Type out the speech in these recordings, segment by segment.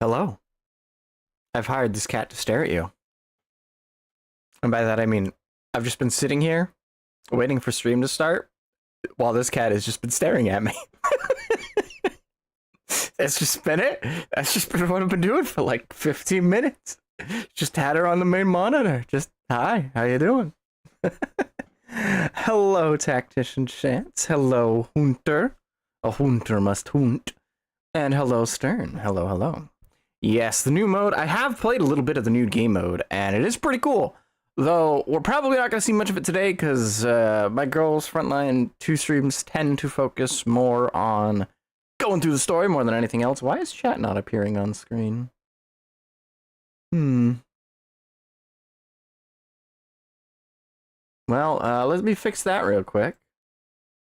Hello. I've hired this cat to stare at you. And by that I mean, I've just been sitting here, waiting for stream to start, while this cat has just been staring at me. That's just been it. That's just been what I've been doing for like 15 minutes. Just had her on the main monitor. Just, hi, how you doing? Hello, Tactician Chance. Hello, Hunter. A Hunter must hunt. And hello, Stern. Hello, hello. Yes, the new mode. I have played a little bit of the new game mode, and it is pretty cool. Though, we're probably not going to see much of it today, because my girls' Frontline 2 streams tend to focus more on going through the story more than anything else. Why is chat not appearing on screen? Well, let me fix that real quick.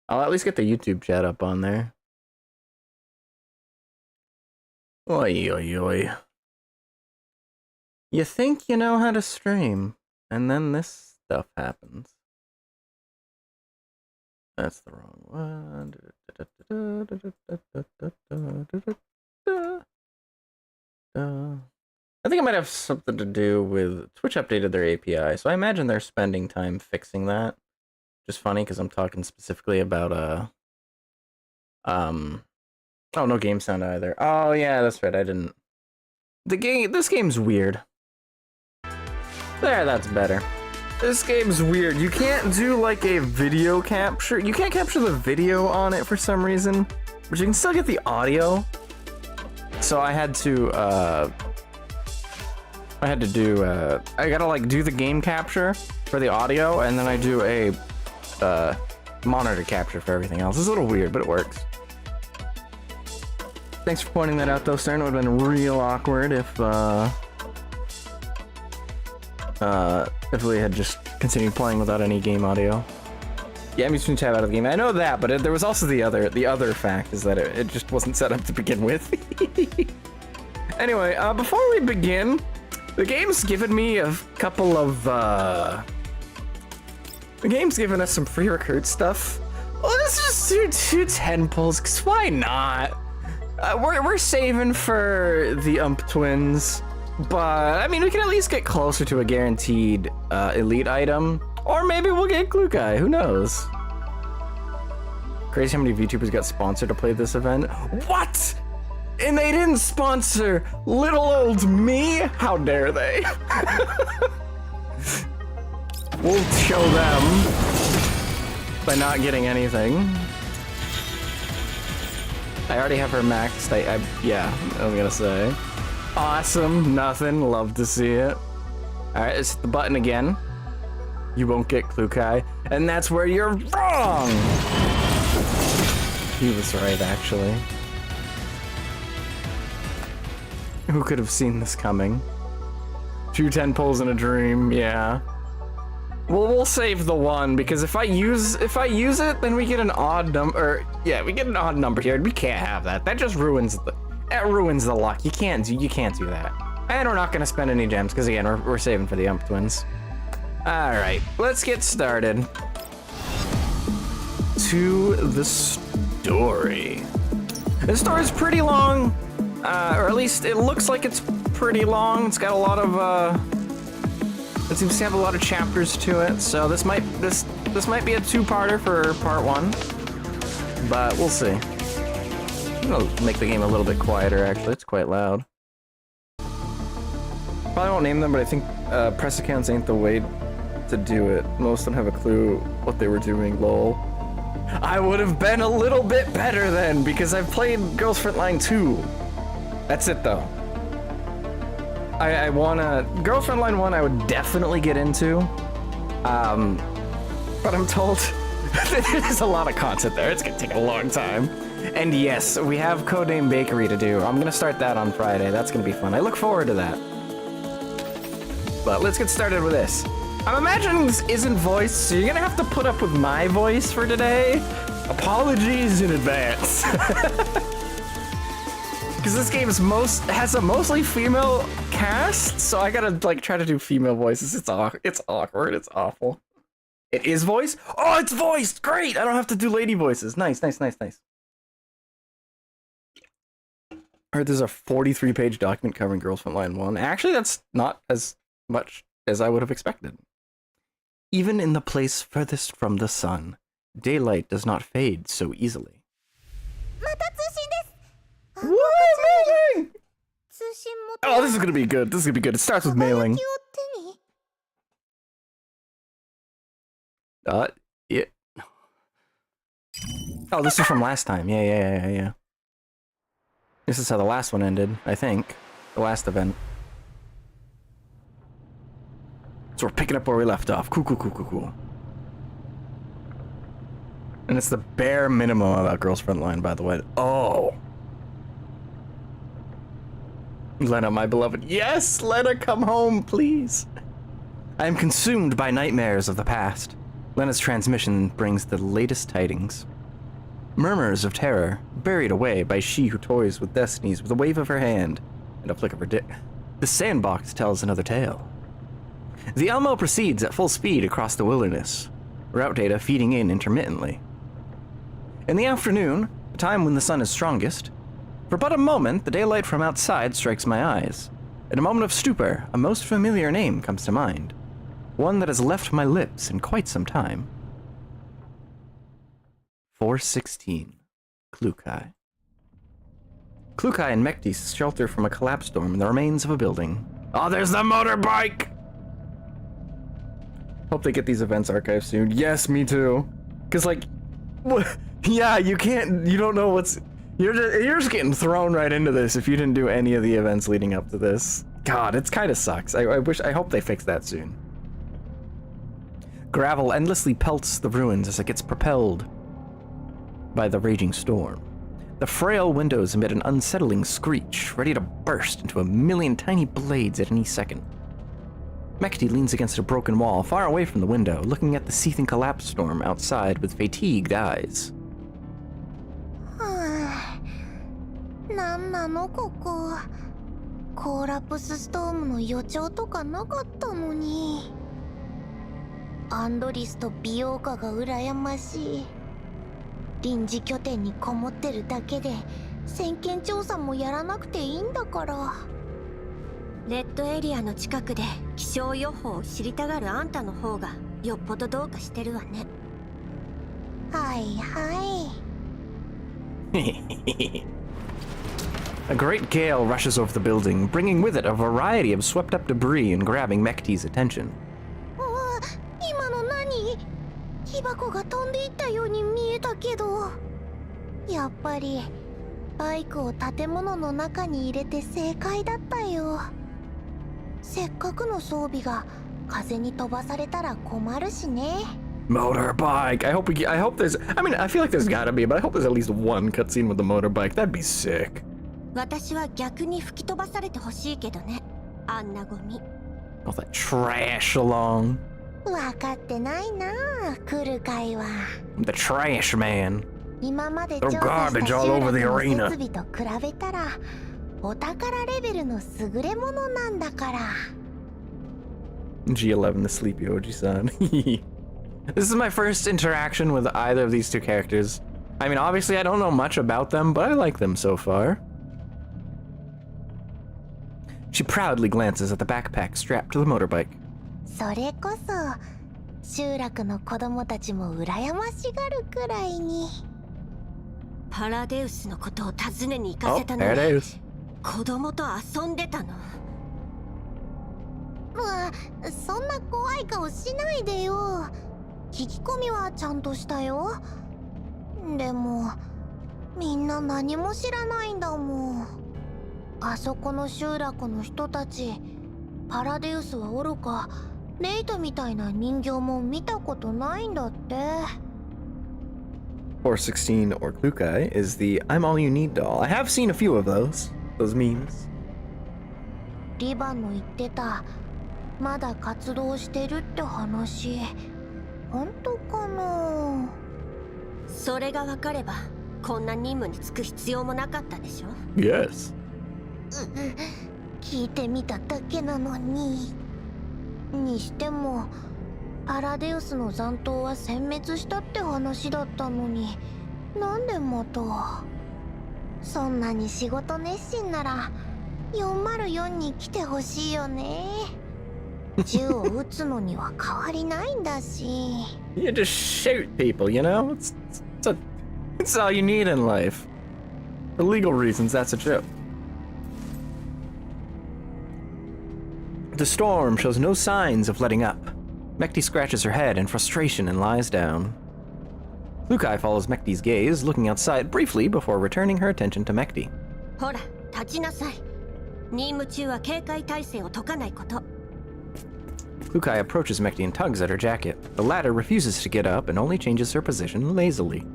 I'll at least get the YouTube chat up on there. Oi, oi, oi. You think you know how to stream, and then this stuff happens. That's the wrong one. I think it might have something to do with Twitch updated their API, so I imagine they're spending time fixing that. Just funny because I'm talking specifically about oh, no game sound either. Oh yeah, that's right. I didn't. This game's weird. There, that's better. This game's weird. You can't do like a video capture. You can't capture the video on it for some reason, but you can still get the audio. So I had to I gotta like do the game capture for the audio, and then I do a monitor capture for everything else. It's a little weird, but it works. Thanks for pointing that out, though, Stern. It would have been real awkward if we had just continued playing without any game audio. Yeah, I'm using tab out of the game. I know that, but there was also the other fact is that it just wasn't set up to begin with. Anyway, before we begin, the game's given me a couple of the game's given us some free recruit stuff. Well, let's just do 2 10 pulls, cause why not? We're saving for the twins, but I mean we can at least get closer to a guaranteed elite item, or maybe we'll get Glue Guy. Who knows? Crazy how many VTubers got sponsored to play this event. What? And they didn't sponsor little old me? How dare they? We'll show them by not getting anything. I already have her maxed. Yeah, I was gonna say. Awesome, nothing, love to see it. Alright, let's hit the button again. You won't get Klukai, and that's where you're wrong! He was right, actually. Who could have seen this coming? 2 10 pulls in a dream, yeah. Well, we'll save the one, because if I use it, then we get an odd number. Yeah, we get an odd number here, and we can't have that. That just ruins the luck. You can't do that. And we're not gonna spend any gems, because again, we're saving for the twins. All right, let's get started. To the story. The story's pretty long, or at least it looks like it's pretty long. It's got a lot of it seems to have a lot of chapters to it, so this might be a 2-parter for part 1, but we'll see. I'm gonna make the game a little bit quieter. Actually, it's quite loud. Probably won't name them, but I think press accounts ain't the way to do it. Most of them have a clue what they were doing. Lol. I would have been a little bit better then, because I've played Girls Frontline 2. That's it though. I wanna... Girls Frontline 1 I would definitely get into. But I'm told there's a lot of content there. It's gonna take a long time. And yes, we have Codename Bakery to do. I'm gonna start that on Friday. That's gonna be fun. I look forward to that. But let's get started with this. I'm imagining this isn't voiced, so you're gonna have to put up with my voice for today. Apologies in advance. Because this game has a mostly female cast, so I gotta like try to do female voices. It's awkward. It's awful. It is voiced. Oh, it's voiced. Great. I don't have to do lady voices. Nice, nice, nice, nice. Or there's a 43-page document covering Girls Frontline 1. Actually, that's not as much as I would have expected. Even in the place furthest from the sun, daylight does not fade so easily. Woo! Oh, this is gonna be good. This is gonna be good. It starts with mailing. Yeah. Oh, this is from last time. Yeah. This is how the last one ended, I think. The last event. So we're picking up where we left off. Cool. And it's the bare minimum about Girls Frontline, by the way. Oh! Lena, my beloved. Yes! Lena, come home, please! I am consumed by nightmares of the past. Lena's transmission brings the latest tidings. Murmurs of terror, buried away by she who toys with destinies with a wave of her hand and a flick of her dick. The sandbox tells another tale. The Elmo proceeds at full speed across the wilderness, route data feeding in intermittently. In the afternoon, the time when the sun is strongest, for but a moment the daylight from outside strikes my eyes. In a moment of stupor, a most familiar name comes to mind, one that has left my lips in quite some time. 416. Klukai. Klukai and Mekti shelter from a collapse storm in the remains of a building. Oh, there's the motorbike! Hope they get these events archived soon. Yes, me too. Cause like, yeah, you don't know what's, you're just getting thrown right into this if you didn't do any of the events leading up to this. God, it's kind of sucks. I hope they fix that soon. Gravel endlessly pelts the ruins as it gets propelled by the raging storm. The frail windows emit an unsettling screech, ready to burst into a million tiny blades at any second. Mekti leans against a broken wall far away from the window, looking at the seething collapse storm outside with fatigued eyes. なんなのここ。コーラプスストームの予兆とかなかったのに。アンドリスと美容家が羨ましい。臨時拠点にこもってるだけで先見調査もやらなくていいんだから。レッドエリアの近くで気象予報を知りたがるあんたの方がよっぽどどうかしてるわね。はいはい。A great gale rushes over the building, bringing with it a variety of swept-up debris and grabbing Mekti's attention. 今の何？木箱が飛んでいったように見えたけど。やっぱりバイクを建物の中に入れて正解だったよ。せっかくの装備が風に飛ばされたら困るしね。Motorbike. I hope there's. I mean, I feel like there's gotta be, but I hope there's at least one cutscene with the motorbike. That'd be sick. 私は逆に吹き飛ばされてほしいけどね。あんなゴミ。All that trash along. 分かってないな、来る会は。The trash man. 今まで調査した集落の設備と比べたらお宝レベルの優れものなんだから。G11, the sleepy Oji-san. This is my first interaction with either of these two characters. I mean, obviously I don't know much about them, but I like them so far. She proudly glances at the backpack strapped to the motorbike. それこそ集落の子供たちも羨ましがるくらいに。パラデウスのことを訪ねに行かせたのに、子供と遊んでたの。まあ、そんな怖い顔しないでよ。聞き込みはちゃんとしたよ。でもみんな何も知らないんだもん。あそこの集落の人たち、パラデウスはおろかレイトみたいな人形も見たことないんだって。416 or Klukai is the I'm all you need doll. I have seen a few of those memes. リバンの言ってたまだ活動してるって話、本当かな。それが分かればこんな任務に就く必要もなかったでしょ。 Yes. 聞いてみただけなのに。にしてもパラデウスの残党は殲滅したって話だったのに、なんでまた。そんなに仕事熱心なら404に来てほしいよね。銃を撃つのには変わりないんだし。You just shoot people, you know? It's all you need in life. For legal reasons, that's a joke. The storm shows no signs of letting up. Mekti scratches her head in frustration and lies down. Lukai follows Mekti's gaze, looking outside briefly before returning her attention to Mekti. ほら、立ちなさい。任務中は警戒態勢を解かないこと。Lukai approaches Mekti and tugs at her jacket. The latter refuses to get up and only changes her position lazily.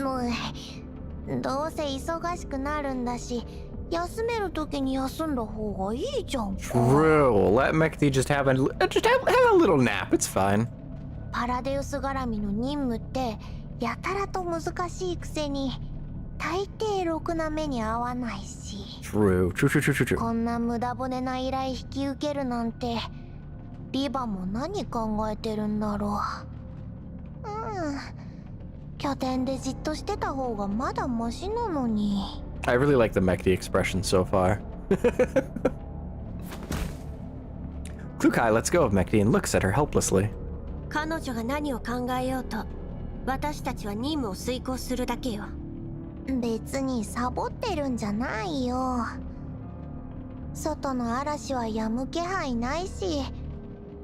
もう、どうせ忙しくなるんだし、休める時に休んだ方がいいじゃんか。True. Let Mekti just have a little nap. It's fine. パラデウス絡みの任務ってやたらと難しいくせに大抵ろくな目に合わないし。True. True. こんな無駄骨な依頼引き受けるなんてリバも何考えてるんだろう。拠点でじっとしてた方がまだマシなのに。I really like the Mekti expression so far. Klukai lets go of Mekti and looks at her helplessly. 彼女が何を考えようと、私たちは任務を遂行するだけよ。別にサボってるんじゃないよ。外の嵐は止む気配ないし、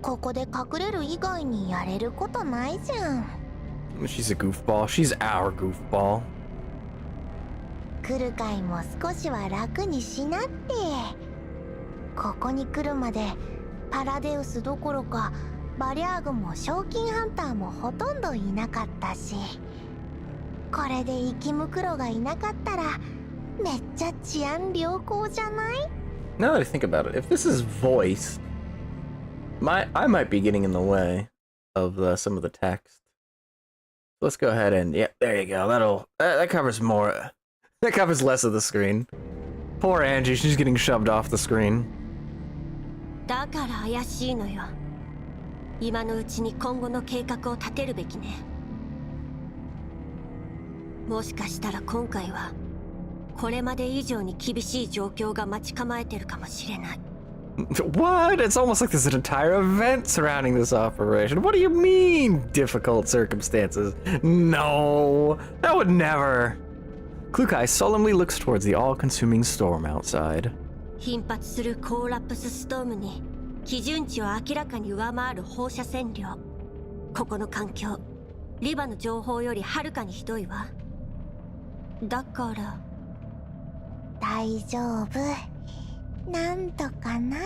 ここで隠れる以外にやれることないじゃん。She's a goofball. She's our goofball. 来る回も少しは楽にしなって。ここに来るまでパラデウスどころかバリャーグも賞金ハンターもほとんどいなかったし、これで生きムクロがいなかったらめっちゃ治安良好じゃない？ Now that I think about it, if this is voice, I might be getting in the way of some of the text. Let's go ahead and there you go. That covers more. That covers less of the screen. Poor Angie, she's getting shoved off the screen. だから怪しいのよ。今のうちに今後の計画を立てるべきね。もしかしたら今回はこれまで以上に厳しい状況が待ち構えてるかもしれない。What? It's almost like there's an entire event surrounding this operation. What do you mean, difficult circumstances? No, that would never. Klukai solemnly looks towards the all-consuming storm outside. 頻発するコーラプスストームに基準値を明らかに上回る放射線量。ここの環境、リバの情報よりはるかにひどいわ。だから。大丈夫。なんとかなる。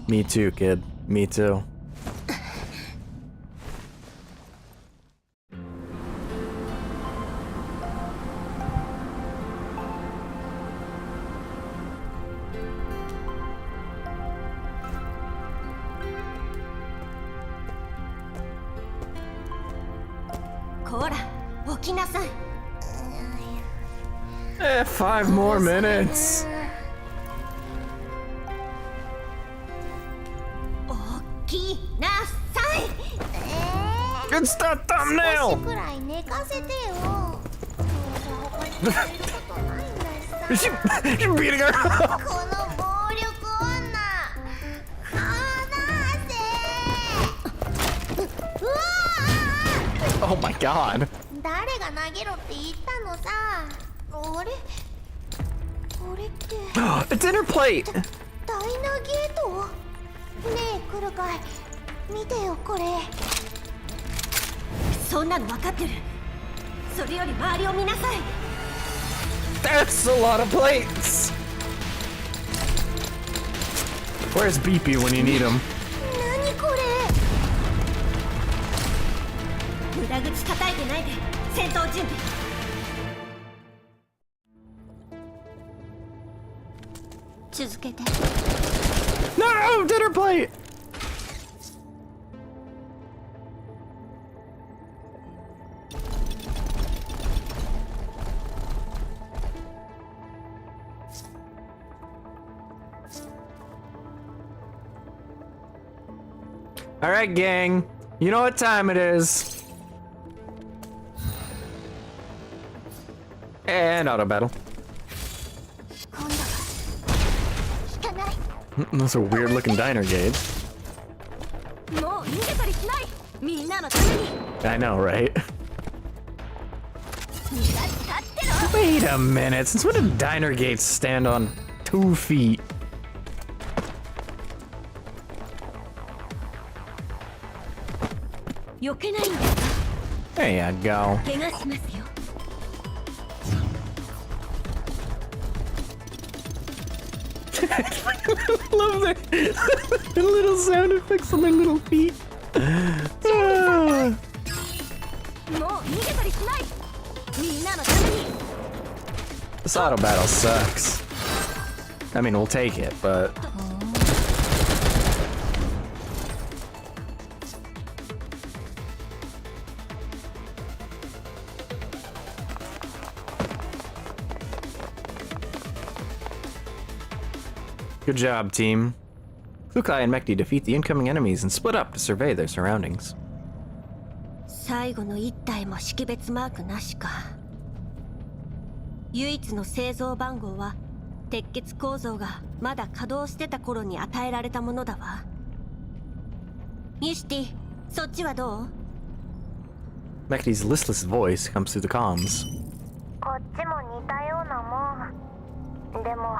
Me too, kid. Me too. Eh, 5 more minutes. It's that thumbnail. She's beating her up. Oh my god. 誰が投げろって言ったのさ。あれ？これって。A dinner plate. ダイナゲート？ねえ、来るかい。見てよこれ。そんなの分かってる。それより周りを見なさい。That's a lot of plates. Where's Beepy when you need him? 何これ？無駄口叩いてないで戦闘準備。続けて。No, dinner plate. All right, gang. You know what time it is. And auto battle. 今度は引かない。 Those are weird looking diner gates. もう逃げたりしない。みんなのために。 I know, right? 逃がしたってろ。 Wait a minute. Since when did diner gates stand on 2 feet? 避けないんだ。 There you go. 怪我しますよ。 Love the little sound effects on their little feet. Ah. もう逃げたりしない。みんなのために。 This auto battle sucks. I mean, we'll take it, but good job, team. Kukai and Mekti defeat the incoming enemies and split up to survey their surroundings. 最後の一体も識別マークなしか。唯一の製造番号は鉄血構造がまだ稼働してた頃に与えられたものだわ。ミュシティ、そっちはどう？ Mekti's listless voice comes through the comms. こっちも似たようなもん。でも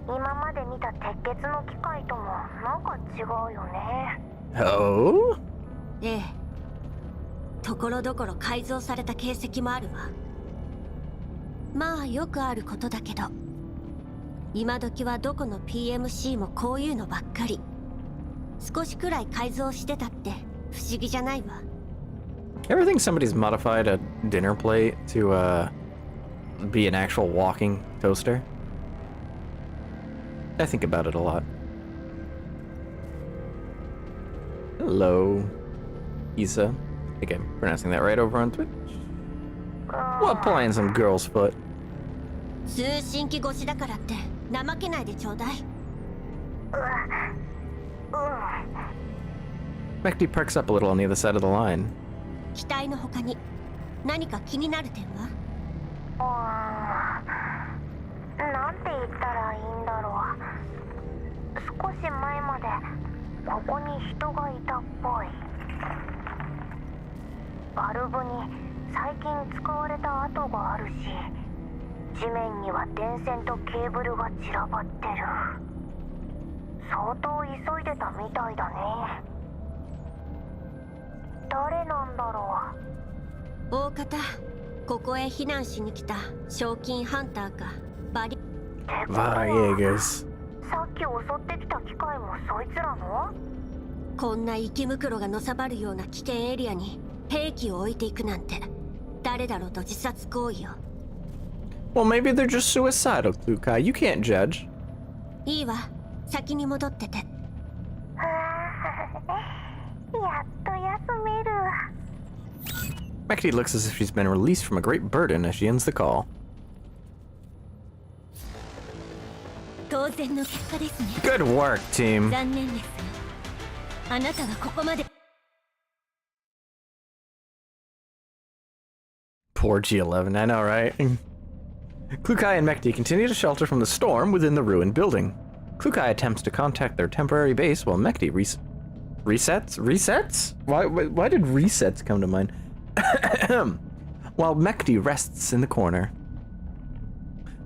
今まで見た鉄血の機械ともなんか違うよね。 Oh? ええ。ところどころ改造された形跡もあるわ。まあよくあることだけど、今時はどこの PMC もこういうのばっかり。少しくらい改造してたって不思議じゃないわ。 Ever think somebody's modified a dinner plate to be an actual walking toaster? I think about it a lot. Hello, Isa. I think I'm pronouncing that right over on Twitch. What, playing some girl's foot? 通信機越しだからって怠けないでちょうだい。Mekti perks up a little on the other side of the line. 機体の他に何か気になる点は？なんて言ったらいいんだろう。少し前までここに人がいたっぽい。バルブに最近使われた跡があるし、地面には電線とケーブルが散らばってる。相当急いでたみたいだね。誰なんだろ大方ここへ避難しに来た賞金ハンターかバリ。 Variegas. さっき襲ってきた機械もそいつらの？こんな生き袋がのさばるような危険エリアに兵器を置いていくなんて誰だろうと自殺行為よ。 Well, maybe they're just suicidal, Kukai. You can't judge. いいわ、先に戻ってて。やっと休める。 Mekti looks as if she's been released from a great burden as she ends the call. 当然の結果ですね。 Good work, team. 残念ですが、あなたがここまで。 Poor G11, I know, right? Kukai and Mekti continue to shelter from the storm within the ruined building. Kukai attempts to contact their temporary base while Mekti resets? Resets? Why did resets come to mind? While Mekti rests in the corner.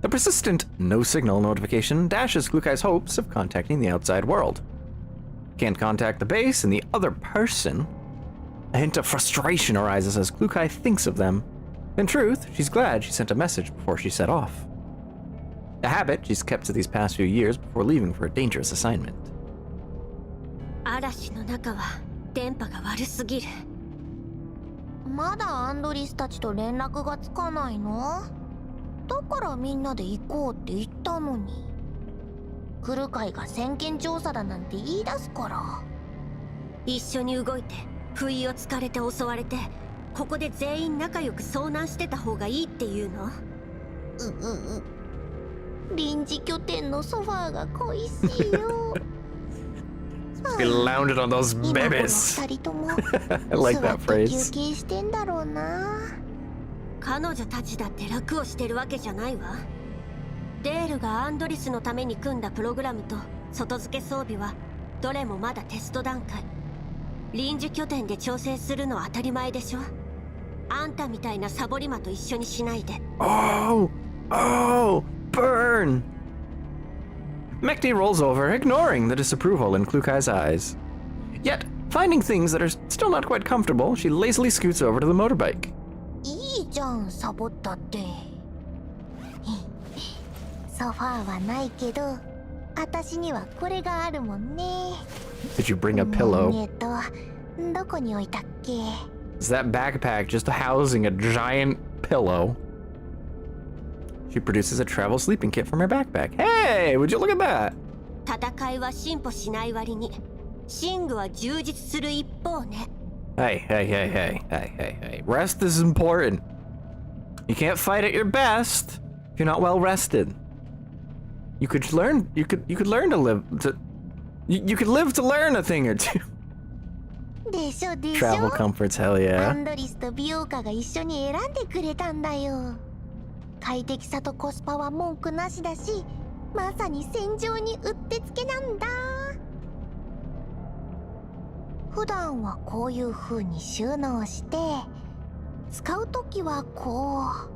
The persistent no-signal notification dashes Kukai's hopes of contacting the outside world. Can't contact the base and the other person. A hint of frustration arises as Kukai thinks of them. In truth, she's glad she sent a message before she set off. A habit she's kept to these past few years before leaving for a dangerous assignment. 嵐の中は電波が悪すぎる。まだアンドリスたちと連絡がつかないの？だからみんなで行こうって言ったのに。来る会が先見調査だなんて言い出すから。一緒に動いて不意をつかれて襲われて、ここで全員仲良く遭難してた方がいいっていうの？臨時拠点のソファーが恋しいよ。Be lounged on those 今頃 babies. 二人とも I like 座 that って phrase. 休憩してんだろうな。彼女たちだって楽をしてるわけじゃないわ。デールがアンドリスのために組んだプログラムと外付け装備はどれもまだテスト段階。臨時拠点で調整するのは当たり前でしょ。あんたみたいなサボり魔と一緒にしないで。Oh! Oh! Burn! Mekti rolls over, ignoring the disapproval in Klukai's eyes. Yet, finding things that are still not quite comfortable, she lazily scoots over to the motorbike. いいじゃんサボったってソファーはないけど私にはこれがあるもんね Did you bring a pillow? どこに置いたっけ Is that backpack just housing a giant pillow? She produces a travel sleeping kit from her backpack. Hey, would you look at that? 戦いは進歩しない割に寝具は充実する一方ね。Hey. Rest is important. You can't fight at your best if you're not well rested. You could learn to live to you could live to learn a thing or two. でしょ Travel comforts, hell ア yeah. ンドリスと美容家が一緒に選んでくれたんだよ快適さとコスパは文句なしだしまさに戦場にうってつけなんだ普段はこういう風に収納して使うときはこう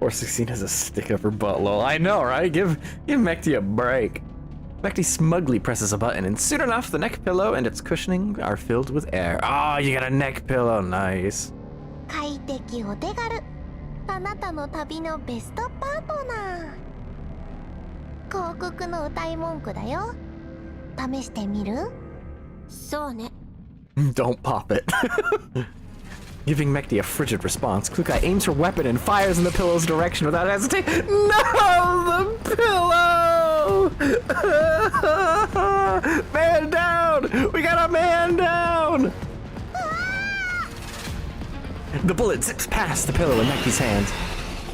416 has a stick up her butt, lol. I know, right? Give Mekti a break. Mekti smugly presses a button, and soon enough, the neck pillow and its cushioning are filled with air. Oh, you got a neck pillow, nice. 快適お手軽あなたの旅のベストパートナー広告の歌い文句だよ試してみるそうね。Don't pop it. Giving Mekti a frigid response, Klukai aims her weapon and fires in the pillow's direction without hesitation. No! The pillow! Man down! We got a man down! The bullet zips past the pillow in Mekti's hands.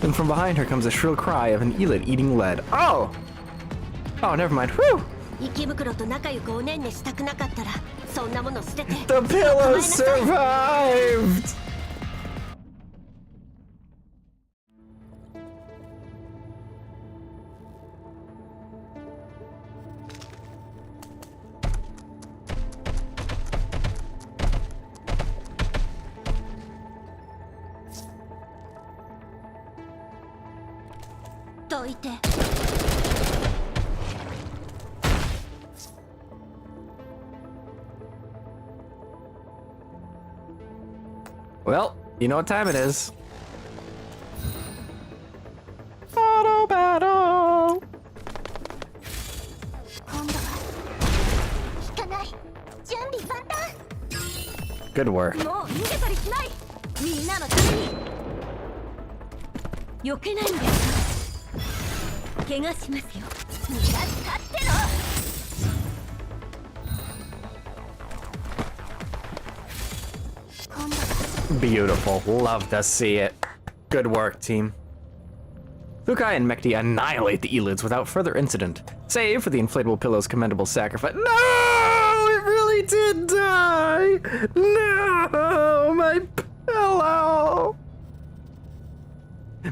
Then from behind her comes a shrill cry of an eelid eating lead. Oh! Oh, never mind. Whew! 池袋と仲良くおねんねしたくなかったらそんなもの捨てて The pillow survived! Do どいて。Well, you know what time it is. Auto battle! 今度は引かない準備万端 Good work. もう逃げたりしない。みんなのために避けないんですか。怪我しますよ。みんな使ってろ。今度は Beautiful. Love to see it. Good work, team. Fukai and Mekti annihilate the Elids without further incident, save for the inflatable pillow's commendable sacrifice. No! It really did die! No! My pillow!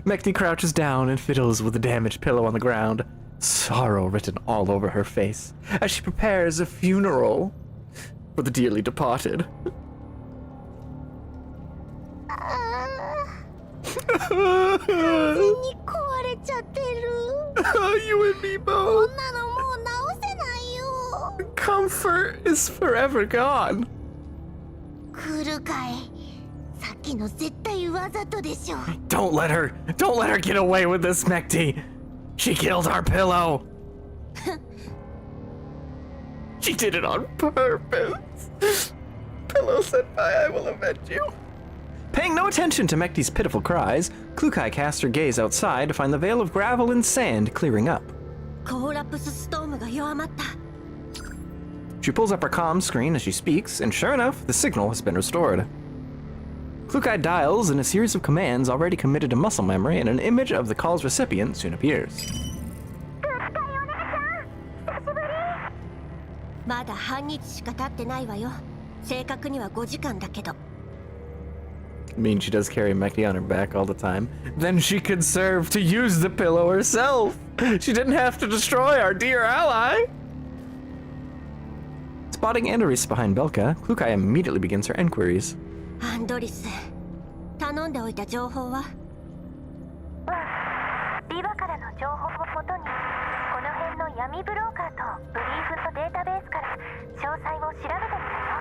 Mekti crouches down and fiddles with the damaged pillow on the ground, sorrow written all over her face, as she prepares a funeral for the dearly departed. 完全に壊れちゃってる You and me こ both. んなのもう直せないよ Comfort is forever gone. 来るかいさっきの絶対わざとでしょ Don't let her get away with this, Mekti. She killed our pillow. She did it on purpose. Pillow said, "Bye, I will avenge you." Paying no attention to Mekti's pitiful cries, Klukai casts her gaze outside to find the veil of gravel and sand clearing up. コーラプスストームが弱まった。 She pulls up her comm screen as she speaks, and sure enough, the signal has been restored. Klukai dials, and a series of commands already committed to muscle memory, and an image of the call's recipient soon appears. まだ半日しか経ってないわよ。正確には5時間だけど。I mean, she does carry Mekti on her back all the time. Then she could serve to use the pillow herself. She didn't have to destroy our dear ally. Spotting Andoris behind Belka, Klukai immediately begins her enquiries. アンドリス、頼んでおいた情報は？リバからの情報をもとに、この辺の闇ブローカーとブリーフのデータベースから詳細を調べてみたよ。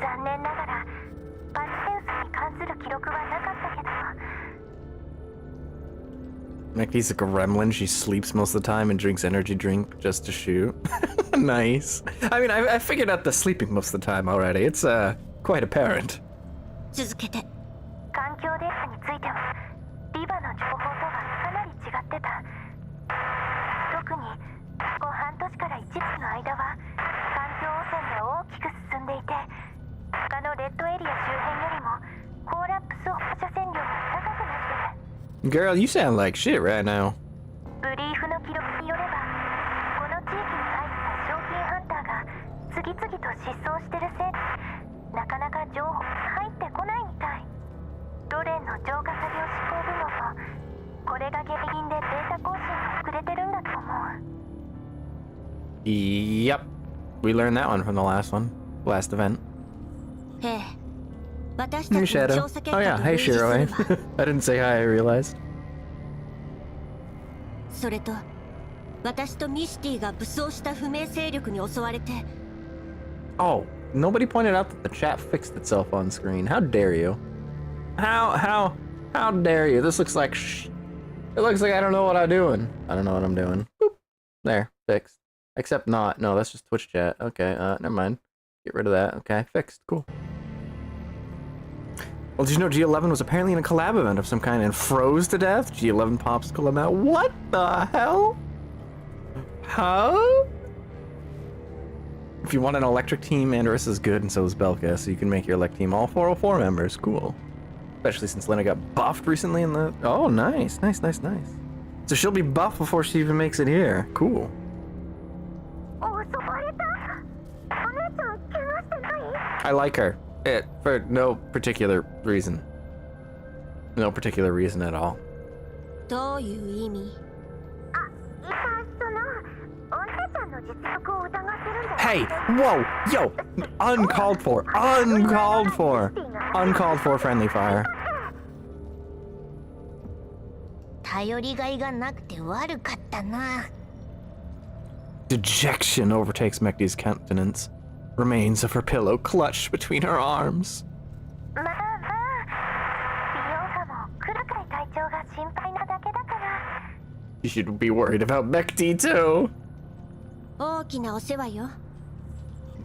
残念ながらパルセウスに関する記録はなかったけど。Mekti's a gremlin. She sleeps most of the time and drinks energy drink just to shoot. Nice. I mean, I figured out the sleeping most of the time already. It's quite apparent. 続けて。環境データについてはリバの情報とはかなり違ってた。特にここ半年から1年の間は環境汚染が大きく進んでいて、他のレッドエリア周辺よりもコーラップス放射線量が高くなってる。 Girl, you sound like shit right now. ブリーフの記録によれば、この地域に入った賞金ハンターが次々と失踪してるせいで、なかなか情報が入ってこないみたい。ロレンの浄化作業執行部門も、これが原因でデータ更新が遅れてるんだと思う。Yep. We learned that one from the last event. へえ、私 New たちの Shadow. 調査結 Oh 果 yeah, と hey 類似する Shiroi. わ。I didn't say hi, I realized. それと、私とミスティが武装した不明勢力に襲われて。 Oh, nobody pointed out that the chat fixed itself on screen. How dare you? How dare you? This looks like it looks like I don't know what I'm doing. I don't know what I'm doing. Boop. There, fixed. Except not. No, that's just Twitch chat. Okay, never mind. Get rid of that. Okay, fixed. Cool. Well, did you know G11 was apparently in a collab event of some kind and froze to death? G11 popsicle amount. What the hell? Huh? If you want an electric team, Andorus is good and so is Belka, so you can make your elect team all 404 members. Cool. Especially since Lena got buffed recently in the... Oh, nice. Nice. So she'll be buffed before she even makes it here. Cool. I like her. For no particular reason. No particular reason at all. どういう意味？ Hey! Whoa! Yo! Uncalled for! Uncalled for! Uncalled for friendly fire. 頼りがいがなくて悪かったな。 Dejection overtakes Mekti's countenance. Remains of her pillow clutched between her arms. まあまあ、ビオガもクルカイ隊長が心配なだけだから。 You should be worried about Mekti too. 大きなお世話よ。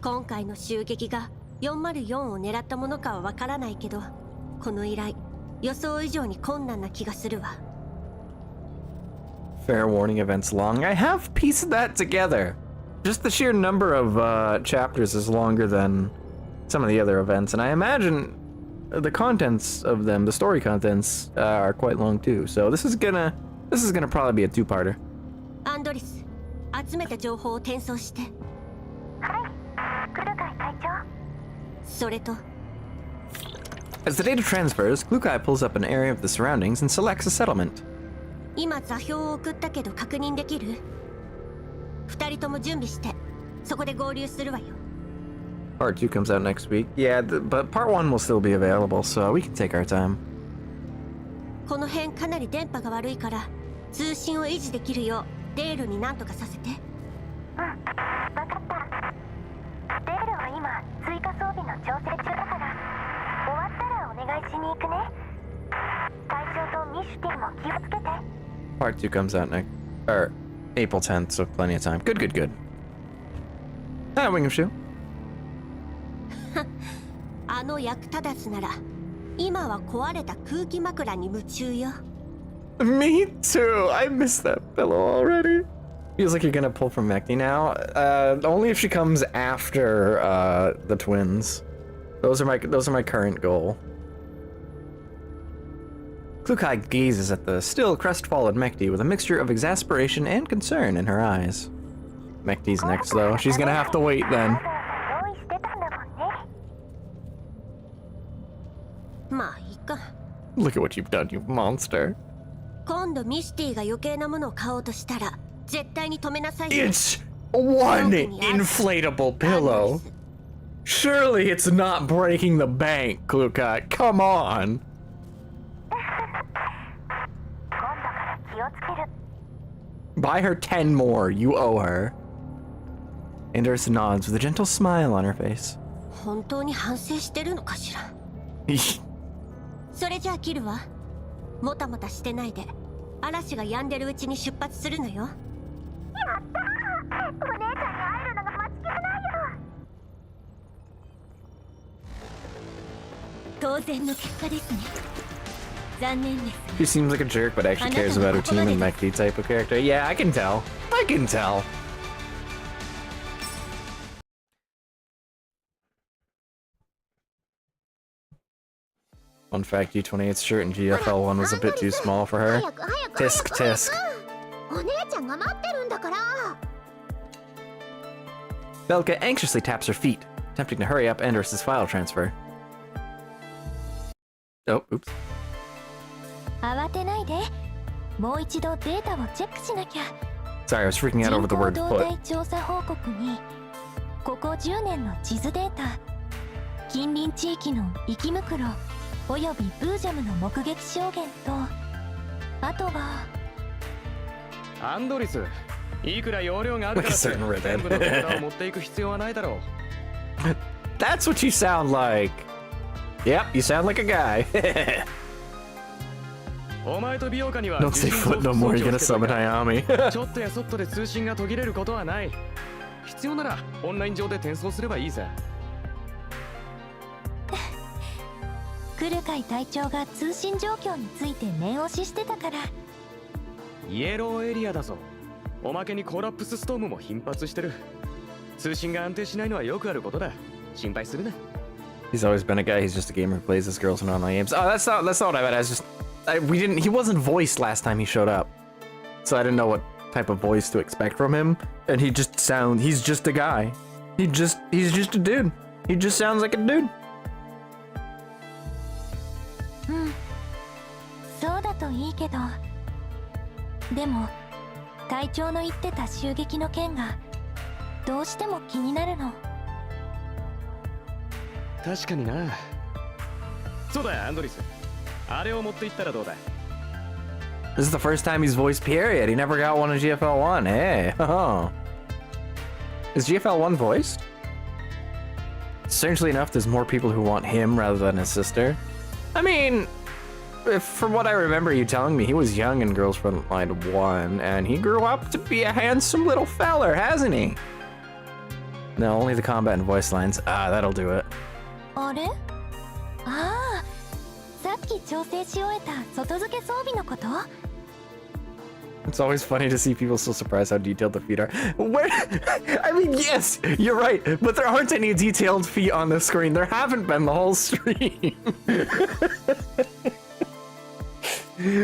今回の襲撃が404を狙ったものかはわからないけど、この依頼、予想以上に困難な気がするわ。Fair warning events long. I have pieced that together. Just the sheer number of chapters is longer than some of the other events, and I imagine the contents of them, the story contents, are quite long too. So this is gonna probably be a two-parter. アンドリス、集めた情報を転送して。はい、クルカイ隊長。それと。 As the data transfers, Klukai pulls up an area of the surroundings and selects a settlement. 今座標を送ったけど確認できる？二人とも準備して、そこで合流するわよ。Part 2 comes out next week. Yeah, but Part 1 will still be available, so we can take our time. この辺かなり電波が悪いから、通信を維持できるよう、デールに何とかさせて。うん、わかった。デールは今、追加装備の調整中だから、終わったらお願いしに行くね。隊長とミシュティも気をつけて。Part 2 comes out April 10th, so plenty of time. Good. Ah, Wing of Shoe. あの役立たずなら、今は壊れた空気枕に夢中よ。Me too. I miss that pillow already. Feels like you're gonna pull from Mekti now. Only if she comes after the twins. Those are my current goal. Klukai gazes at the still crestfallen Mekti with a mixture of exasperation and concern in her eyes. Mekti's next though. She's gonna have to wait then. まあいいか。 Look at what you've done, you monster. 今度ミスティが余計なものを買おうとしたら絶対に止めなさいよ。 It's one inflatable pillow. Surely it's not breaking the bank, Luca. Come on. Buy her 10 more. You owe her. Anders nods with a gentle smile on her face. 本当に反省してるのかしら。それじゃあ切るわ。もたもたしてないで嵐が止んでるうちに出発するのよ。やったー、お姉ちゃんに会えるのが待ちきれないよ。当然の結果ですね。残念です。 He seems like a jerk, but actually cares about her team and Mekti type of character. Yeah, I can tell. I can tell. Fun fact, U28's shirt in GFL1 was a bit too small for her. Tisk tisk. お姉ちゃんが待ってるんだから。 Belka anxiously taps her feet, attempting to hurry up Anders' file transfer. Oh, oops. 慌てないで。もう一度データをチェックしなきゃ。 Sorry, I was freaking out over the word 人口動 foot. 態調査報告にここ10年の地図データ、近隣地域の生きムクロおよびブージャムの目撃証言と、あとはアンドリス、いくら容量があるからって全部のデータを持っていく必要はないだろう。 That's what you sound like. Yep, you sound like a guy. お前と美容家には Don't say foot no more, you're gonna summon Hayami. ちょっとやそっとで通信が途切れることはない。必要ならオンライン上で転送すればいいさ。クルカイ隊長が通信状況について念押ししてたから。イエローエリアだぞ。おまけにコラプスストームも頻発してる。通信が安定しないのはよくあることだ。心配するな。 He's always been a guy. He's just a gamer who plays as girls in online games. Oh, that's not what I meant. I was just, he wasn't voiced last time he showed up, so I didn't know what type of voice to expect from him. And he's just a guy. He's just a dude. He just sounds like a dude. そうだといいけど、でも隊長の言ってた襲撃の件がどうしても気になるの。確かにな。そうだよ、アンドリス。あれを持っていったらどうだ。 This is the first time he's voiced period. He never got one in GFL1. Hey. Oh. Is GFL1 voiced? Strangely enough, there's more people who want him rather than his sister. I mean, from what I remember you telling me, he was young in Girls Frontline 1, and he grew up to be a handsome little feller, hasn't he? No, only the combat and voice lines. Ah, that'll do it. あれ？ああ、さっき調整し終えた外付け装備のこと？ It's always funny to see people so surprised how detailed the feet are. Where? I mean, yes, you're right, but there aren't any detailed feet on the screen. There haven't been the whole stream.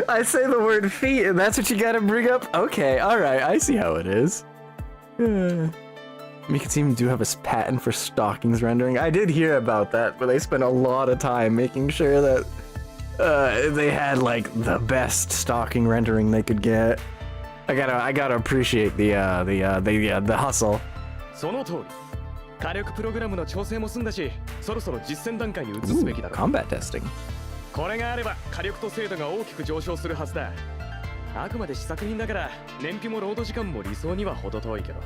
I say the word feet, and that's what you gotta bring up? Okay, alright, I see how it is. Mika team do have a patent for stockings rendering. I did hear about that, but they spent a lot of time making sure that they had like the best stocking rendering they could get. I gotta appreciate the hustle. その通り。火力プログラムの調整も済んだし、そろそろ実践段階に移すべきだろう。 Combat testing. これがあれば火力と精度が大きく上昇するはずだ。あくまで試作品だから燃費もロード時間も理想には程遠いけど、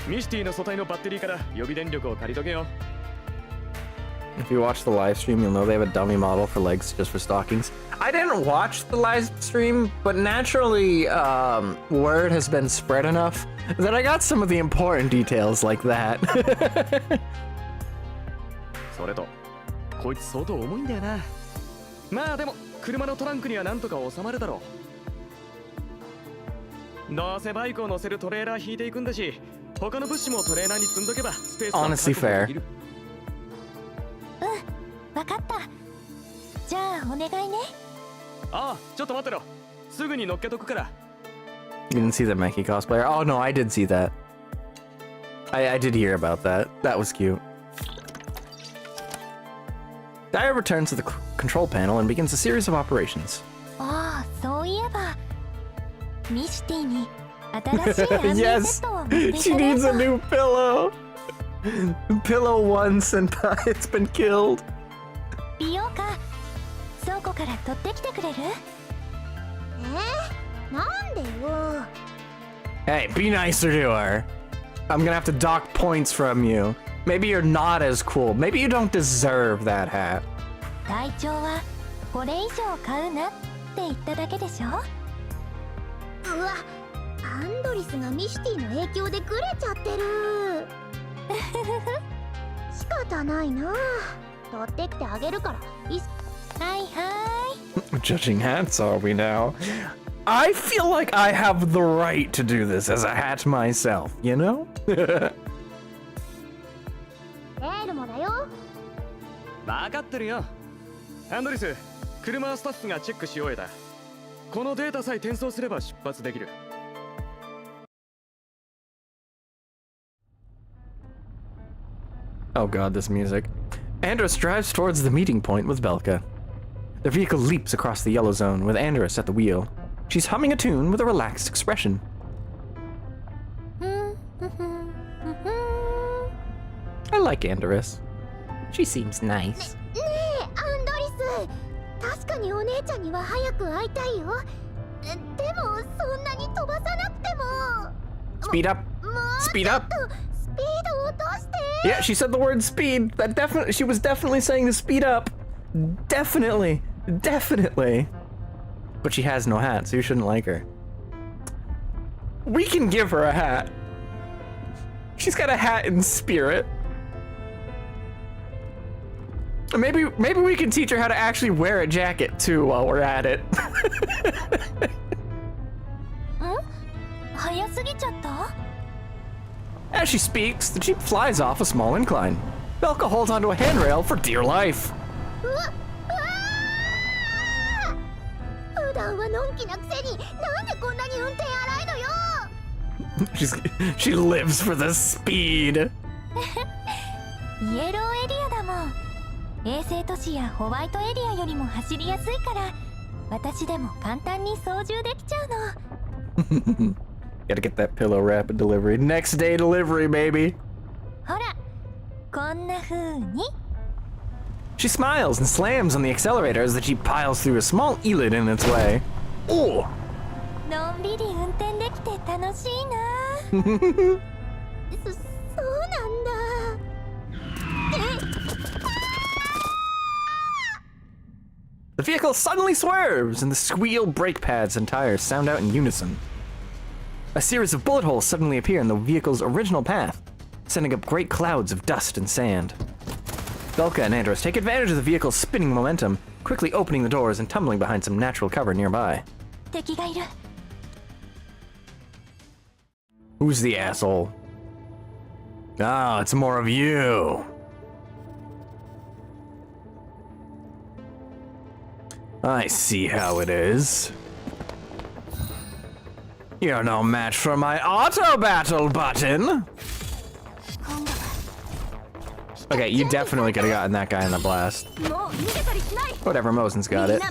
ミシティの素体のバッテリーから予備電力を借りとけよ。 If you watch the live stream, you'll know they have a dummy model for legs just for stockings. I didn't watch the live stream, but naturally, word has been spread enough that I got some of the important details like that. それと、こいつ相当重いんだよな。まあでも、車のトランクにはなんとか収まるだろう。どうせバイクを乗せるトレーラー引いていくんだし、他の物資もトレーナーに積んどけばスペースは確保できる。 Honestly fair. わかった。じゃあお願いね。ああ、ちょっと待ってろ。すぐに乗っけとくから。 You didn't see the Meki cosplayer? Oh no, I did see that. I did hear about that. That was cute. Daya returns to the control panel and begins a series of operations. ああ、そういえばミシティに新しい安眠セットを持ってい She かない needs と a new pillow. Pillow 1, senpai. It's been killed. 美容家倉庫から取ってきてくれる？なんでよ。 Hey, be nicer to her. I'm gonna have to dock points from you. Maybe you're not as cool. Maybe you don't deserve that hat. 隊長はこれ以上買うなって言っただけでしょ。うわ、アンドリスがミシティの影響でグレちゃってる。仕方ないな。取ってきてあげるから。はいは Judging hats, are we now? I feel like I have the right to do this as a hat myself, you know? ーい。エールもだよ。分かってるよ。アンドリス、車はスタッフがチェックし終えた。このデータさえ転送すれば出発できる。Oh god, this music. Andrus drives towards the meeting point with Belka. The vehicle leaps across the yellow zone with Andrus at the wheel. She's humming a tune with a relaxed expression. I like Andrus. She seems nice. ねえ、アンドリス。確かにお姉ちゃんには早く会いたいよ。でもそんなに飛ばさなくても。 Speed up. もう Speed up. スピードを落として。 Yeah, she said the word speed. That definitely, she was definitely saying to speed up. Definitely. But she has no hat, so you shouldn't like her. We can give her a hat. She's got a hat in spirit. Maybe we can teach her how to actually wear a jacket too while we're at it. 早すぎちゃった？ As she speaks, the jeep flies off a small incline. Belka holds onto a handrail for dear life. うわ普段はのんきなくせになんでこんなに運転荒いのよ。 She lives for the speed. イエローエリアだもん。衛星都市やホワイトエリアよりも走りやすいから私でも簡単に操縦できちゃうの。 Gotta get that pillow rapid delivery. Next day delivery, baby. ほらこんな風に。 She smiles and slams on the accelerator as the jeep piles through a small eylet in its way. Oh! のんびり運転できて楽しいな。そうなんだ。 The vehicle suddenly swerves, and the squeal brake pads and tires sound out in unison. A series of bullet holes suddenly appear in the vehicle's original path, sending up great clouds of dust and sand. Belka and Andros take advantage of the vehicle's spinning momentum, quickly opening the doors and tumbling behind some natural cover nearby. 敵がいる。 Who's the asshole? Ah, it's more of you. I see how it is. You're no match for my auto battle button. Okay, you definitely could have gotten that guy in the blast. Whatever, Mosen's got it.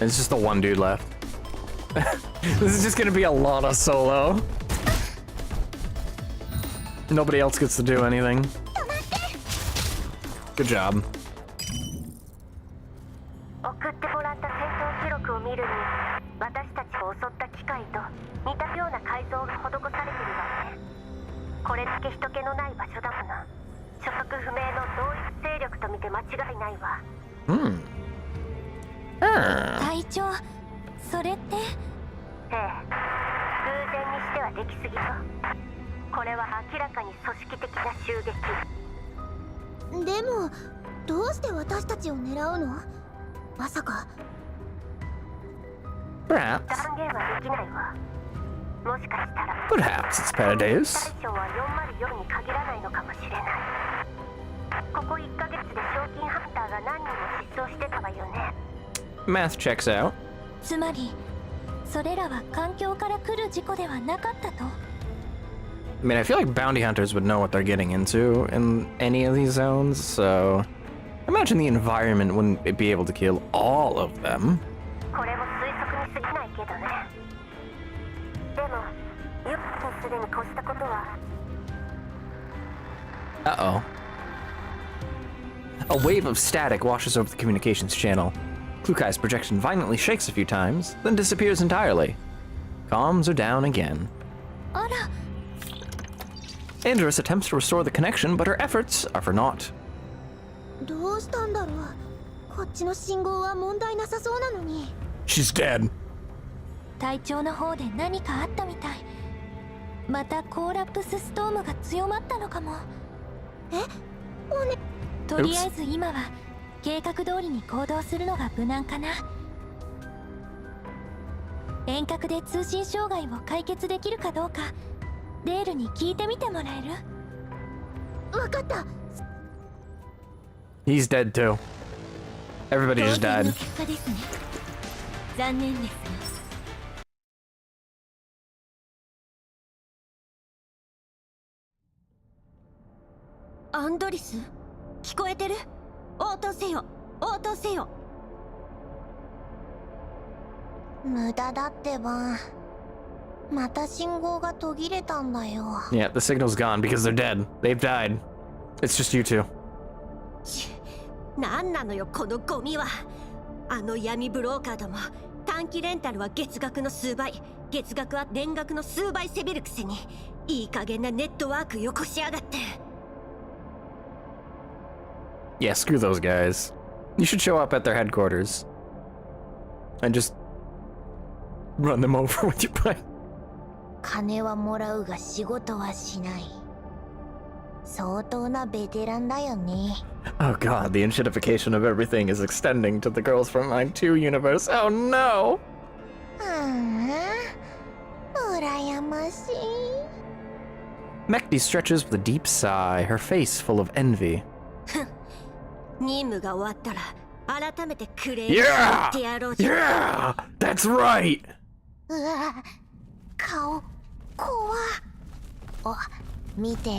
It's just the one dude left. This is just gonna be a lot of solo. Nobody else gets to do anything. Good job. 送ってもらった戦闘記録を見るに私たちを襲った機械と似たような改造が施されてるわね。これだけ人気のない場所だもの。所属不明の同一勢力と見て間違いないわ。隊長、それって？ええ、偶然にしてはできすぎよ。これは明らかに組織的な襲撃。でもどうして私たちを狙うの？まさか。Perhaps. 断言はできないわ。もしかしたら Perhaps it's Paradise. 対象は404に限らないのかもしれない。ここ1ヶ月で賞金ハンターが何人も失踪して Math checks out. つまりそれらは環境から来る事故ではなかったと。 I mean, I feel like bounty hunters would know what they're getting into in any of these zones, so I imagine the environment wouldn't be able to kill all of them. これも推測に過ぎないけどね。でもユッとするに越したことは。 Uh-oh. A wave of static washes over the communications channel. Klukai's projection violently shakes a few times, then disappears entirely. Comms are down again. あら。 Andrus attempts to restore the connection, but her efforts are for naught. どうしたんだろう。こっちの信号は問題なさそうなのに。 She's dead. 体調の方で何かあったみたい。またコーラプスストームが強まったのかも。え、おね。とりあえず今は計画通りに行動するのが無難かな。遠隔で通信障害を解決できるかどうかデールに聞いてみてもらえる？わかった。 He's dead too. Everybody just died. 結果ですね。残念ですが。アンドリス、聞こえてる？応答せよ、応答せよ。無駄だってば。また信号が途切れたんだよ。 Yeah, the signal's gone because they're dead. They've died. It's just you two. なんなのよこのゴミは。あの闇ブローカーども、短期レンタルは月額の数倍、月額は年額の数倍せびるくせに、いい加減なネットワークよこしやがって。 Yeah, screw those guys. You should show up at their headquarters and just run them over with your bike. 金はもらうが仕事はしない。相当なベテランだよね。 Oh god, the enshittification of everything is extending to the Girls Frontline 2 universe. Oh no! 羨ましい。 Mekti stretches with a deep sigh, her face full of envy. 任務が終わったら改めてクレーム言ってやろうじゃん。Yeah! That's right! うわ、顔怖っ。お、見て。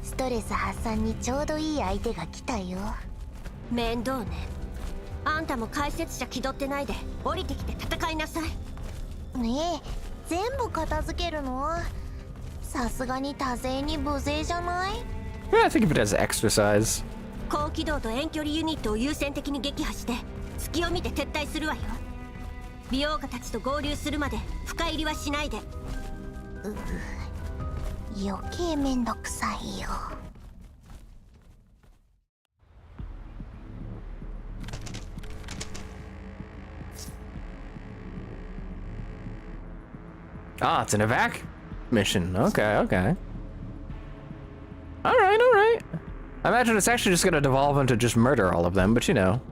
ストレス発散にちょうどいい相手が来たよ。面倒ね。あんたも解説者気取ってないで降りてきて戦いなさい。ねえ、全部片付けるの？さすがに多勢に無勢じゃない？ Yeah, I think of it as exercise. 高機動と遠距離ユニットを優先的に撃破して隙を見て撤退するわよ。美容家たちと合流するまで深入りはしないで。余計めんどくさいよ。Ah, it's an evac mission. Okay, okay. Alright, alright. I imagine it's actually just gonna devolve into just murder all of them, but you know.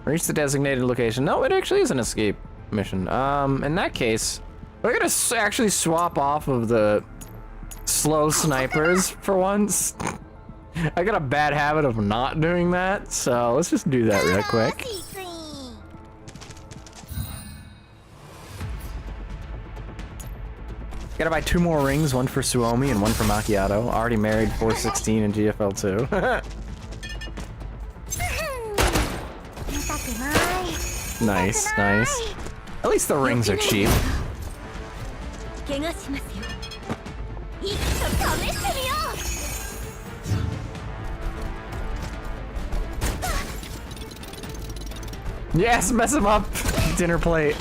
Reach the designated location. No, it actually is an escape mission. In that case, we're gonna actually swap off of the slow snipers for once. I got a bad habit of not doing that, so let's just do that real quick. Gotta buy 2 more rings, one for Suomi and one for Macchiato. Already married 416 in GFL 2. Nice, nice. At least the rings are cheap. Yes, mess him up! Dinner plate.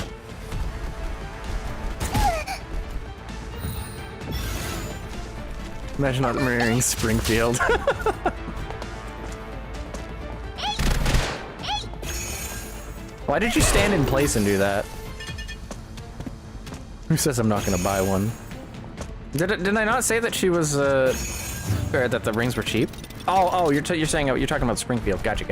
Imagine not marrying Springfield. Why did you stand in place and do that? Who says I'm not gonna buy one? Did I not say that she was or that the rings were cheap? Oh, you're saying you're talking about Springfield. Gotcha.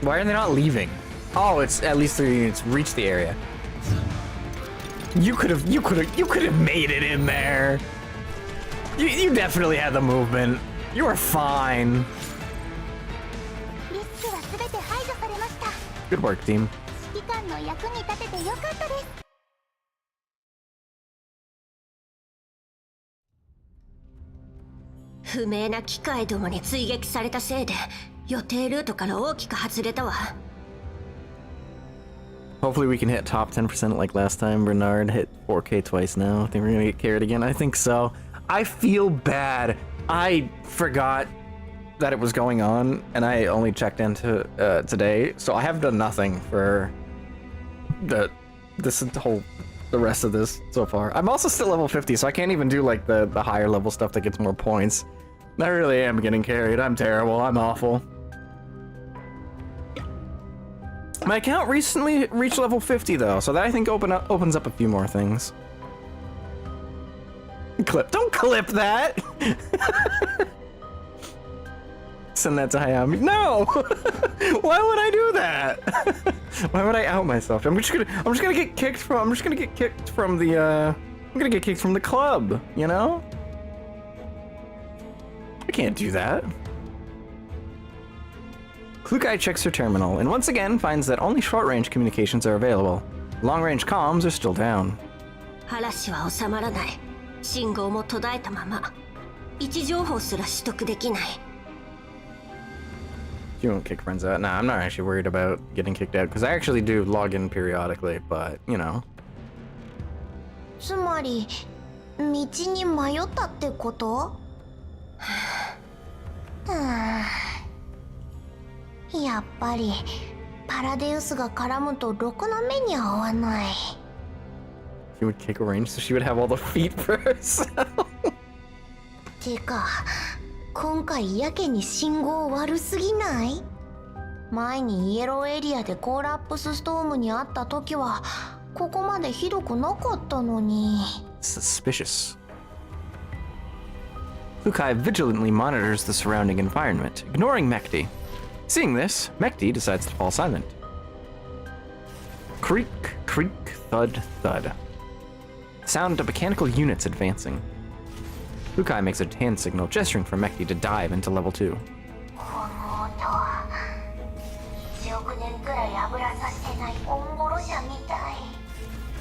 Why are they not leaving? Oh, it's at least 3 units reach the area. You could have made it in there. You definitely had the movement. You were fine. リスクは全て排除されました。 Good work, team. 指揮官の役に立ててよかったです。不明な機械どもに追撃されたせいで予定ルートから大きく外れたわ。 Hopefully we can hit top 10% like last time. Bernard hit 4K twice now. I think we're gonna get carried again. I think so. I feel bad. I forgot that it was going on, and I only checked into today, so I have done nothing for the rest of this so far. I'm also still level 50, so I can't even do like the higher level stuff that gets more points. I really am getting carried. I'm terrible. I'm awful. My account recently reached level 50 though, so that I think opens up a few more things. Clip. Don't clip that! Send that to Hayami. No! Why would I do that? Why would I out myself? I'm just gonna get kicked from the club, you know? I can't do that. Klukai checks her terminal and once again finds that only short-range communications are available. Long-range comms are still down. 話は収まらない。信号も途絶えたまま。位置情報すら取得できない。 You won't kick friends out. Nah, I'm not actually worried about getting kicked out because I actually do log in periodically, but you know. つまり道に迷ったってこと？はあ、やっぱりパラデウスが絡むとろくな目に合わない。 She would kick a range so she would have all the feet for herself. てか今回やけに信号悪すぎない？前にイエローエリアでコーラップスストームにあった時はここまでひどくなかったのに。 Suspicious. Fukai vigilantly monitors the surrounding environment, ignoring Mekti. Seeing this, Mekti decides to fall silent. Creak, creak, thud, thud. Sound of mechanical units advancing. Fukai makes a hand signal, gesturing for Mekti to dive into level 2. この音は1億年くらい油さしてないオンボロ車みたい。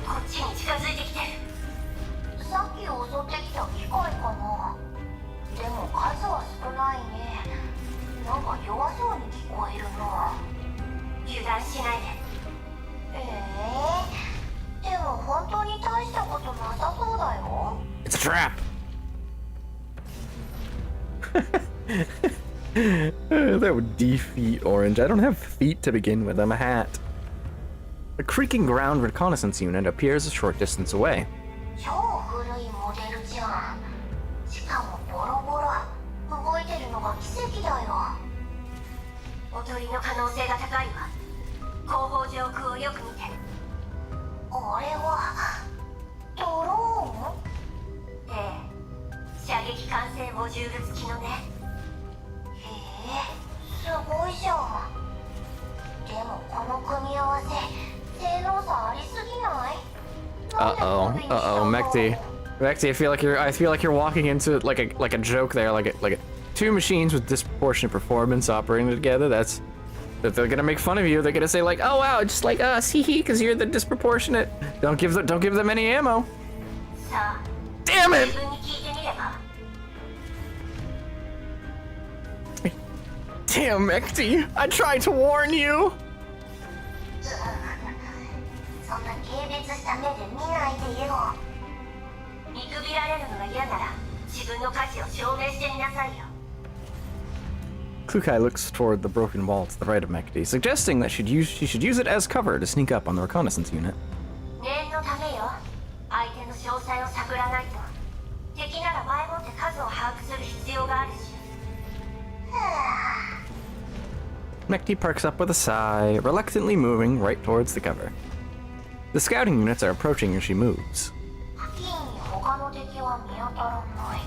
こっちに近づいてきてる。さっき襲ってきた機械かな。でも数は少ないね。なんか弱そうに聞こえるの。油断しないで。でも本当に大したことなさそうだよ。 It's a trap! That would defeat Orange. I don't have feet to begin with, I'm a hat. A creaking ground reconnaissance unit appears a short distance away. 超古いモデルじゃん。しかもボロボロ。動いてるのが奇跡だよ。おとりの可能性が高いわ。後方上空をよく見て。あれはドローン？ええ。射撃管制モジュール付きのね。へえ、すごいじゃん。でもこの組み合わせ、性能差ありすぎない？ Uh-oh, Mekti. Mekti, I feel like you're walking into like a joke there, like two machines with disproportionate performance operating together. They're gonna make fun of you. They're gonna say like, "Oh wow, just like us, hee hee," because you're the disproportionate. Don't give them any ammo. Damn it! Damn, Mekti, I tried to warn you. そんな軽蔑した目で見ないでよ。見くびられるのが嫌なら自分の価値を証明してみなさいよ。 Klukai looks toward the broken wall to the right of Mekti, suggesting that she should use it as cover to sneak up on the reconnaissance unit. 念のためよ。相手の詳細を探らないと。敵なら前もって数を把握する必要があるし。Mekti perks up with a sigh, reluctantly moving right towards the cover. The scouting units are approaching as she moves. 付近に他の敵は見当たらない。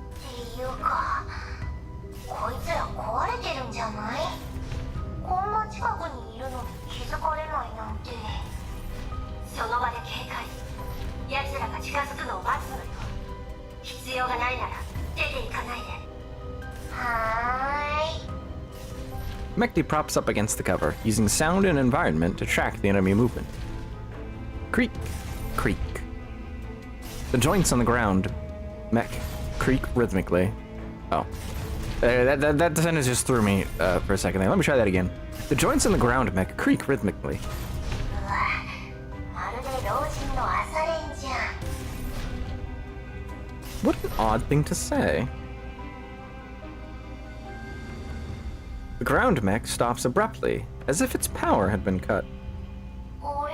っていうか、こいつら壊れてるんじゃない？近くにいるのに気づかれないなんて。その場で警戒。奴らが近づくのを待つのよ。必要がないなら出て行かないで。はーい。 Mechty props up against the cover, using sound and environment to track the enemy movement. Creak, creak. The joints on the ground, mech, creak rhythmically. Oh. That sentence just threw me for a second there. Let me try that again. The joints on the ground, mech, creak rhythmically. うわ、まるで老人の朝練じゃん。 What an odd thing to say. The ground mech stops abruptly, as if its power had been cut. あれ、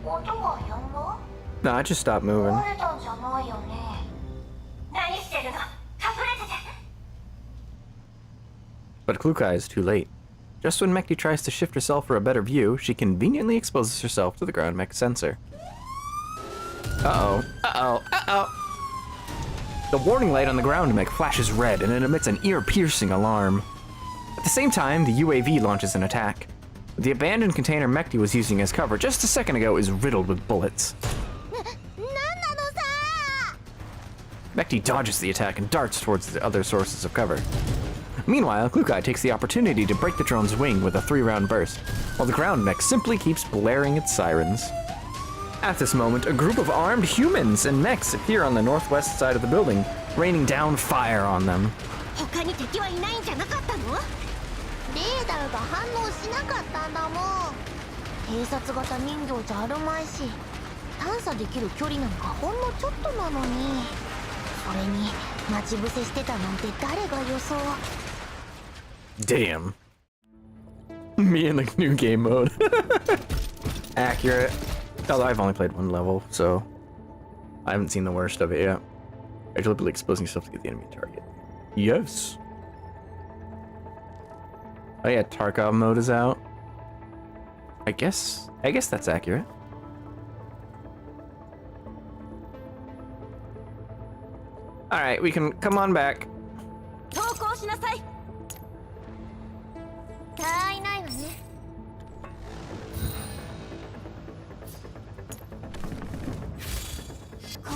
音がやんだ？ No, I just stopped moving. 壊れたんじゃないよね。何してるの？隠れてて。 But Klukai is too late. Just when Mechty tries to shift herself for a better view, she conveniently exposes herself to the ground mech sensor. Uh-oh, uh-oh, uh-oh! The warning light on the ground mech flashes red and it emits an ear-piercing alarm. At the same time, the UAV launches an attack. The abandoned container Mechty was using as cover just a second ago is riddled with bullets. なんなのさ。 Mechty dodges the attack and darts towards the other sources of cover. Meanwhile, Klukai takes the opportunity to break the drone's wing with a 3-round burst, while the ground mech simply keeps blaring its sirens. At this moment, a group of armed humans and mechs appear on the northwest side of the building, raining down fire on them. 他に敵はいないんじゃなかったの？レーダーが反応しなかったんだもん。偵察型人形じゃあるまいし、探査できる距離なんかほんのちょっとなのに。それに待ち伏せしてたなんて誰が予想。 Damn. Me in the new game mode. Accurate. Although I've only played one level, so I haven't seen the worst of it yet. Are you deliberately exposing yourself to get the enemy target? Yes. Oh yeah, Tarkov mode is out. I guess that's accurate. Alright, we can come on back. 投降しなさい。たいないわね。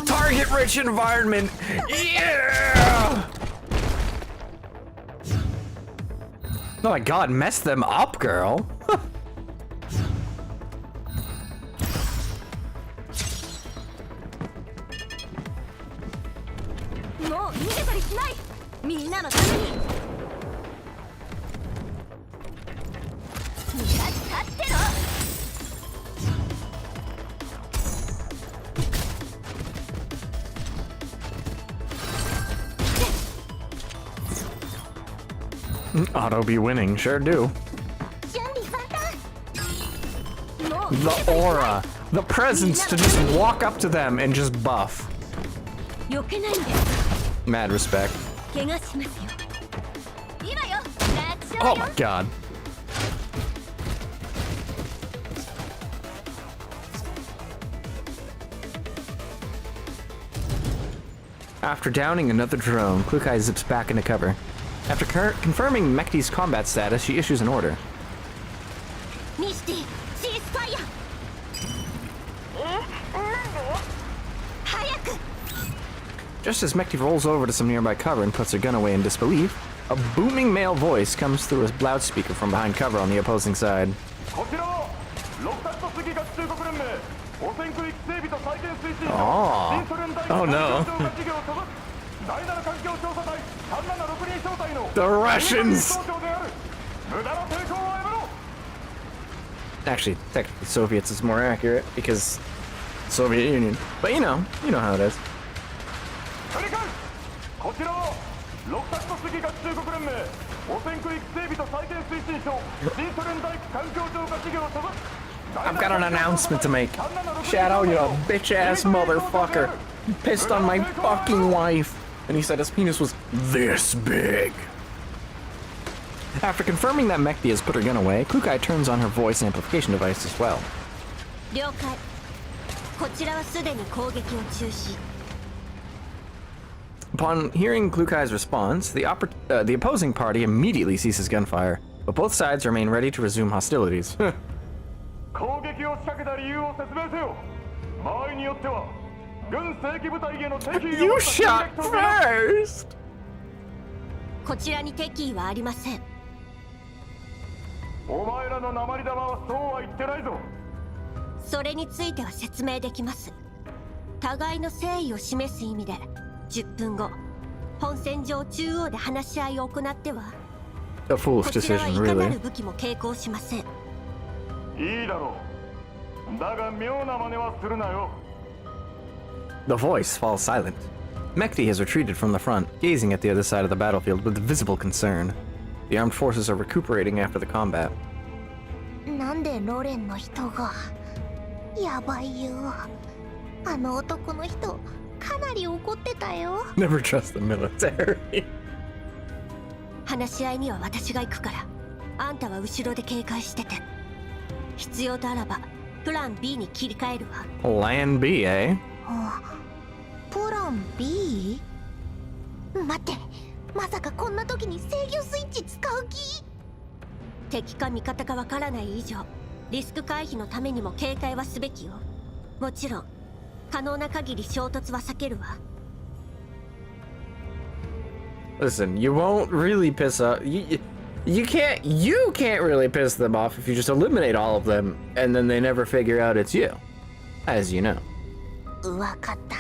Target rich environment! Yeah! Oh my god, mess them up, girl! もう逃げたりしない。みんなのために。立ってろ。 Auto be winning, sure do. 準備万端。 The aura, the presence to just walk up to them and just buff. 避けないで。 Mad respect. 怪我しますよ。今よ。楽勝 Oh よ。 my god. After downing another drone, Klukai zips back into cover. After confirming Mechty's combat status, she issues an order. ミスティ、シースファイヤー。早く。 Just as Mechty rolls over to some nearby cover and puts her gun away in disbelief, a booming male voice comes through a loudspeaker from behind cover on the opposing side. Oh no. The Russians! Actually, technically Soviets is more accurate because Soviet Union. But you know how it is. I've got an announcement to make. Shadow, you bitch-ass motherfucker. You pissed on my fucking wife. And he said his penis was this big. After confirming that Mechty has put her gun away, Klukai turns on her voice amplification device as well. 了解。こちらはすでに攻撃を中止。 Upon hearing Klukai's response, the opposing party immediately ceases gunfire, but both sides remain ready to resume hostilities. 攻撃を仕掛けた理由を説明せよ。場合によっては軍正規部隊への敵意を You 持った侵 shot 略とみな first! こちらに敵意はありません。お前らの鉛玉はそうは言ってないぞ。それについては説明できます。互いの誠意を示す意味で10分後本戦場中央で話し合いを行っては A foolish こちらはい decision, かな really. る武器も携行しません。いいだろう。だが妙な真似はするなよ。 The voice falls silent. Mekti has retreated from the front, gazing at the other side of the battlefield with visible concern. The armed forces are recuperating after the combat. なんでロレンの人がやばいよ。あの男の人かなり怒ってたよ。 Never trust the military. 話し合いには私が行くからあんたは後ろで警戒してて。必要とあらばプラン B に切り替えるわ。 Plan B, eh? プラン B？ 待って、まさかこんな時に制御スイッチ使う気？敵か味方かわからない以上リスク回避のためにも警戒はすべきよ。もちろん可能な限り衝突は避けるわ。 Listen, you won't really piss off. You can't really piss them off if you just eliminate all of them and then they never figure out it's you, as you know. わかった。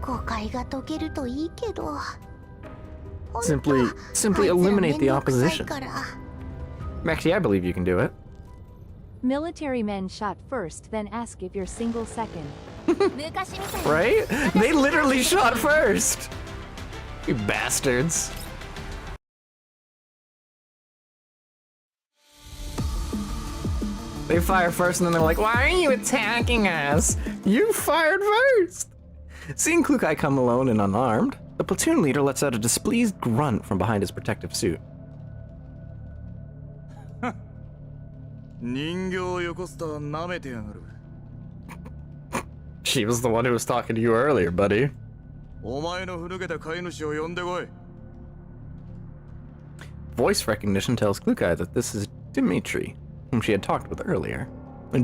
誤解が解けるといいけど。 Simply eliminate the opposition. から Mekti, I believe you can do it. Military men shot first, then ask if you're single second. Right? They literally shot first! You bastards. They fire first and then they're like, why are you attacking us? You fired first! Seeing Klukai come alone and unarmed, the platoon leader lets out a displeased grunt from behind his protective suit. 人形をよこすと舐めてやがる。 She was the one who was talking to you earlier, buddy. お前のふぬけた飼い主を呼んでこい。 Voice recognition tells Klukai that this is Dimitri, whom she had talked with earlier.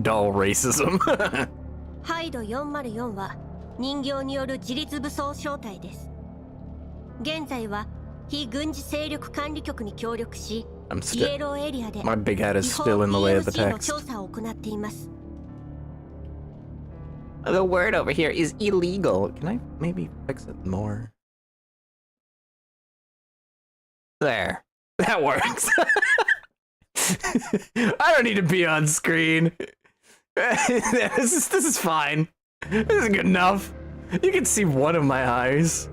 Dull racism. ハイド404は人形による自立武装小隊です。現在は非軍事勢力管理局に協力し、イエローエリアで My big head is still in the way of the PMC の text. 調査を行っています。 The word over here is illegal. Can I maybe fix it more? There. That works. I don't need to be on screen. This is fine. This is good enough. You can see one of my eyes.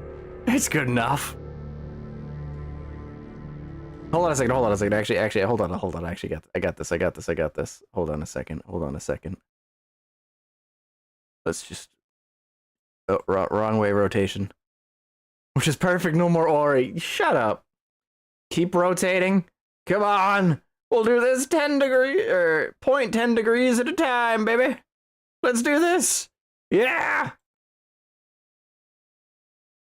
It's good enough. Hold on a second. Actually, hold on. Actually, I got this. Hold on a second. Let's just... Oh, wrong way rotation. Which is perfect, no more Ori. Shut up. Keep rotating. Come on. We'll do this 10 degrees, or 0.10 degrees at a time, baby. Let's do this. Yeah.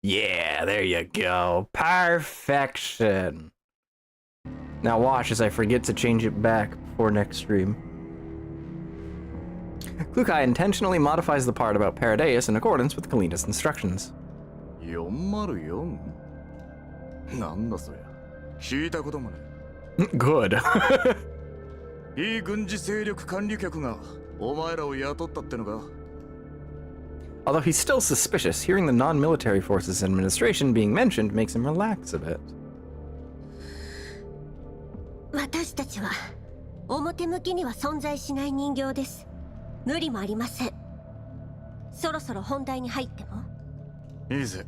Yeah, there you go. Perfection. Now watch as I forget to change it back before next stream. Klukai intentionally modifies the part about Paradeus in accordance with Kalina's instructions. 404? なんだそりゃ。聞いたこともね。Good. いい軍事勢力管理局がお前らを雇ったってのか。 Although he's still suspicious, hearing the non-military forces administration being mentioned makes him relax a bit. 私たちは表向きには存在しない人形です。無理もありません。そろそろ本題に入っても。いいぜ。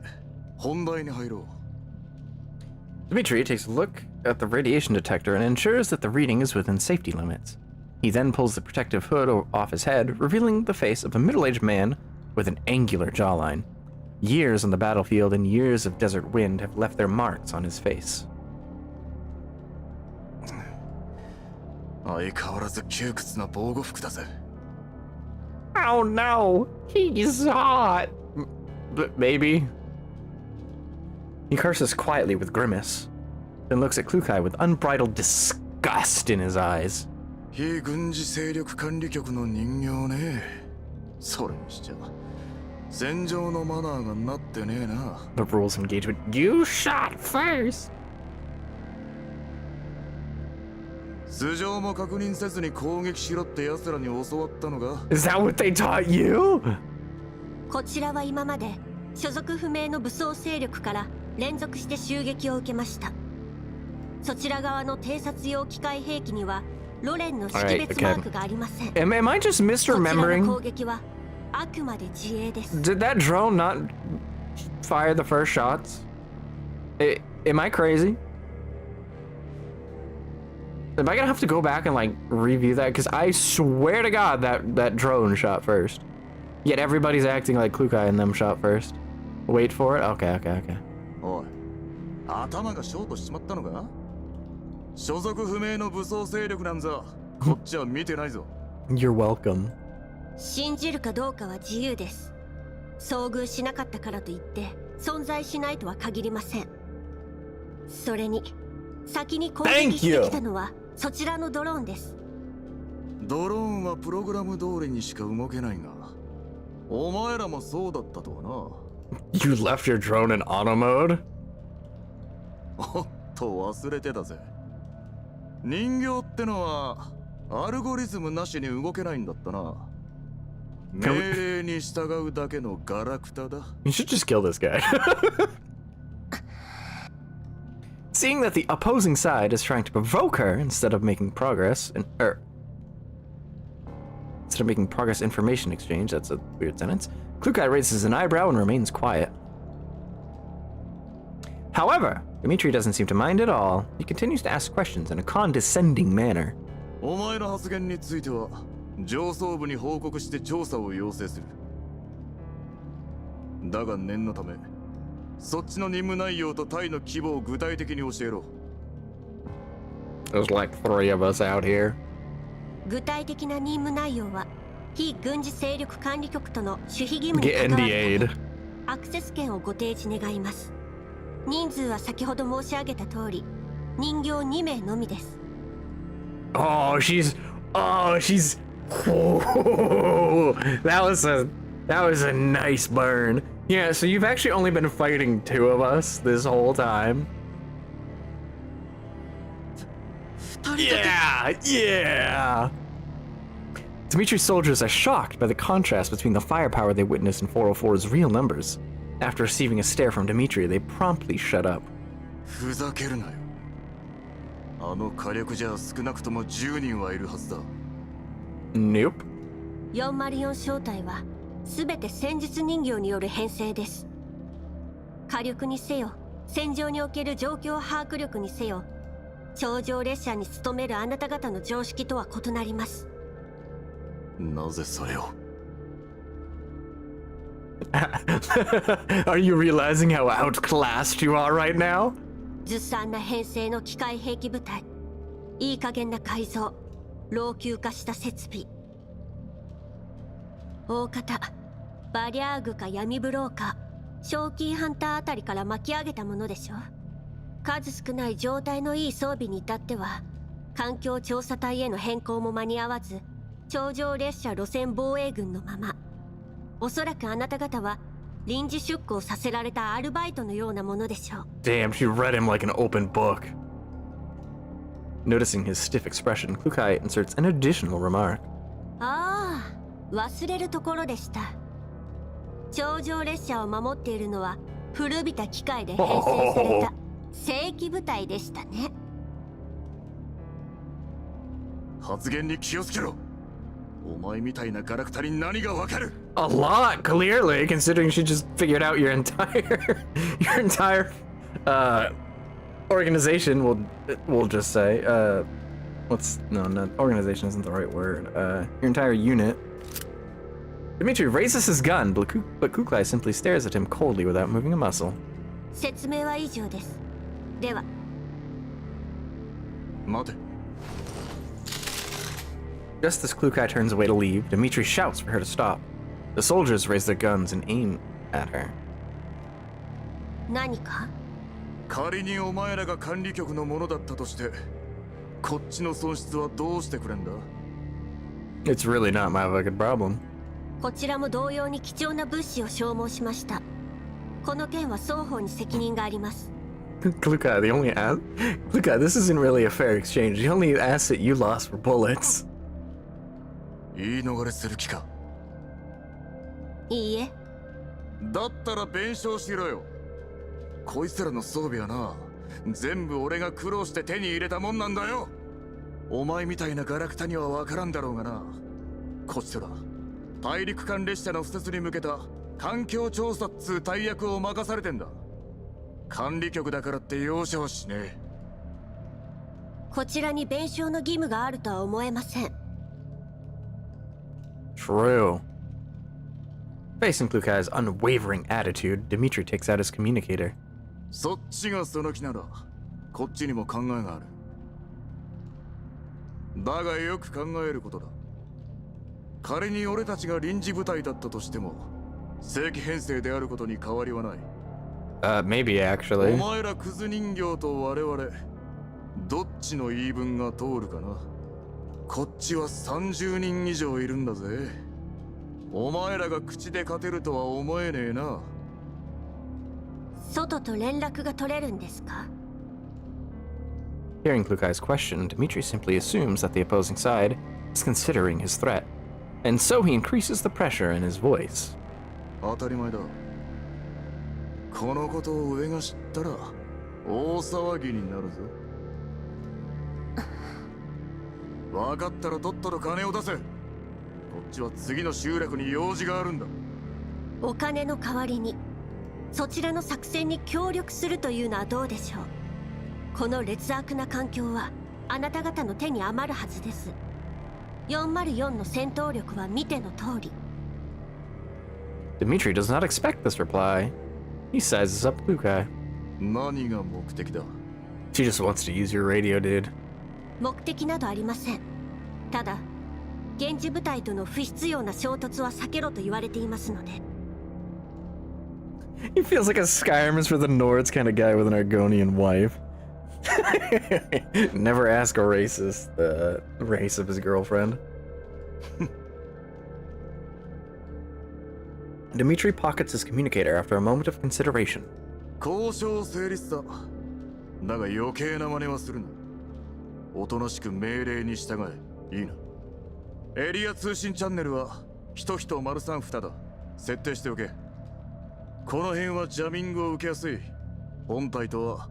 本題に入ろう。 Dimitri takes a look at the radiation detector and ensures that the reading is within safety limits. He then pulls the protective hood off his head, revealing the face of a middle-aged man with an angular jawline. Years on the battlefield and years of desert wind have left their marks on his face. 相変わらず窮屈な防護服だぜ。 Oh no, he's hot. But maybe. He curses quietly with grimace. then looks at Klukai with unbridled disgust in his eyes. 非軍事勢力管理局の人形ね。それにしちゃ戦場のマナーがなってねえな。 The rules of engagement. You shot first! 素性も確認せずに攻撃しろって奴らに教わったのか？ Is that what they taught you? こちらは今まで所属不明の武装勢力から連続して襲撃を受けました。そちら側の偵察用機械兵器にはロレンの識別マークがありません。Am I just こちらの misremembering? 攻撃はあくまで自衛です。 Did that drone not fire the first shots? Am I crazy? Am I gonna have to go back and like review that? Because I swear to God that drone shot first. Yet everybody's acting like Klukai and them shot first. Wait for it? Okay. おい、頭がショートしちまったのか？所属不明の武装勢力なんざこっちは見てないぞ。 You're welcome. 信じるかどうかは自由です。遭遇しなかったからといって存在しないとは限りません。それに先に攻撃してきたのはそちらのドローンです。ドローンはプログラム通りにしか動けないが、お前らもそうだったとはな。You left your drone in auto mode? おっと忘れてたぜ。人形ってのはアルゴリズムなしに動けないんだったな。命令に従うだけのガラクタだ。 You should just kill this guy. Seeing that the opposing side is trying to provoke her instead of making progress information exchange, that's a weird sentence, Klukai raises an eyebrow and remains quiet. However, Dimitri doesn't seem to mind at all. He continues to ask questions in a condescending manner. お前の発言については上層部に報告して調査を要請する。だが念のためそっちの任務内容と隊の規模を具体的に教えろ。 There's like 3 of us out here. 具体的な任務内容は非軍事勢力管理局との守秘義務に Get 関わる NDA'd. アクセス権をご提示願います。人数は先ほど申し上げた通り人形2名のみです。 Oh, she's. Oh, that was a nice burn. Yeah, so you've actually only been fighting 2 of us this whole time. Yeah. Dimitri's soldiers are shocked by the contrast between the firepower they witnessed in 404's real numbers. After receiving a stare from Dimitri, they promptly shut up. ふざけるなよ。あの火力じゃ少なくとも10人はいるはずだ。 Nope. 404小隊は全て戦術人形による編成です。火力にせよ戦場における状況把握力にせよ頂上列車に勤めるあなた方の常識とは異なります。なぜそれを？ Are you realizing how outclassed you are right now? ずさんな編成の機械兵器部隊、いい加減な改造、老朽化した設備。大方バリャーグか闇ブローカー、賞金ハンターあたりから巻き上げたものでしょ。数少ない状態のいい装備に至っては環境調査隊への変更も間に合わず頂上列車路線防衛軍のまま。おそらくあなた方は臨時出向させられたアルバイトのようなものでしょう。 Damn, she read him like an open book. Noticing his stiff expression, Klukai inserts an additional remark. ああ、忘れるところでした。頂上列車を守っているのは古びた機械で編成された正規部隊でしたね。発言に気をつけろ。お前みたいなガラクタに何がわかる？ A lot, clearly, considering she just figured out your entire organization. We'll just say not organization isn't the right word. Your entire unit. Dimitri raises his gun, but Kuklai simply stares at him coldly without moving a muscle. 説明は以上です。では。待て。 Just as Klukai turns away to leave, Dimitri shouts for her to stop. The soldiers raise their guns and aim at her. 何か？仮にお前らが管理局のものだったとして、こっちの損失はどうしてくれんだ？ It's really not my fucking problem. こちらも同様に貴重な物資を消耗しました。この件は双方に責任があります。Luca, Luca, this isn't really a fair exchange. The only asset you lost were bullets. 言い逃れする気か？いいえ。だったら弁償しろよ。こいつらの装備はな、全部俺が苦労して手に入れたもんなんだよ。お前みたいなガラクタには分からんだろうがな。こちとら大陸間列車の敷設に向けた環境調査っつう大役を任されてんだ。管理局だからって容赦はしねえ。こちらに弁償の義務があるとは思えません。True. Facing Lukai's unwavering attitude, Dmitri takes out his communicator. そっちがその気なら、こっちにも考えがある。だがよく考えることだ。仮に俺たちが臨時部隊だったとしても、正規編成であることに変わりはない。Maybe actually. お前らクズ人形と我々、どっちの言い分が通るかな。こっちは30人以上いるんだぜ。お前らが口で勝てるとは思えねえな。外と連絡が取れるんですか？ Hearing Lukai's question, Dmitri simply assumes that the opposing side is considering his threat, and so he increases the pressure in his voice. 当たり前だ。このことを上が知ったら大騒ぎになるぞ。分かったらとっとと金を出せ。こっちは次の集落に用事があるんだ。お金の代わりにそちらの作戦に協力するというのはどうでしょう。この劣悪な環境はあなた方の手に余るはずです。404の戦闘力は見ての通り。Dmitri does not expect this reply. He sizes up Lukai. 何が目的だ？ She just wants to use your radio, dude. 目的などありません。ただ現地部隊との不必要な衝突は避けろと言われていますので。He feels like a Skyrim is for the Nords kind of guy with an Argonian wife. Never ask a racist the race of his girlfriend. Dmitri pockets his communicator after a moment of consideration. 交渉成立だ。だが余計な真似はするな。おとなしく命令に従え。いいな。エリア通信チャンネルは1人032だ。設定しておけ。この辺はジャミングを受けやすい。本体とは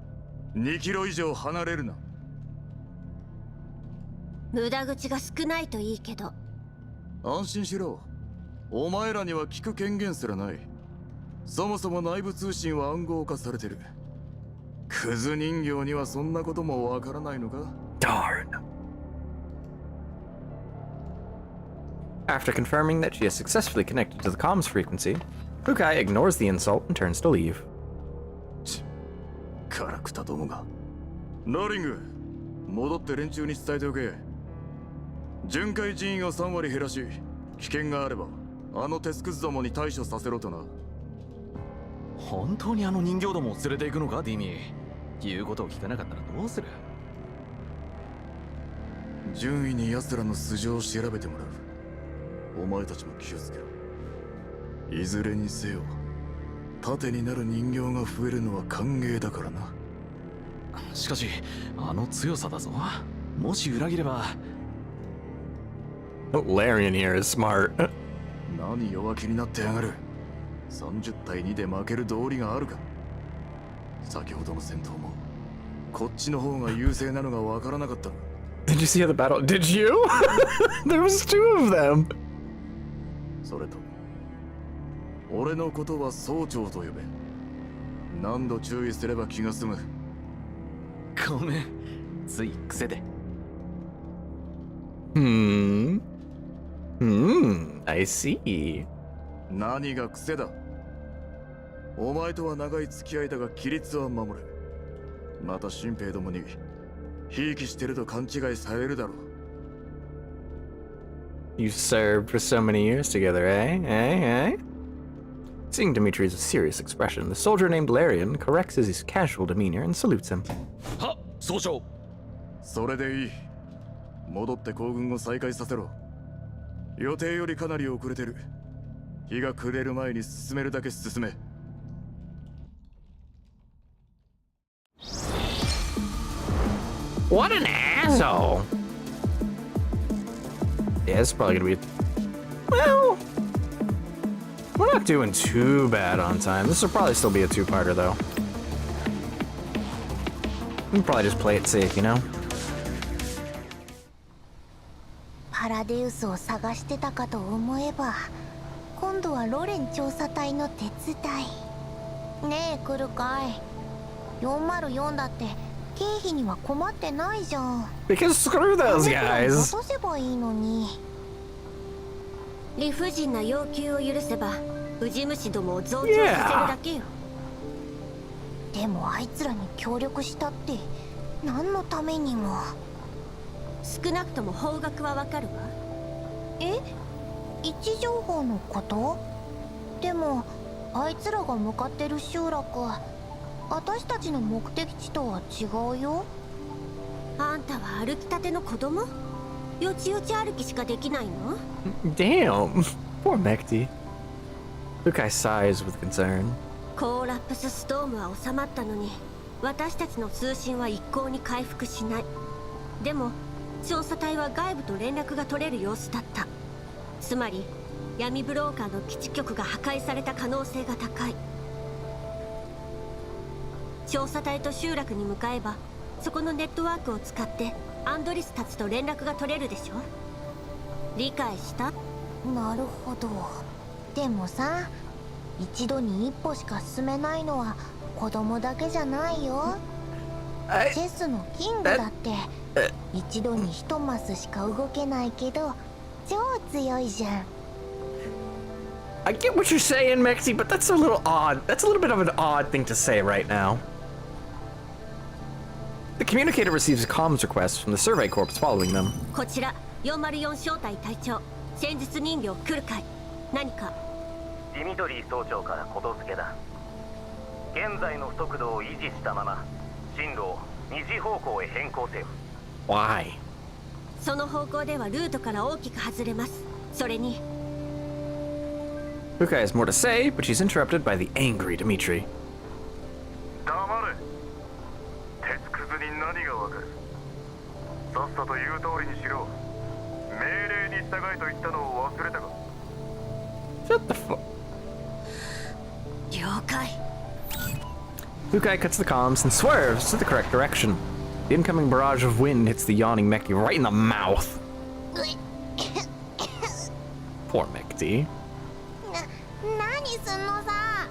2キロ以上離れるな。無駄口が少ないといいけど。安心しろ。お前らには聞く権限すらない。そもそも内部通信は暗号化されてる。クズ人形にはそんなこともわからないのか？ Darn. After confirming that she is successfully connected to the comms frequency, Lukai ignores the insult and turns to leave. ガラクタどもが。ノーリング、戻って連中に伝えておけ。巡回人員を3割減らし、危険があればあの鉄くずどもに対処させろとな。本当にあの人形どもを連れて行くのか、ディミー。言うことを聞かなかったらどうする？順位に奴らの素性を調べてもらう。お前たちも気をつけろ。いずれにせよ、盾になる人形が増えるのは歓迎だからな。しかし、あの強さだぞ。もし裏切れば。Larian here is smart. 何弱気になってやがる。30対2で負ける道理があるか。先ほどの戦闘もこっちの方が優勢なのがわからなかったの。Did you see the battle? Did you? There was two of them. それと俺のことは総長と呼べ。何度注意すれば気が済む。ごめん、つい癖で。I see. 何が癖だ。お前とは長い付き合いだが規律は守れ。また新兵どもにひいきしてると勘違いされるだろう。You served for so many years together, eh? Seeing Dimitri's serious expression, the soldier named Larian corrects his casual demeanor and salutes him. は総長。それでいい。戻って行軍を再開させろ。予定よりかなり遅れてる。日が暮れる前に進めるだけ進め。What an asshole! Yeah, it's probably gonna be. Well, we're not doing too bad on time. This will probably still be a two-parter, though. We can probably just play it safe, you know? パラデウスを探してたかと思えば、今度はロレン調査隊の手伝い。ねえ来るかい。404だって経費には困ってないじゃん。 Because screw those 金くらい guys! 落とせばいいのに。理不尽な要求を許せばウジ虫どもを増長させるだけよ。でもあいつらに協力したって何のためにも。少なくとも方角はわかるわ。え、位置情報のこと？でもあいつらが向かってる集落、私たちの目的地とは違うよ。あんたは歩きたての子供？よちよち歩きしかできないの？ Damn! Poor Mekti. Lukai sighs with concern. コーラップスストームは収まったのに私たちの通信は一向に回復しない。でも調査隊は外部と連絡が取れる様子だった。つまり闇ブローカーの基地局が破壊された可能性が高い。調査隊と集落に向かえばそこのネットワークを使ってアンドリスたちと連絡が取れるでしょ。理解した？なるほど。でもさ、一度に一歩しか進めないのは子供だけじゃないよ。チェスのキングだって一度に一マスしか動けないけど超強いじゃん。 I get what you're saying, Mekti, but that's a little odd. That's a little bit of an odd thing to say right now. The communicator receives a comms request from the survey corps following them. こちら404小隊隊長、戦術人形来るかい。何か？ディミトリー総長からことづけだ。現在の速度を維持したまま進路を2時方向へ変更せよ。 Why? その方向ではルートから大きく外れます。それに Lukai has more to say, but she's interrupted by the angry Dimitri. 黙れ。鉄くずに何がわかる。さっさと言う通りにしろ。命令に従えと言ったのを忘れたか。 Shut the fuck. 了解。 Lukai cuts the comms and swerves to the correct direction. The incoming barrage of wind hits the yawning Mekti right in the mouth. Poor Mekti. 何すんのさ。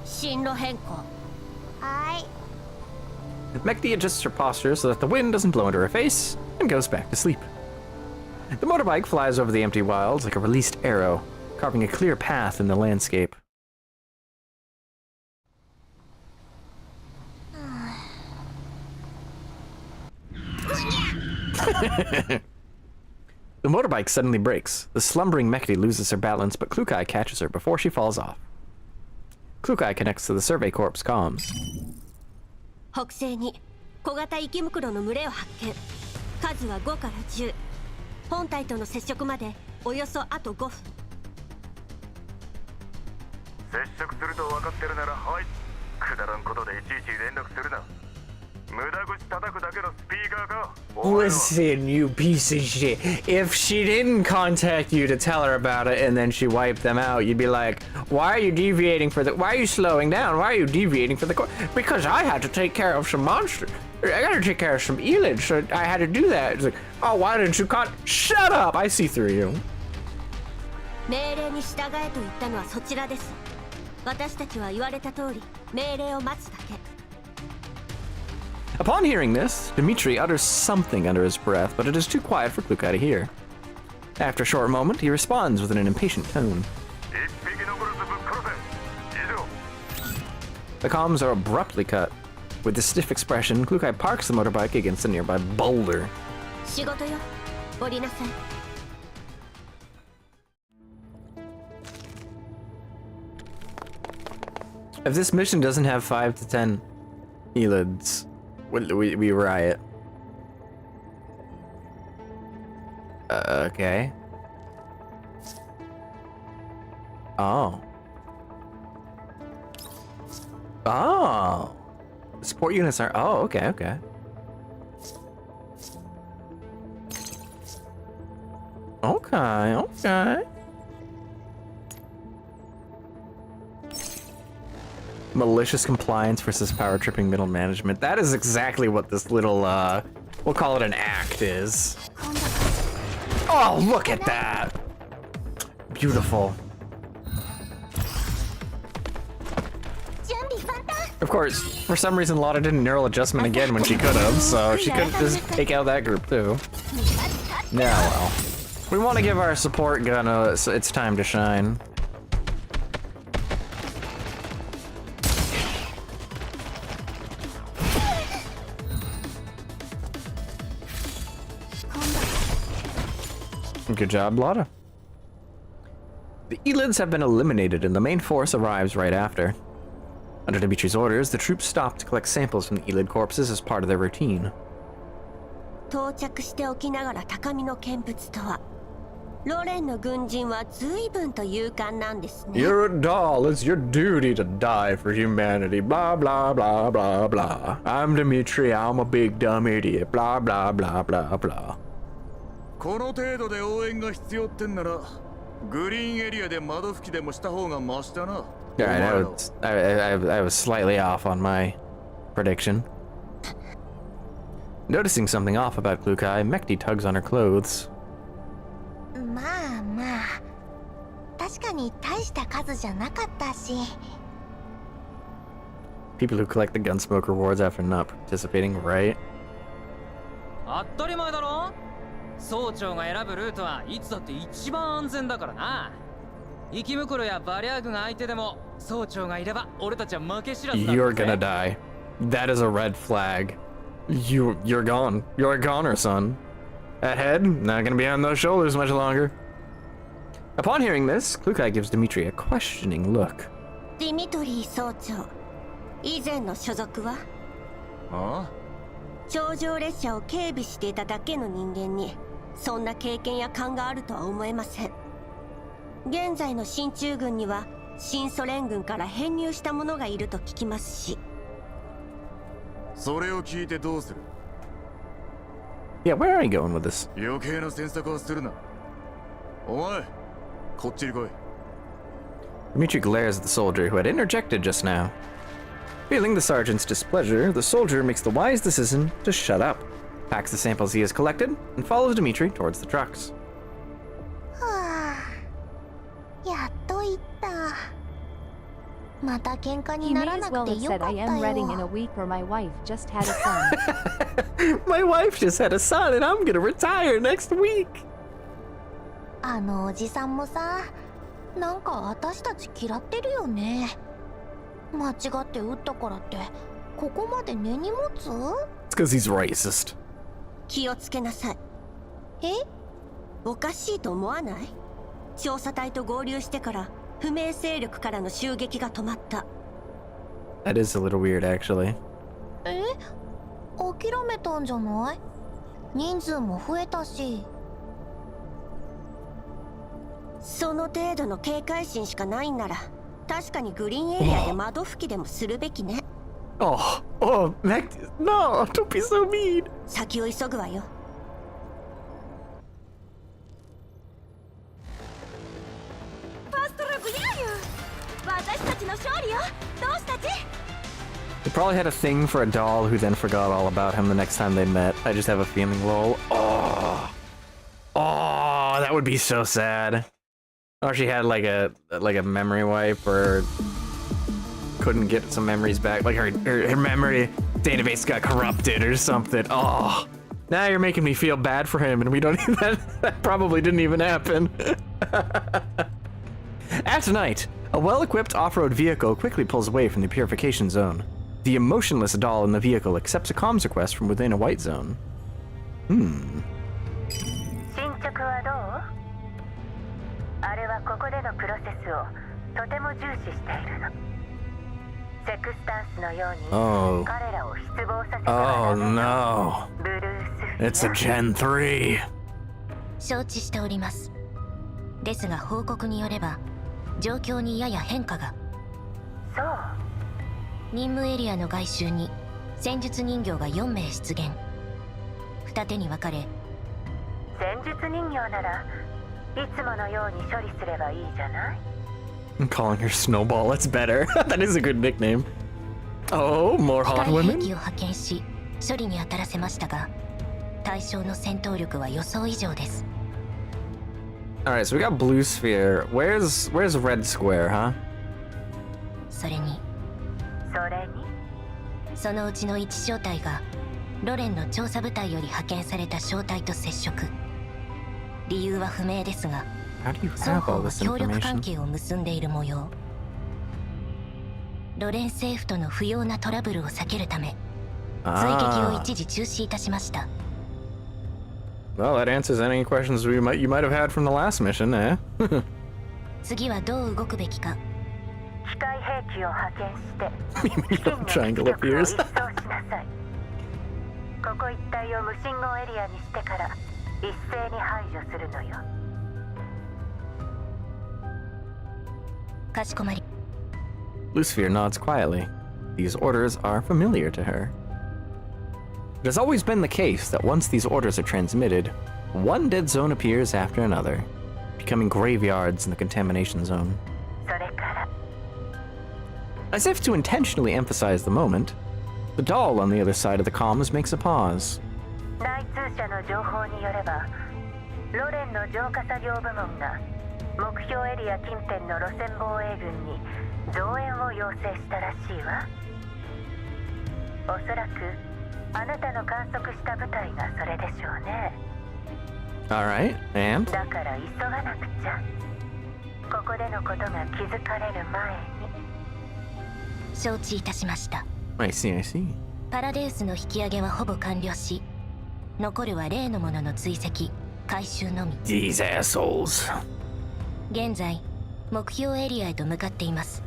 進路変更。はい。 Mekti adjusts her posture so that the wind doesn't blow into her face and goes back to sleep. The motorbike flies over the empty wilds like a released arrow, carving a clear path in the landscape. The motorbike suddenly brakes. The slumbering Mekti loses her balance, but Klukai catches her before she falls off. Klukai connects to the survey corps comms. 北西に小型生き袋の群れを発見。数は5から10。本体との接触までおよそあと5分。接触すると分かってるならはい。くだらんことでいちいち連絡するな。無駄口叩くだけのスピーカーか。 Listen, you piece of shit. If she didn't contact you to tell her about it and then she wiped them out, you'd be like, why are you deviating for the... Why are you slowing down? Why are you deviating for the... Because I had to take care of some monsters. I gotta take care of some elids, so I had to do that. It's like, oh, why didn't you Shut up! I see through you. 命令に従えと言ったのはそちらです。私たちは言われた通り命令を待つだけ。 Upon hearing this, Dimitri utters something under his breath, but it is too quiet for Klukai to hear. After a short moment, he responds with an impatient tone. The comms are abruptly cut. With a stiff expression, Klukai parks the motorbike against a nearby boulder. 仕事よ。降りなさい。If this mission doesn't have 5 to 10 elids, we riot. Okay. Oh. Oh. Support units are. Oh, okay, okay. Okay, okay. Malicious compliance versus power tripping middle management. That is exactly what this little, we'll call it an act is. Oh, look at that! Beautiful. Of course, for some reason Lotta didn't neural adjustment again when she could have, so she could just take out that group too. Yeah, well. We want to give our support gun its time to shine. Good job, Lotta. The elids have been eliminated and the main force arrives right after. Under Dimitri's orders, the troops stop to collect samples from the elid corpses as part of their routine. 到着しておきながら高みの見物とは、ロレンの軍人は随分と勇敢なんですね。 You're a doll. It's your duty to die for humanity. Blah, blah, blah, blah, blah. I'm Dimitri. I'm a big dumb idiot. Blah, blah, blah, blah, blah. この程度で応援が必要ってんなら、グリーンエリアで窓拭きでもした方がマシだな。Alright, I was slightly off on my prediction. Noticing something off about Klukai, Mekti tugs on her clothes. まあまあ、確かに大した数じゃなかったし。People who collect the Gunsmoke rewards after not participating, right? 当たり前だろ。総長が選ぶルートはいつだって一番安全だからな。息袋やバリアーグが相手でも総長がいれば俺たちは負け知らずだ。 You're gonna die. That is a red flag. You're gone. You're a goner, son. That head, not gonna be on those shoulders much longer. Upon hearing this, Klukai gives Dimitri a questioning look. ディミトリー総長、以前の所属は？ああ？頂上列車を警備していただけの人間にそんな経験や勘があるとは思えません。現在の進駐軍には新ソ連軍から編入した者がいると聞きますし。それを聞いてどうする？ Yeah, where are you going with this? 余計な詮索はするな。お前、こっちに来い。 Dimitri glares at the soldier who had interjected just now. Feeling the sergeant's displeasure, the soldier makes the wise decision to shut up, packs the samples he has collected, and follows Dimitri towards the trucks. はあ、やっと行った。また喧嘩に He な may ら as な well く have てよ said かっ I た am redding in a よ。 week or my wife just had a son. My wife just had a son and I'm gonna retire next week. あのおじさんもさ、なんか私たち嫌ってるよね。間違って撃ったからってここまで根に持つ？ It's because he's racist. 気をつけなさい。え？おかしいと思わない？調査隊と合流してから不明勢力からの襲撃が止まった。 That is a little weird, actually. え？諦めたんじゃない？人数も増えたし。その程度の警戒心しかないんなら、確かにグリーンエリアで窓拭きでもするべきね。Oh, Mac, no, don't be so mean. 先を急ぐわよ。ファーストラブユーユー。私たちの勝利よ。どうしたち？ They probably had a thing for a doll who then forgot all about him the next time they met. I just have a feeling, lol. Oh, that would be so sad. Or she had like a memory wipe or couldn't get some memories back. Like her memory database got corrupted or something. Oh, now you're making me feel bad for him and we don't even, that probably didn't even happen. At night, a well-equipped off-road vehicle quickly pulls away from the purification zone. The emotionless doll in the vehicle accepts a comms request from within a white zone. 進捗はどう？あれはここでのプロセスをとても重視しているの。セクスタンスのように Oh. 彼らを失望させては Oh ダメ。 no. ブルースフィア It's a Gen 3. 承知しております。ですが報告によれば状況にやや変化が。そう。任務エリアの外周に戦術人形が4名出現。二手に分かれ、戦術人形ならいつものように処理すればいいじゃない。 I'm calling her Snowball. That's better. That is a good nickname. Oh, more 機 hot 械兵 women? 器を派遣し処理に当たらせましたが、対象の戦闘力は予想以上です。 Alright, so we got blue sphere. Where's red square, huh? それにそれにそのうちの1小隊がロレンの調査部隊より派遣された小隊と接触。理由は不明ですが、 How do you 双 have 方 all は this 協力関 information? 係を結んでいる模様。ロレン政府との不要なトラブルを避けるため追撃を Ah. 一時中止いたしました。 Well, that answers any questions you might have had from the last mission, eh? 次はどう動くべきか。機械兵器を派遣して付近の Triangle 基 of 地局を ears. 一掃しなさい。ここ一帯を無信号エリアにしてから一斉に排除するのよ。かしこまり。 Lucifer nods quietly. These orders are familiar to her. It has always been the case that once these orders are transmitted, one dead zone appears after another, becoming graveyards in the contamination zone. それから As if to intentionally emphasize the moment, the doll on the other side of the comms makes a pause. 内通者の情報によれば、ロレンの浄化作業部門が目標エリア近辺の路線防衛軍に増援を要請したらしいわ。おそらくあなたの観測した部隊がそれでしょうね。 Alright, and? だから急がなくちゃ。ここでのことが気づかれる前に。承知いたしました。 I see, I see. パラデウスの引き上げはほぼ完了し、残るは例のものの追跡回収のみ。 These assholes. 現在目標エリアへと向かっています。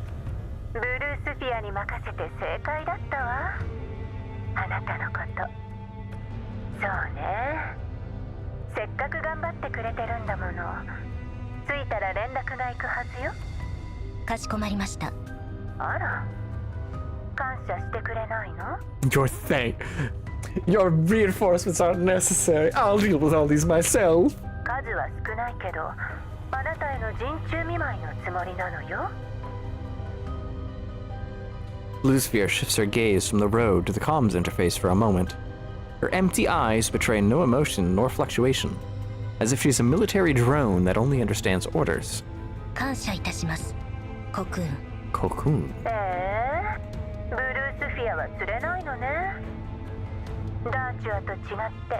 ブルースフィアに任せて正解だったわ。あなたのこと。そうね。せっかく頑張ってくれてるんだもの。着いたら連絡が行くはずよ。かしこまりました。あら、感謝してくれないの？ Your reinforcements aren't necessary. I'll deal with all these myself. 数は少ないけど、あなたへの人中見舞いのつもりなのよ。 Lucifer shifts her gaze from the road to the comms interface for a moment. Her empty eyes betray no emotion nor fluctuation, as if she's a military drone that only understands orders. 感謝いたします。コクーン。 Cocoon. ブルースフィアは釣れないのね。ダーチュアと違って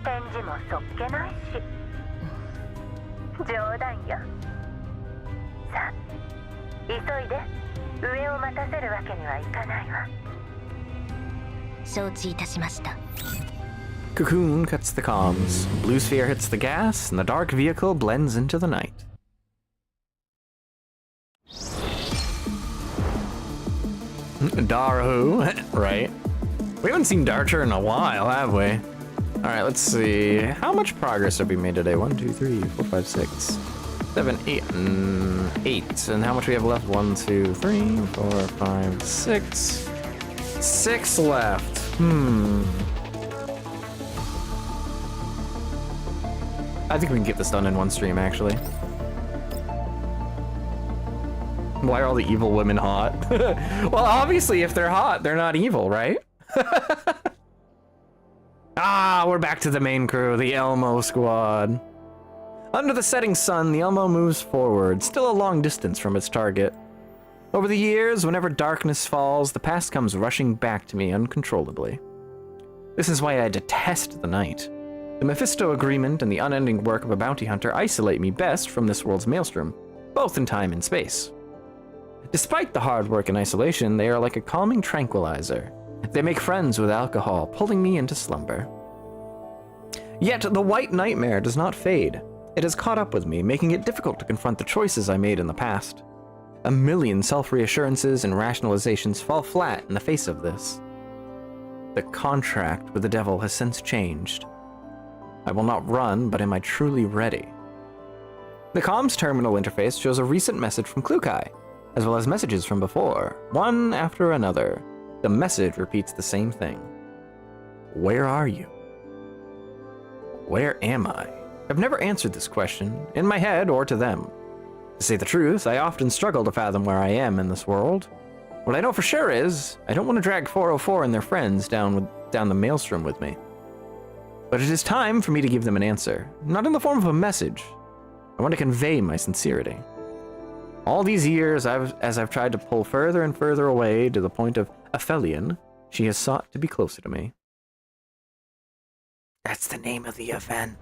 展示もそっけないし。冗談よ。さあ、急いで。上を待たせるわけにはいかないわ。承知いたしました。 Cocoon cuts the comms. Blue sphere hits the gas, and the dark vehicle blends into the night. Daru, right? We haven't seen Darcher in a while, have we? Alright, let's see. How much progress have we made today? 1, 2, 3, 4, 5, 6, 7, 8, 8. And how much we have left? 1, 2, 3, 4, 5, 6. 6 left. I think we can get this done in one stream, actually. Why are all the evil women hot? Well, obviously, if they're hot, they're not evil, right? Ah, we're back to the main crew, the Elmo squad. Under the setting sun, the Elmo moves forward, still a long distance from its target. Over the years, whenever darkness falls, the past comes rushing back to me uncontrollably. This is why I detest the night. The Mephisto agreement and the unending work of a bounty hunter isolate me best from this world's maelstrom, both in time and space. Despite the hard work and isolation, they are like a calming tranquilizer. They make friends with alcohol, pulling me into slumber. Yet the white nightmare does not fade. It has caught up with me, making it difficult to confront the choices I made in the past. A million self-reassurances and rationalizations fall flat in the face of this. The contract with the devil has since changed. I will not run, but am I truly ready? The comms terminal interface shows a recent message from Klukai, as well as messages from before, one after another. The message repeats the same thing. Where are you? Where am I? I've never answered this question, in my head or to them. To say the truth, I often struggle to fathom where I am in this world. What I know for sure is, I don't want to drag 404 and their friends down the maelstrom with me. But it is time for me to give them an answer, not in the form of a message. I want to convey my sincerity. All these years, as I've tried to pull further and further away to the point of APHELION, she has sought to be closer to me. That's the name of the event.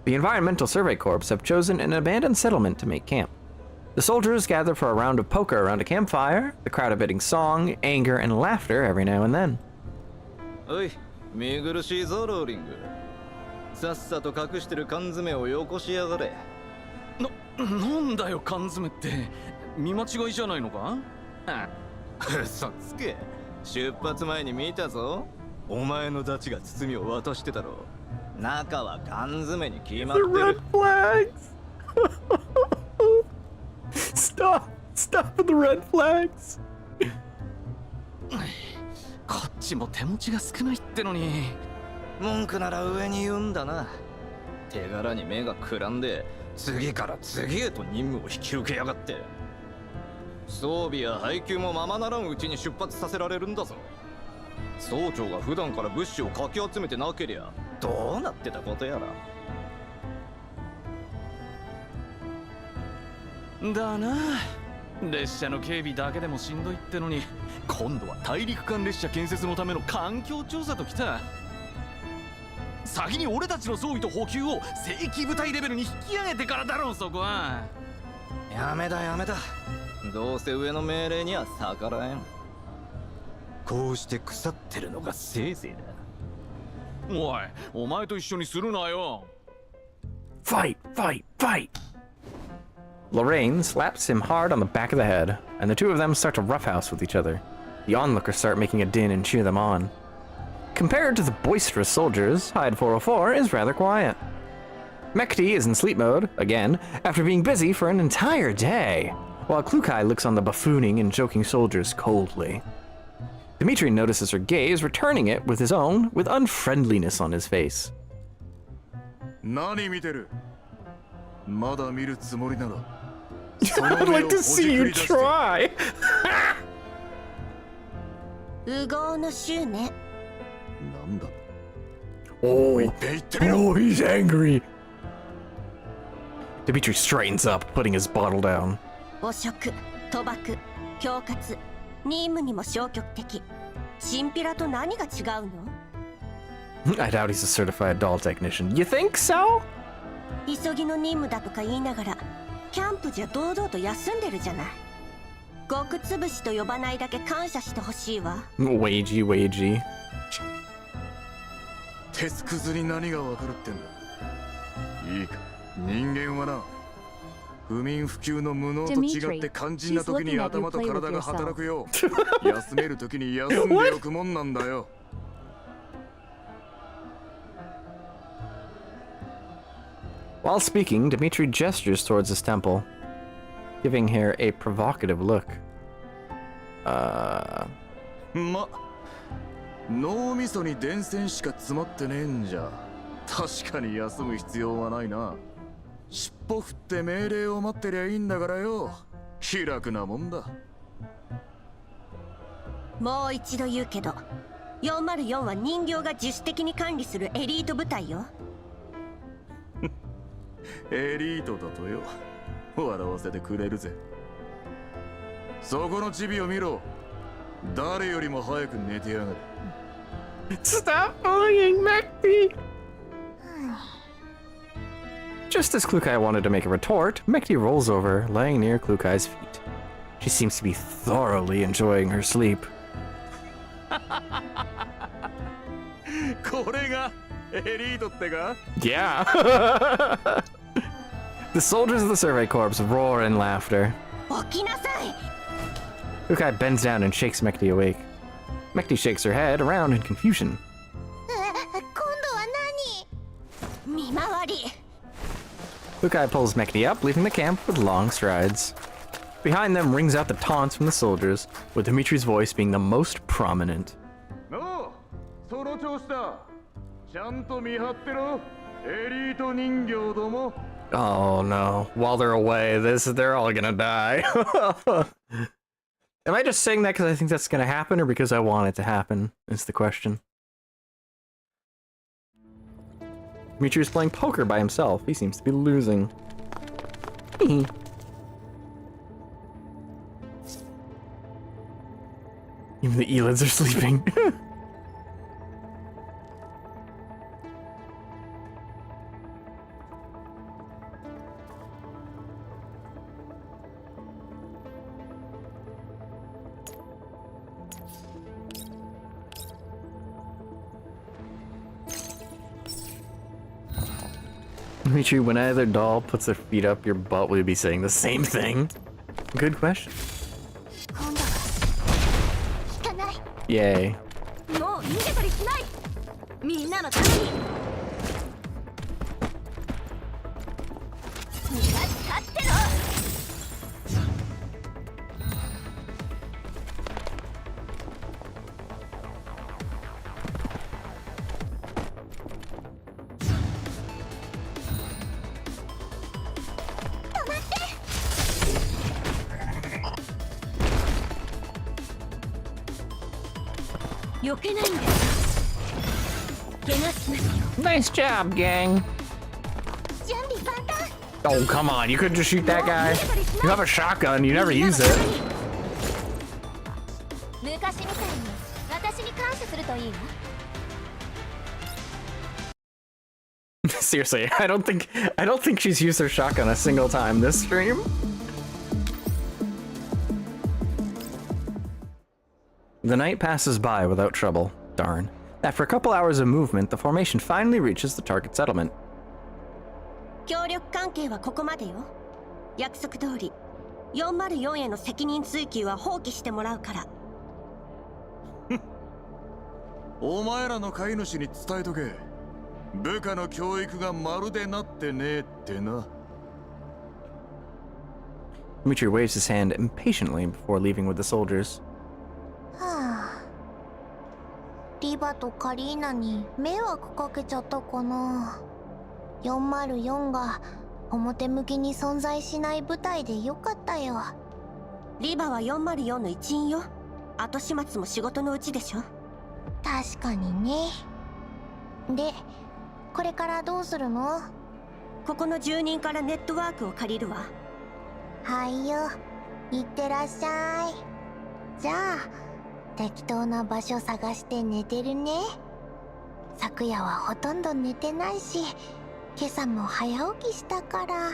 The Environmental Survey Corps have chosen an abandoned settlement to make camp. The soldiers gather for a round of poker around a campfire, the crowd emitting song, anger, and laughter every now and then. Oi, 見苦しいぞローリング。さっさと隠してる缶詰をよこしやがれ。なんだよ缶詰って。見間違いじゃないのか？嘘つけ。出発前に見たぞ。お前のダチが包みを渡してたろ。中は缶詰に決まってる。The red flags! Stop with the red flags! こっちも手持ちが少ないってのに。文句なら上に言うんだな。手柄に目がくらんで、次から次へと任務を引き受けやがって。装備や配給もままならんうちに出発させられるんだぞ。総長が普段から物資をかき集めてなけりゃどうなってたことやら。だな。列車の警備だけでもしんどいってのに、今度は大陸間列車建設のための環境調査ときた。先に俺たちの装備と補給を正規部隊レベルに引き上げてからだろう、そこは。やめだやめだ。どうせ上の命令には逆らえん。こうして腐ってるのがせいぜいだ。おい、お前と一緒にするなよ。Fight! Lorraine slaps him hard on the back of the head, and the two of them start to roughhouse with each other. The onlookers start making a din and cheer them on. Compared to the boisterous soldiers, Hyde 404 is rather quiet. Mekti is in sleep mode, again, after being busy for an entire day, while Klukai looks on the buffooning and joking soldiers coldly. Dimitri notices her gaze, returning it with his own, with unfriendliness on his face. 何見てる？まだ見るつもりなら。I'd like to see you try. 右往の衆ね。なんだ。Oh, he's angry. Dimitri straightens up, putting his bottle down. 汚職、賭博、恐喝、任務にも消極的。チンピラと何が違うの？ I doubt he's a certified doll technician. You think so? 急ぎの任務だとか言いながら、キャンプじゃ堂々と休んでるじゃない。極潰しと呼ばないだけ感謝してほしいわ。Wagey. 鉄くずに何がわかるってんだ。いいか、人間はな、不眠不休の無能と違って肝心な時に頭と体が働くよ。休める時に休んでおくもんなんだよ。While speaking, Dimitri gestures towards his temple, giving her a provocative look. 脳みそに電線しか詰まってねえんじゃ確かに休む必要はないな。尻尾振って命令を待ってりゃいいんだからよ。気楽なもんだ。もう一度言うけど、404は人形が自主的に管理するエリート部隊よ。エリートだとよ。笑わせてくれるぜ。そこのチビを見ろ。誰よりも早く寝てやがる。Stop bullying Mekti! Just as Klukai wanted to make a retort, Mekti rolls over, laying near Klukai's feet. She seems to be thoroughly enjoying her sleep. これがエリートってか? Yeah! The soldiers of the Survey Corps roar in laughter. 起きなさい。 Kukai bends down and shakes Mekti awake. Mekti shakes her head around in confusion. 今度は何？見回り。 Kukai pulls Mekti up, leaving the camp with long strides. Behind them rings out the taunts from the soldiers, with Dimitri's voice being the most prominent. のその調子だ。ちゃんと見張ってろ。エリート人形ども。 Oh no. While they're away, they're all gonna die. Am I just saying that because I think that's gonna happen or because I want it to happen? Is the question. Dimitri's playing poker by himself. He seems to be losing. Even the Elids are sleeping. Dimitri, when either doll puts their feet up your butt, will you be saying the same thing? Good question. 今度は引かない。 Yay. もう逃げたりしない。みんなのために。立ってろ。 避けないんだよ。怪我しますよ。 Nice job, gang. 準備万端。 Oh, come on. You couldn't just shoot that guy. You have a shotgun. You never use it. 昔みたいに私に感謝するといいわ。 Seriously, I don't think she's used her shotgun a single time this stream. The night passes by without trouble. Darn. After a couple hours of movement, the formation finally reaches the target settlement. 協力関係はここまでよ。約束通り、404への責任追及は放棄してもらうから。お前らの飼い主に伝えとけ。部下の教育がまるでなってねえってな。Dimitri waves his hand impatiently before leaving with the soldiers. はあ。リバとカリーナに迷惑かけちゃったかな。404が表向きに存在しない部隊でよかったよ。リバは404の一員よ。後始末も仕事のうちでしょ。確かにね。で、これからどうするの？ここの住人からネットワークを借りるわ。はいよ。いってらっしゃい。じゃあ、適当な場所探して寝てるね。昨夜はほとんど寝てないし、今朝も早起きしたから。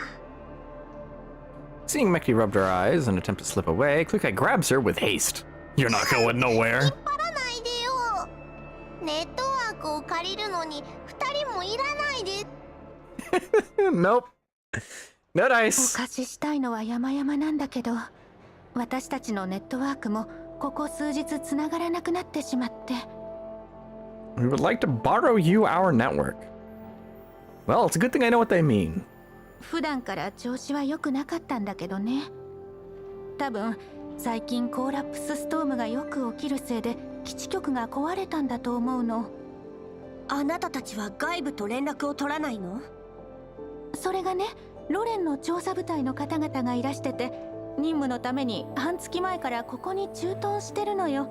Seeing Mekti rubbed her eyes and attempt to slip away, Klukai grabs her with haste. You're not going 引 nowhere. っ張らないでよ。ネットワークを借りるのに2人もいらないで。Nope. No お dice. 貸ししたいのは山々なんだけど、私たちのネットワークもここ数日つながらなくなってしまって。We would like to borrow you our network. Well, it's a good thing I know what they mean. 普段から調子は良くなかったんだけどね。多分最近コーラプスストームがよく起きるせいで基地局が壊れたんだと思うの。あなたたちは外部と連絡を取らないの？それがね、ロレンの調査部隊の方々がいらしてて、任務のために半月前からここに駐屯してるのよ。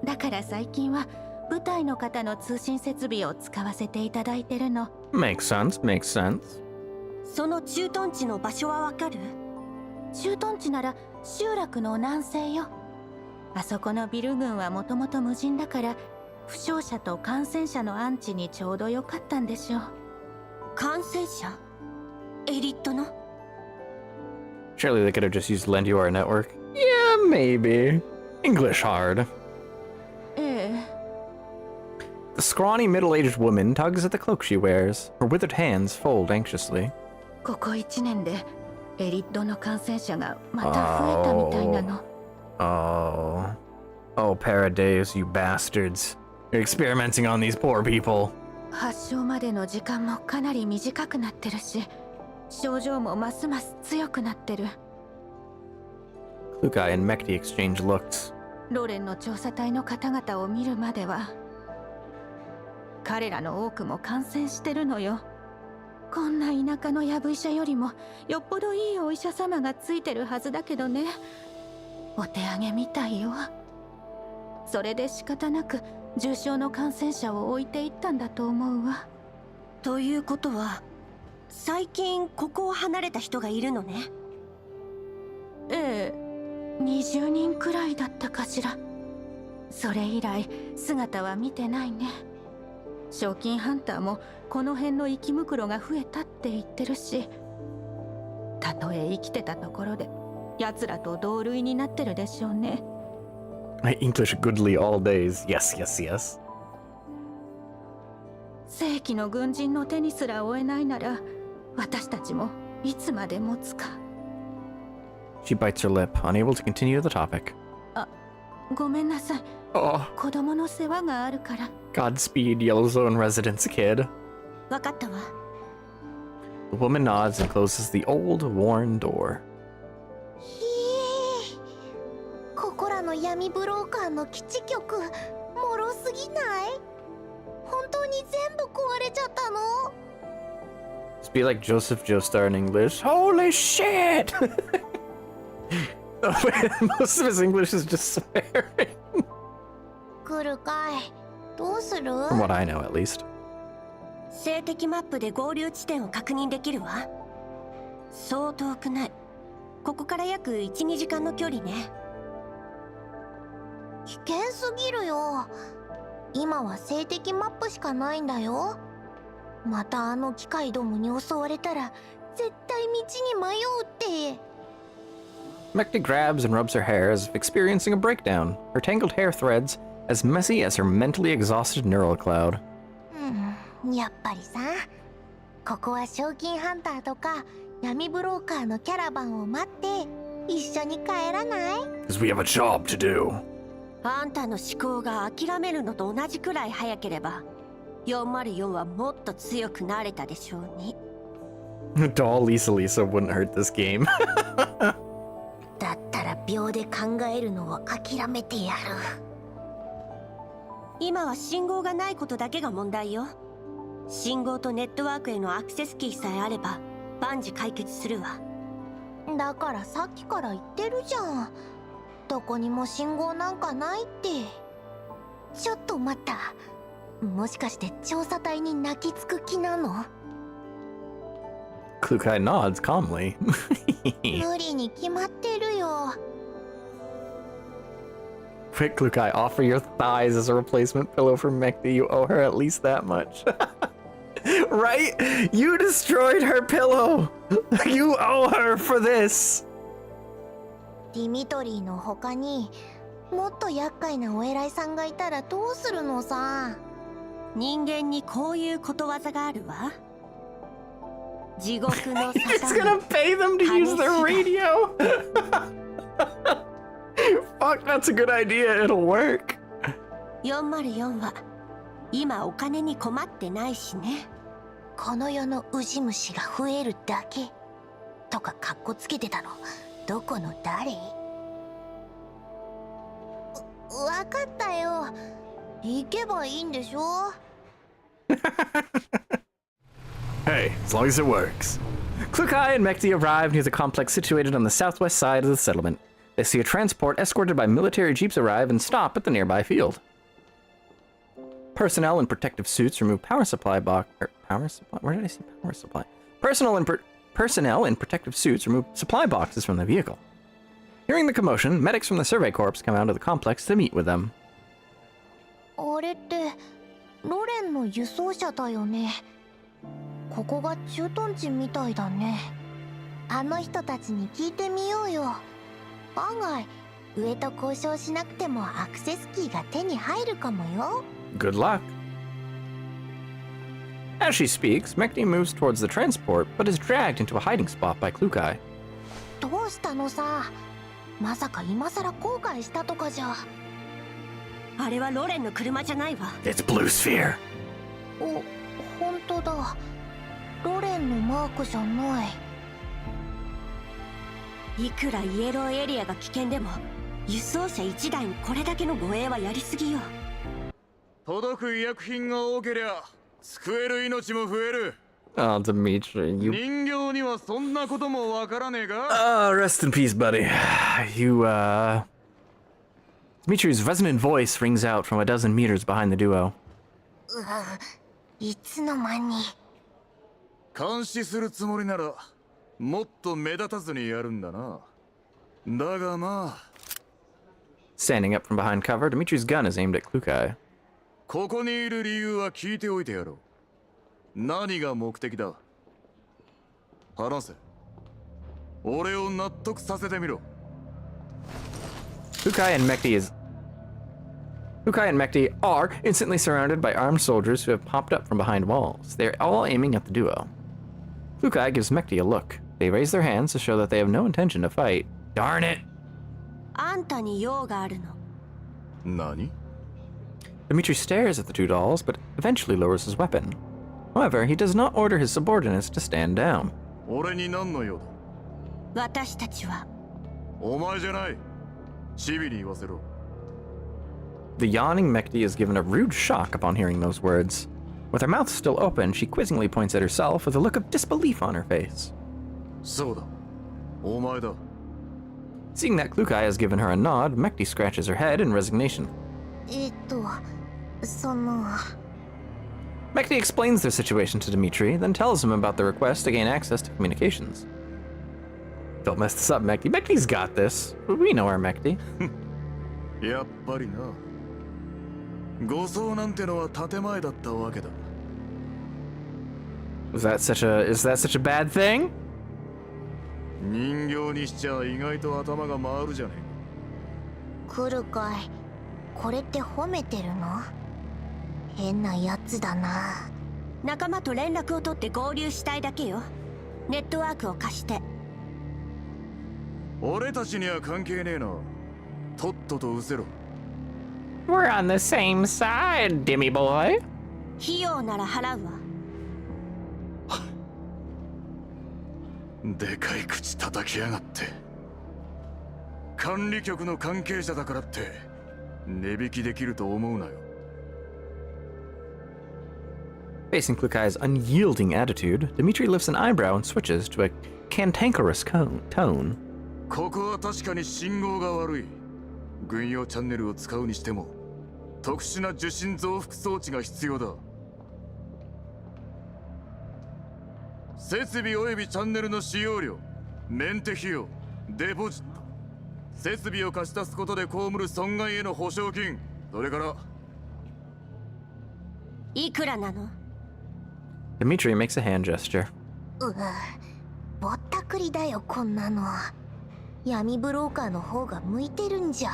だから最近は部隊の方の通信設備を使わせていただいてるの。Makes sense, makes sense. その駐屯地の場所はわかる？駐屯地なら集落の南西よ。あそこのビル群はもともと無人だから、負傷者と感染者の安置にちょうどよかったんでしょう。感染者？エリットの？ Surely they could have just used lend you our network. Yeah, maybe. English hard. ええ。 The scrawny middle-aged woman tugs at the cloak she wears. Her withered hands fold anxiously. ここ1年でエリットの感染者がまた増えたみたいなの。Oh, Paradeus, you bastards. You're experimenting on these poor people. 発症までの時間もかなり短くなってるし、症状もますます強くなってる。Klukai and Mekti exchange looks. ロレンの調査隊の方々を見るまでは、彼らの多くも感染してるのよ。こんな田舎のやぶ医者よりもよっぽどいいお医者様がついてるはずだけどね。お手上げみたいよ。それで仕方なく重症の感染者を置いていったんだと思うわ。ということは最近ここを離れた人がいるのね。ええ、20人くらいだったかしら。それ以来姿は見てないね。賞金ハンターもこの辺の生き袋が増えたって言ってるし、たとえ生きてたところで奴らと同類になってるでしょうね。My English goodly all days. Yes, yes, yes. 正規の軍人の手にすら負えないなら、私たちもいつまで持つか。She bites her lip, unable to continue the topic. ごめんなさい。Oh, 子供の世話があるから。Godspeed, Yellowzone residence kid. わかったわ。The woman nods and closes the old, worn door. ここらの闇ブローカーの基地局、もろすぎない？本当に全部壊れちゃったの？ Speak like Joseph Joestar in English. Holy shit! Most of his English is just swearing. 来るかい？どうする？ From what I know, at least. 静的マップで合流地点を確認できるわ。そう遠くない。ここから約 1,2 時間の距離ね。危険すぎるよ。今は静的マップしかないんだよ。またあの機械どもに襲われたら絶対道に迷うって。Mekti grabs and rubs her hair as if experiencing a breakdown, her tangled hair threads as messy as her mentally exhausted neural cloud. やっぱりさ、ここは賞金ハンターとか闇ブローカーのキャラバンを待って一緒に帰らない？ Because we have a job to do. あんたの思考が諦めるのと同じくらい早ければ404はもっと強くなれたでしょうに。Doll Lisa Lisa wouldn't hurt this game. だったら秒で考えるのを諦めてやる。今は信号がないことだけが問題よ。信号とネットワークへのアクセスキーさえあれば万事解決するわ。だからさっきから言ってるじゃん。どこにも信号なんかないって。ちょっと待った。もしかして調査隊に泣きつく気なの？ Klukai nods calmly. 無理に決まってるよ。Quick, Klukai, offer your thighs as a replacement pillow for Mekti. You owe her at least that much. Right? You destroyed her pillow! You owe her for this! ディミトリーの他にもっと厄介なお偉いさんがいたらどうするのさ。人間にこういうことわざがあるわ。地獄の沙 He's 汰 gonna pay them to use their radio! Fuck, that's a good idea. It'll work. 404は今お金に困ってないしね。この世のウジ虫が増えるだけとかカッコつけてたのどこの誰？わかったよ。行けばいいんでしょ？ Hey, as long as it works. Klukai and Mekti arrive near the complex situated on the southwest side of the settlement. They see a transport escorted by military jeeps arrive and stop at the nearby field. Personnel in protective suits remove power supply box. Power supply? Where did I see power supply? Personnel in protective suits remove supply boxes from the vehicle. Hearing the commotion, medics from the survey corps come out of the complex to meet with them. あれってロレンの輸送車だよね。ここが駐屯地みたいだね。あの人たちに聞いてみようよ。案外上と交渉しなくてもアクセスキーが手に入るかもよ。Good luck. As she speaks, Mekti moves towards the transport, but is dragged into a hiding spot by Klukai. どうしたのさ。まさか今さら後悔したとかじゃ。あれはロレンの車じゃないわ。 It's Blue Sphere. お、本当だ。ロレンのマークじゃない。いくらイエローエリアが危険でも輸送車1台にこれだけの護衛はやりすぎよ。届く医薬品が多けりゃ救える命も増える。 Oh, Dimitri, you. 人形にはそんなこともわからねえか。 Rest in peace, buddy. You, Dimitri's resonant voice rings out from a dozen meters behind the duo. いつの間に。監視するつもりならもっと目立たずにやるんだな。だがまあ。 Standing up from behind cover, Dimitri's gun is aimed at Klukai. ここにいる理由は聞いておいてやろう。何が目的だ。話せ。俺を納得させてみろ。 Klukai and Mekti are instantly surrounded by armed soldiers who have popped up from behind walls. They are all aiming at the duo. Klukai gives Mekti a look. They raise their hands to show that they have no intention to fight. Darn it! あんたに用があるの。何？ Dimitri stares at the two dolls, but eventually lowers his weapon. However, he does not order his subordinates to stand down. 俺に何の用だ。私たちは。お前じゃない。チビに言わせろ。 The yawning Mekti is given a rude shock upon hearing those words. With her mouth still open, she quizzingly points at herself with a look of disbelief on her face. そうだ。お前だ。 Seeing that Klukai has given her a nod, Mekti scratches her head in resignation. その。 Mekti explains their situation to Dimitri, then tells him about the request to gain access to communications. Don't mess this up, Mekti. Mekti's got this. We know our Mekti. やっぱりな。護送なんてのは建前だったわけだ。Is that such a bad thing? 人形にしちゃ意外と頭が回るじゃねえ。来るかい。これって褒めてるの？変なやつだな。仲間と連絡を取って合流したいだけよ。ネットワークを貸して。俺たちには関係ねえな。とっとと失せろ。 We're on the same side, Dimmy boy. 費用なら払うわ。でかい口叩きやがって。管理局の関係者だからって値引きできると思うなよ。 Facing Klukai's unyielding attitude, Dimitri lifts an eyebrow and switches to a cantankerous tone. ここは確かに信号が悪い。軍用チャンネルを使うにしても特殊な受信増幅装置が必要だ。設備及びチャンネルの使用料、メンテ費用、デポジット、設備を貸し出すことで被る損害への保証金、それからいくらなの？ Dimitri makes a hand gesture. ぼったくりだよこんなの。闇ブローカーの方が向いてるんじゃ。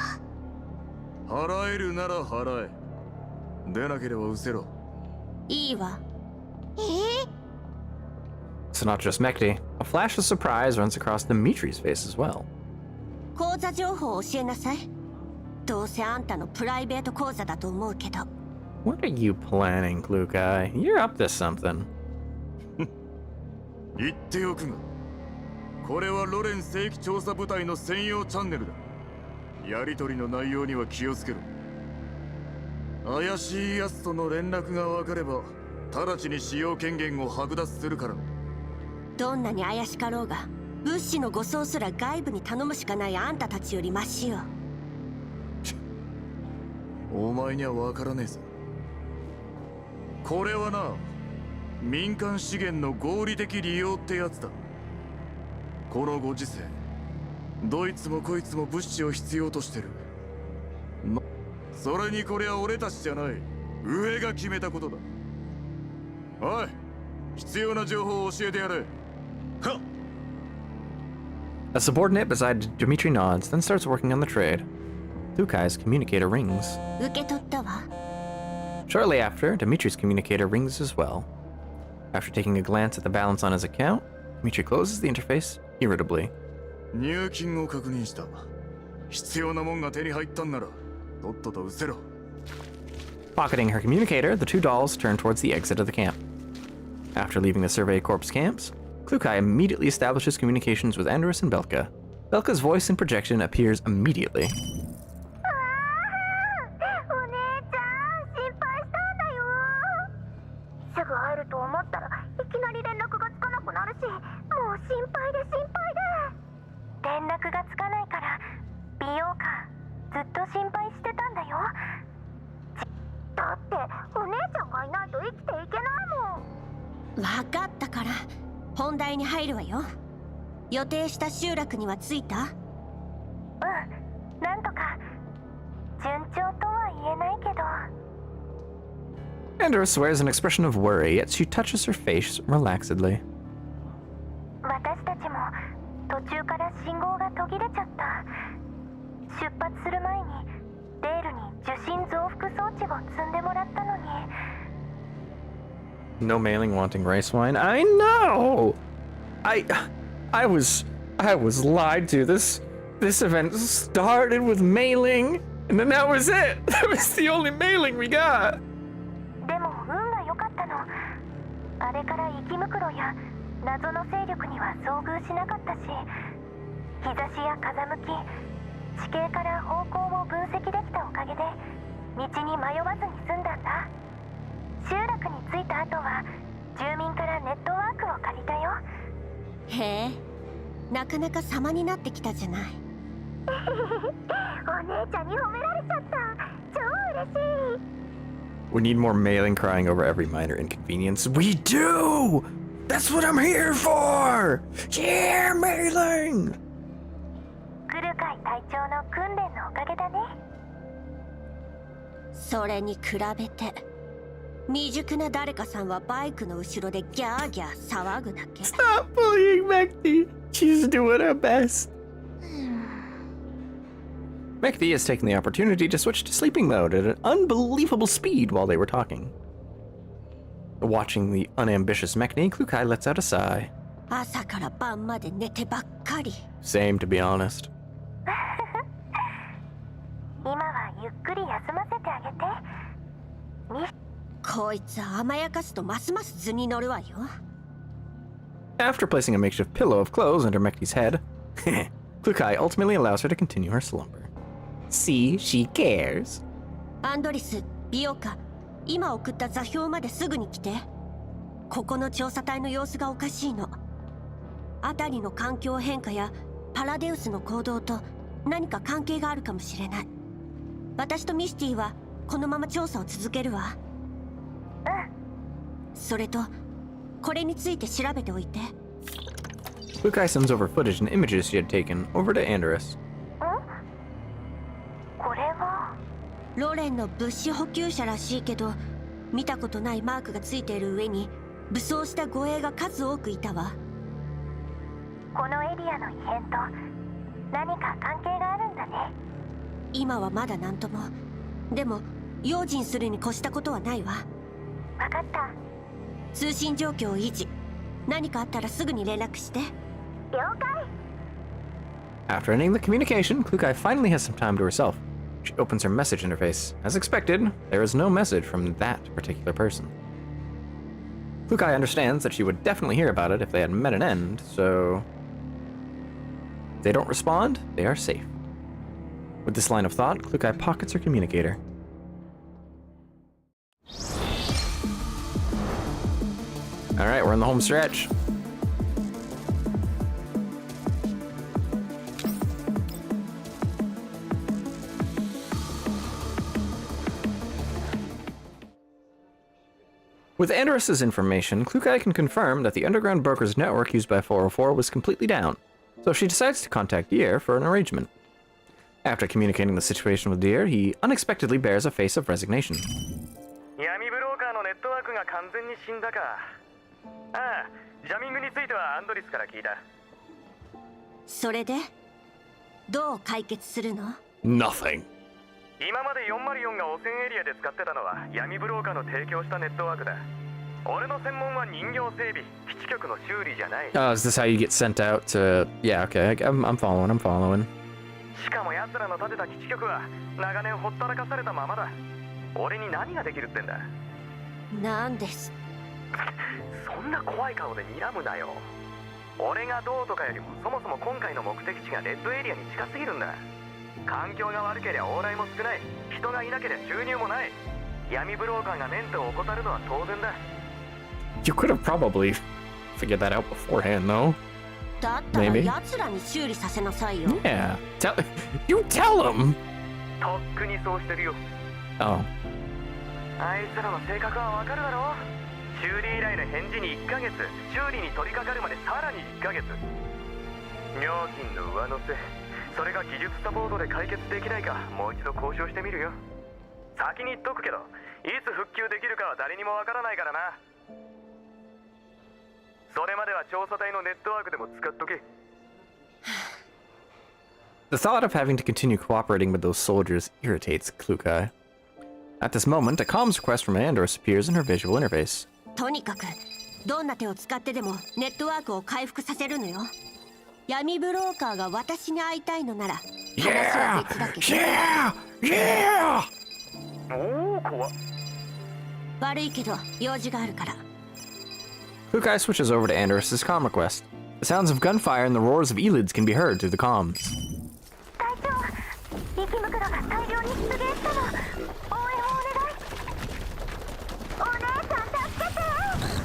払えるなら払え。でなければ失せろ。いいわ。It's not just Mekti. A flash of surprise runs across Dimitri's face as well. 口座情報を教えなさい。どうせあんたのプライベート口座だと思うけど。What are you planning, Klukai? You're up to something. 言っておくが、これはロレン正規調査部隊の専用チャンネルだ。やり取りの内容には気をつけろ。怪しい奴との連絡が分かれば直ちに使用権限を剥奪するからな。どんなに怪しかろうが物資の護送すら外部に頼むしかないあんたたちよりマシよ。お前には分からねえぞ。これはな、民間資源の合理的利用ってやつだ。このご時世、どいつもこいつも物資を必要としてる。それにこれは俺たちじゃない、上が決めたことだ。おい、必要な情報を教えてやれ。はっ。 A subordinate beside Dimitri nods, then starts working on the trade. Klukai's communicator rings. 受け取ったわ。 Shortly after, Dimitri's communicator rings as well. After taking a glance at the balance on his account, Dimitri closes the interface irritably. 入金を確認した。必要なもんが手に入ったんならとっとと失せろ。 Pocketing her communicator, the two dolls turn towards the exit of the camp. After leaving the Survey Corps camps, Klukai immediately establishes communications with Andrus and Belka. Belka's voice and projection appears immediately. お姉ちゃん心配したんだよ。すぐ会えると思ったらいきなり連絡がつかなくなるし、もう心配で心配で。連絡がつかないから美容家ずっと心配してたんだよ。だってお姉ちゃんがいないと生きていけないもん。わかったから本題に入るわよ。予定した集落には着いた？うん、なんとか順調とは言えないけど。 Andrus wears an expression of worry, yet she touches her face relaxedly. 私たちも途中から信号が途切れちゃった。出発する前にレールに受信増幅装置を積んでもらったのに。 No mailing wanting rice wine. I know. I was lied to. This event started with mailing, and then that was it. That was the only mailing we got. でも運が良かったの。あれから雪袋や謎の勢力には遭遇しなかったし、日差しや風向き、地形から方向を分析できたおかげで道に迷わずに済んだんだ。集落に着いた後は住民からネットワークを借りたよ。へえ、なかなか様になってきたじゃない。お姉ちゃんに褒められちゃった。超嬉しい。 We need more mailing crying over every minor inconvenience. We do! That's what I'm here for! Yeah, mailing! グルカイ隊長の訓練のおかげだね。それに比べて未熟な誰かさんはバイクの後ろでギャーギャー騒ぐだけ。 Stop bullying Mekti. She's doing her best. Mekti has taken the opportunity to switch to sleeping mode at an unbelievable speed while they were talking. Watching the unambitious Mekti, Klukai lets out a sigh. 朝から晩まで寝てばっかり。 Same, to be honest. 今はゆっくり休ませてあげて。こいつ甘やかすとますます図に乗るわよ。 After placing a makeshift pillow of clothes under Mekti's head, Klukai ultimately allows her to continue her slumber. See, she cares. アンドリス、ビオカ、今送った座標まですぐに来て。ここの調査隊の様子がおかしいの。辺りの環境変化やパラデウスの行動と何か関係があるかもしれない。私とミスティはこのまま調査を続けるわ。それとこれについて調べておいて。 Klukai sends over footage and images she had taken over to Andrus. これはロレンの物資補給車らしいけど、見たことないマークがついている上に武装した護衛が数多くいたわ。このエリアの異変と何か関係があるんだね。今はまだ何とも。でも用心するに越したことはないわ。分かった。通信状況を維持。何かあったらすぐに連絡して。了解。 After ending the communication, Klukai finally has some time to herself. She opens her message interface. As expected, there is no message from that particular person. Klukai understands that she would definitely hear about it if they had met an end, so... If they don't respond, they are safe. With this line of thought, Klukai pockets her communicator. Alright, we're in the home stretch. With Andrus's information, Klukai can confirm that the underground brokers network used by 404 was completely down, so she decides to contact Dier for an arrangement. After communicating the situation with Dier, he unexpectedly bears a face of resignation. 闇ブローカーのネットワークが完全に死んだか。ああ、ジャミングについてはアンドリスから聞いた。それでどう解決するの？ Nothing. 今まで404が汚染エリアで使ってたのは闇ブローカーの提供したネットワークだ。俺の専門は人形整備、基地局の修理じゃない。 Oh, is this how you get sent out to... Yeah, okay, I'm following, I'm following. しかも奴らの建てた基地局は長年ほったらかされたままだ。俺に何ができるってんだ。なんです。そんな怖い顔で睨むなよ。俺がどうとかよりもそもそも今回の目的地がレッドエリアに近すぎるんだ。環境が悪けりゃ往来も少ない、人がいなけりゃ収入もない。闇ブローカーがメンテを怠るのは当然だ。 You could have probably figured that out beforehand, though. だったら Maybe. 奴らに修理させなさいよ。 Yeah. You tell him! とっくにそうしてるよ。 Oh. あいつらの性格はわかるだろ。修理依頼の返事に1ヶ月、修理に取り掛かるまでさらに1ヶ月。料金の上乗せ、それが技術サポートで解決できないか、もう一度交渉してみるよ。先に言っとくけど、いつ復旧できるかは誰にもわからないからな。それまでは調査隊のネットワークでも使っとけ。 The thought of having to continue cooperating with those soldiers irritates Klukai. At this moment, a comms request from Andros appears in her visual interface. とにかくどんな手を使ってでもネットワークを回復させるのよ。闇ブローカーが私に会いたいのなら話は別だけど。Yeah! おお、怖っ。悪いけど用事があるから。 Klukai switches over to Andros' comm request. The sounds of gunfire and the roars of Elids can be heard through the comms. 隊長、息袋が大量に出現したの。応援をお願い。お姉ちゃん助けて。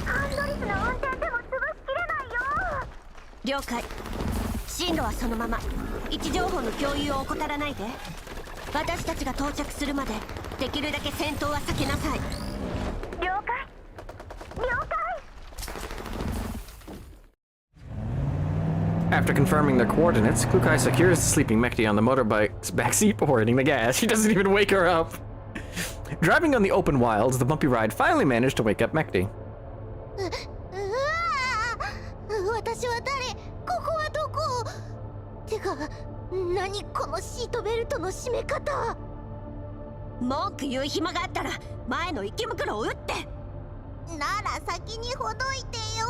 ハンドリスの運転でも潰しきれないよ。了解。進路はそのまま。位置情報の共有を怠らないで。私たちが到着するまでできるだけ戦闘は避けなさい。了解。了解。 After confirming their coordinates, Klukai secures the sleeping Mekti on the motorbike's backseat before hitting the gas. She doesn't even wake her up. Driving on the open wilds, the bumpy ride finally managed to wake up Mekti. 私は誰？ここはどこ？てか、何このシートベルトの締め方？文句言う暇があったら前の池袋を撃って。なら先にほどいてよ。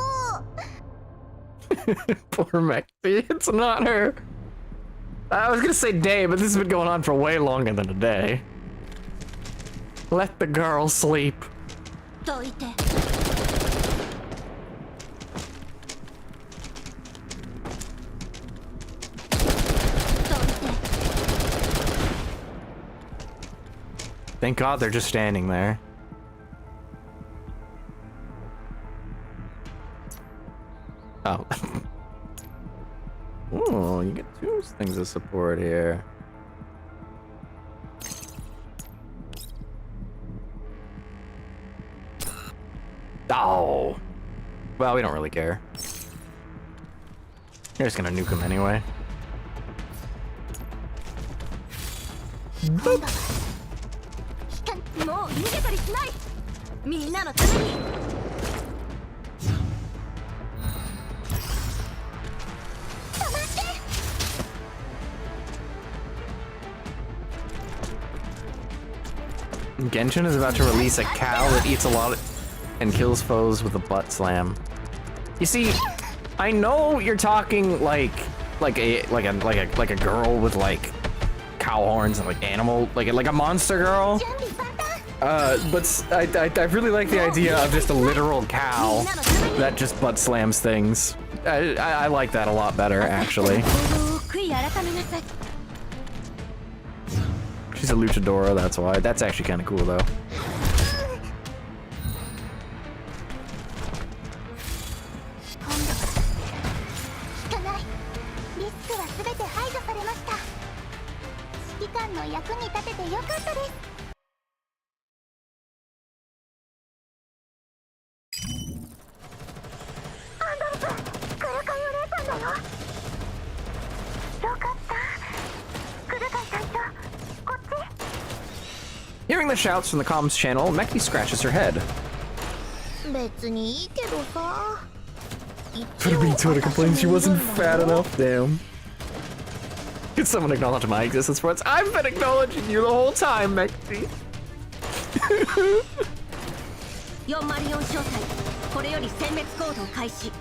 Poor Mekti, it's not her. I was gonna say day, but this has been going on for way longer than a day. Let the girl sleep. どいて。Thank God they're just standing there. Oh. Ooh, you get two things of support here. Oh. Well, we don't really care. You're just gonna nuke him anyway. Boop. もう逃げたりしない。みんなのために。 Genshin is about to release a cow that eats a lot and kills foes with a butt slam. You see, I know you're talking like a girl with like cow horns and like animal like a monster girl. But I really like the idea of just a literal cow that just butt slams things. I like that a lot better, actually. She's a luchadora, that's why. That's actually kind of cool, though. Hearing the shouts from the comms channel, Mekti scratches her head. Tona complains she wasn't fat enough, damn. Could someone acknowledge my existence once? I've been acknowledging you the whole time, Mekti. 404小隊、これより殲滅行動開始。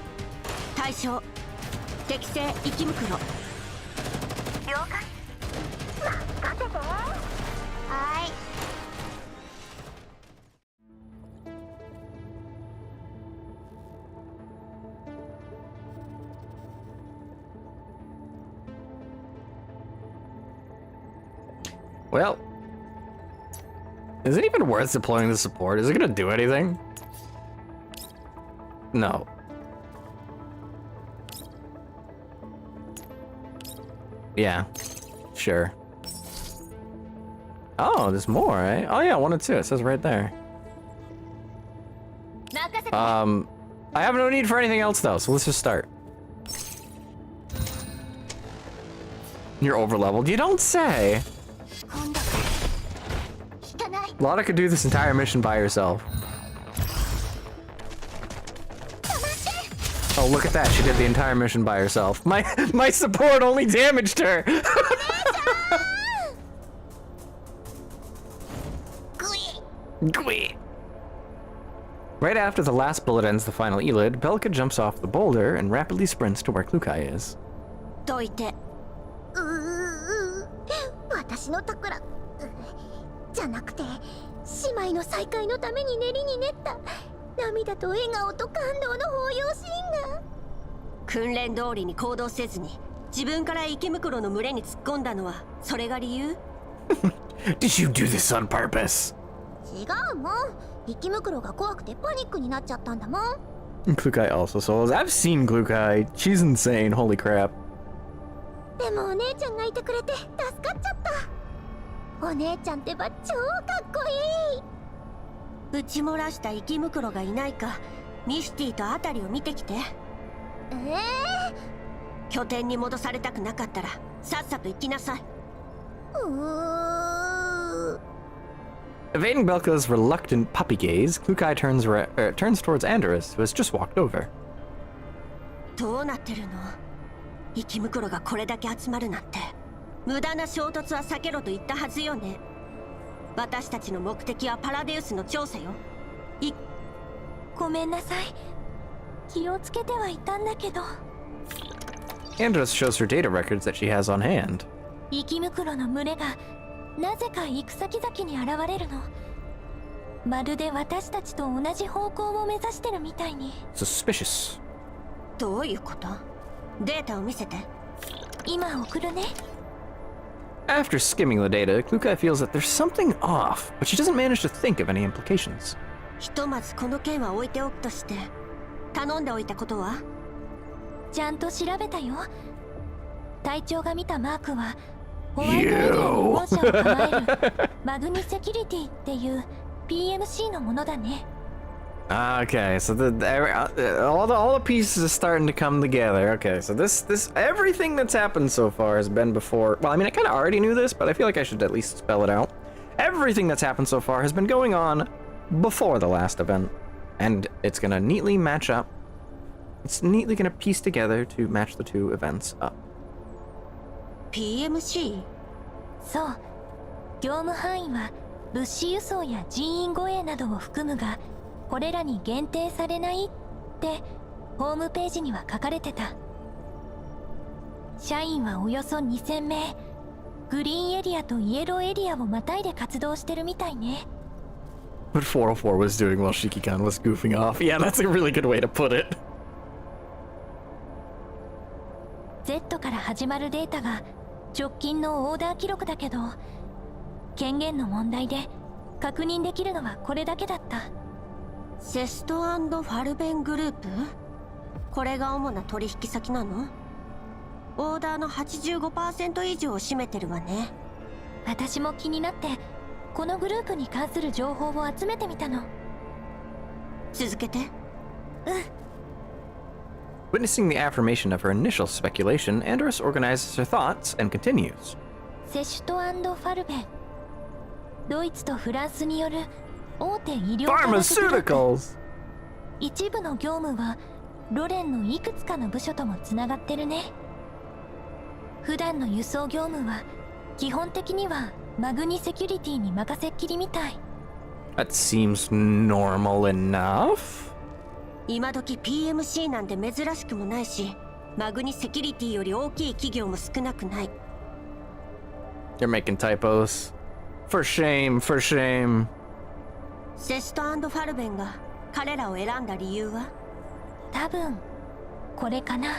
対象敵性生き袋。了解。任せて。はい。Well, is it even worth deploying the support? Is it gonna do anything? No. Yeah, sure. Oh, there's more, right? Oh yeah, 1 and 2, it says right there. I have no need for anything else though, so let's just start. You're overleveled? You don't say! Lotta could do this entire mission by herself. Oh, look at that, she did the entire mission by herself. My support only damaged her! Gwee. Right after the last bullet ends the final Elid, Belka jumps off the boulder and rapidly sprints to where Klukai is. どいて。私の宝じゃなくて姉妹の再会のために練りに練った涙と笑顔と感動の抱擁シーンが。訓練通りに行動せずに自分から生き袋の群れに突っ込んだのはそれが理由？ Did you do this on purpose? 違うもん。生き袋が怖くてパニックになっちゃったんだもん。Klukai also souls. I've seen Klukai. She's insane. Holy crap. でもお姉ちゃんがいてくれて助かっちゃった。お姉ちゃんってば超かっこいい。撃ち漏らした生き袋がいないかミスティとあたりを見てきて。拠点に戻されたくなかったらさっさと行きなさい。Evading Belka's reluctant puppy gaze, Klukai turns towards Andorus, who has just walked over. どうなってるの？生き袋がこれだけ集まるなんて無駄な衝突は避けろと言ったはずよね。私たちの目的はパラデウスの調査よ。ごめんなさい。気をつけてはいたんだけど。Andorus shows her data records that she has on hand. 生き袋の群れがなぜか行く先々に現れるの。まるで私たちと同じ方向を目指してるみたいに。Suspicious. どういうこと？データを見せて。今送るね。After skimming the data, Klukai feels that there's something off, but she doesn't manage to think of any implications. ひとまずこの件は置いておくとして、頼んでおいたことは？ちゃんと調べたよ。隊長が見たマークはホワイトエリアに本社を構えるマグニセキュリティっていう PMC のものだね。Okay, so all the pieces are starting to come together. Okay, so this everything that's happened so far has been before. Well, I mean, I kind of already knew this, but I feel like I should at least spell it out. Everything that's happened so far has been going on before the last event, and it's gonna neatly match up. It's neatly gonna piece together to match the two events up. PMC？ そう。業務範囲は物資輸送や人員護衛などを含むが、これらに限定されないってホームページには書かれてた。社員はおよそ2000名。グリーンエリアとイエローエリアをまたいで活動してるみたいね。What 404 was doing while Shiki-kan was goofing off. Yeah, that's a really good way to put it. Z から始まるデータが直近のオーダー記録だけど、権限の問題で確認できるのはこれだけだった。セスト&ファルベングループ？これが主な取引先なの？オーダーの 85% 以上を占めてるわね。私も気になってこのグループに関する情報を集めてみたの。続けて。Witnessing the affirmation of her initial speculation, Andorus organizes her thoughts and continues. セシュト&ファルベン。ドイツとフランスによる大手医療科学グループ。Pharmaceuticals! 一部の業務はロレンのいくつかの部署ともつながってるね。普段の輸送業務は基本的にはマグニセキュリティに任せっきりみたい。That seems normal enough. 今時 PMC なんて珍しくもないし、マグニセキュリティより大きい企業も少なくない。You're making typos. For shame, for shame. セスト&ファルベンが彼らを選んだ理由は？多分これかな。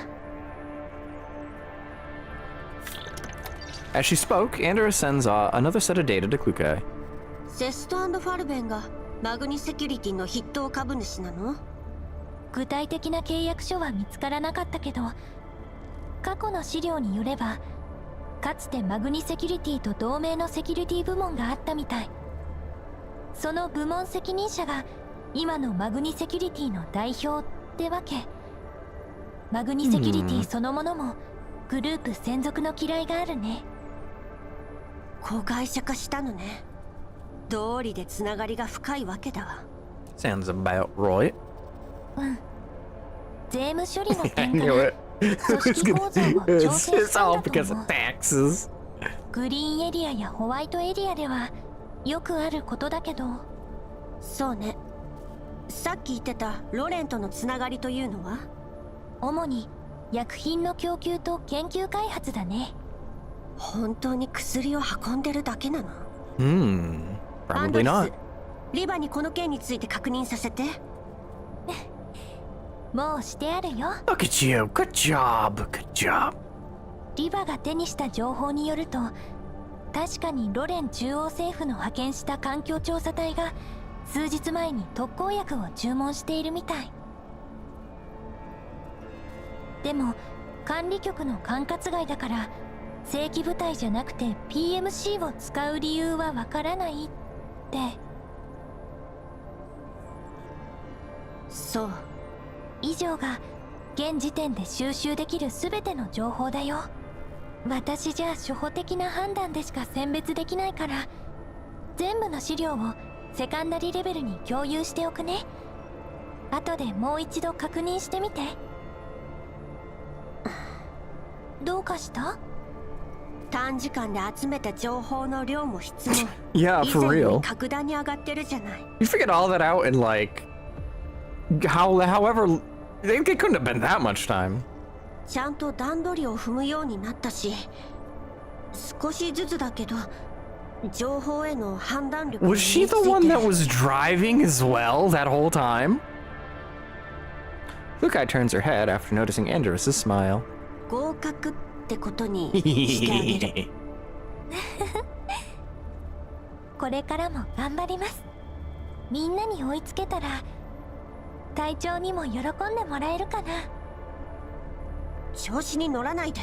As she spoke, Andorra sends another set of data to Klukai. セスト&ファルベンがマグニセキュリティの筆頭株主なの？具体的な契約書は見つからなかったけど、過去の資料によればかつてマグニセキュリティと同盟のセキュリティ部門があったみたい。その部門責任者が今のマグニセキュリティの代表ってわけ。マグニセキュリティそのものもグループ専属の嫌いがあるね。子会社化したのね。道理でつながりが深いわけだわ。 Sounds about right. うん。税務処理の I 点か knew ら it. 組織構造を調整 It's した all んだと because 思 of う。 taxes. グリーンエリアやホワイトエリアではよくあることだけど。そうね。さっき言ってたロレンとのつながりというのは？主に薬品の供給と研究開発だね。本当に薬を運んでるだけなの？Probably アンドリス not. リバにこの件について確認させて。もうしてあるよ。 Look at you. Good job. Good job. リバが手にした情報によると、確かにロレン中央政府の派遣した環境調査隊が数日前に特効薬を注文しているみたい。でも管理局の管轄外だから正規部隊じゃなくて PMC を使う理由はわからないって。そう。以上が現時点で収集できる全ての情報だよ。私じゃ初歩的な判断でしか選別できないから、全部の資料をセカンダリレベルに共有しておくね。後でもう一度確認してみて。どうかした？短時間で集めた情報の量も質も Yeah, 以 for 前よ real. り格段に上がってるじゃない。 You figured all that out in like however they couldn't have been that much time. ちゃんと段取りを踏むようになったし、少しずつだけど情報への判断力 Was she the one that was driving as well that whole time? Lukai turns her head after noticing Andorra's smile. 合格ってことにしてあげる。これからも頑張ります。みんなに追いつけたら隊長にも喜んでもらえるかな。調子に乗らないで。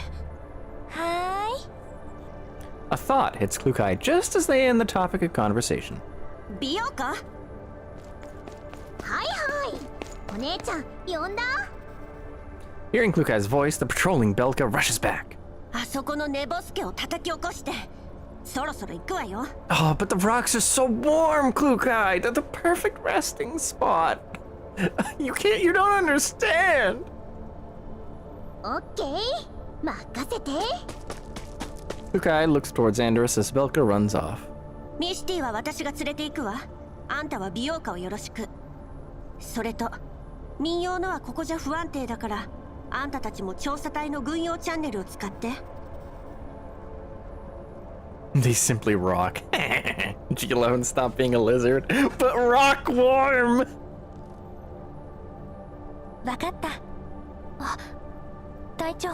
はーい。 A thought hits Klukai just as they end the topic of conversation. 美容か？はいはい。お姉ちゃん呼んだ？ Hearing Klukai's voice, the patrolling Belka rushes back. あそこの寝ぼすけを叩き起こして、そろそろ行くわよ。Oh, but the rocks are so warm, Klukai. They're the perfect resting spot. You don't understand. オッケー。任せて。Klukai looks towards Andorra as Belka runs off. ミシティは私が連れて行くわ。あんたは美容家をよろしく。それと民謡のはここじゃ不安定だから、あんたたちも調査隊の軍用チャンネルを使って。 They simply rock. G11 stop being a lizard, but rock warm. わかった。あ、隊長。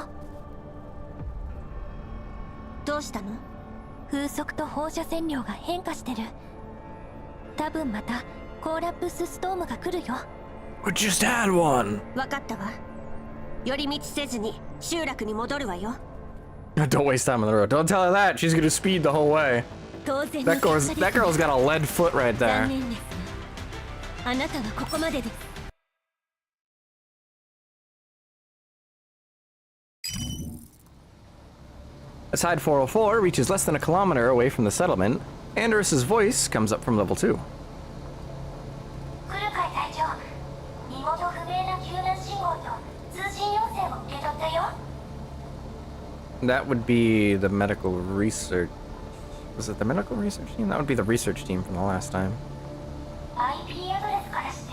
どうしたの？風速と放射線量が変化してる。多分またコーラプスストームが来るよ。We just had one. わかったわ。寄り道せずに集落に戻るわよ。Don't waste time on the road. Don't tell her that. She's gonna speed the whole way. 当然の That girl's got a lead foot right 残 there. 念ですが、あなたはここまでです。 Aside 404 reaches less than a kilometer away from the settlement. Andorra's voice comes up from level 2. クルカイ隊長、身元不明な救難信号と通信要請を受け取ったよ。 That would be the medical research. Was it the medical research team? That would be the research team from the last time. IP アドレスからして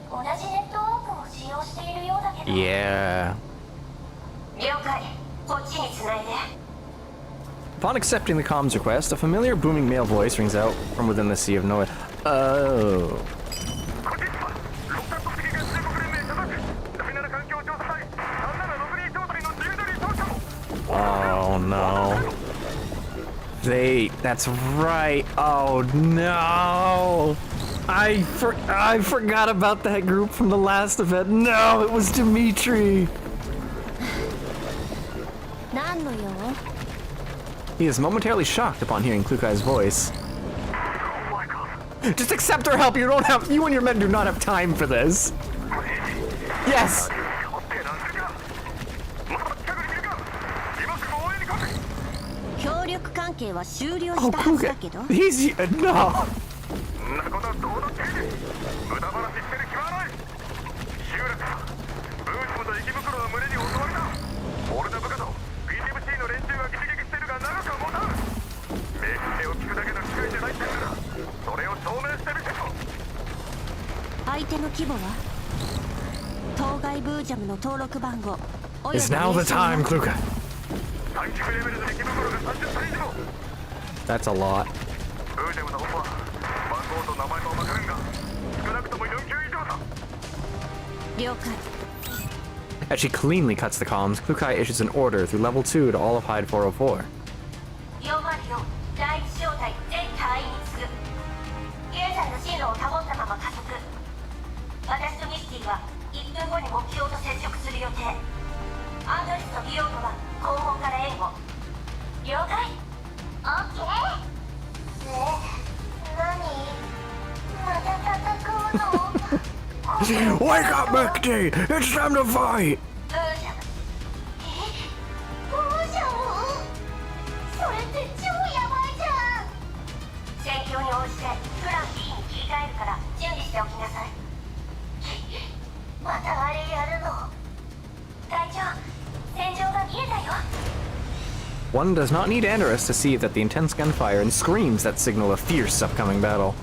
同じネットワークを使用しているようだけど。 Yeah. 了解。こっちに繋いで。 Upon accepting the comms request, a familiar booming male voice rings out from within the sea of noise. Oh. Oh no. That's right. Oh no. I forgot about that group from the last event. No, it was Dimitri. 何の用？ He is momentarily shocked upon hearing Klukai's voice. Just accept her help. You and your men do not have time for this. Yes. 協力関係は終了 Oh, したはずだけど。 He's no. 相手の規模は当該ブージャムの登録番号。 Is now the time, Kluka. That's a lot. As she cleanly cuts the comms, Klukai issues an order through level 2 to all of Hyde 404. 第一小隊全隊員に次ぐ。現在の進路を保ったまま加速。私とミスティは1分後に目標と接触する予定。アンドリスとビオートは後方から援護。了解。オッケー。何？また戦うのWake up, Mekti! It's time to fight! ブージャム。ブージャム？それって超やばいじゃん。戦況に応じてプラン B に切り替えるから準備しておきなさい。またあれやるの？隊長、戦場が見えたよ。 One does not need Andorus to see that the intense gunfire and screams that signal a fierce upcoming battle.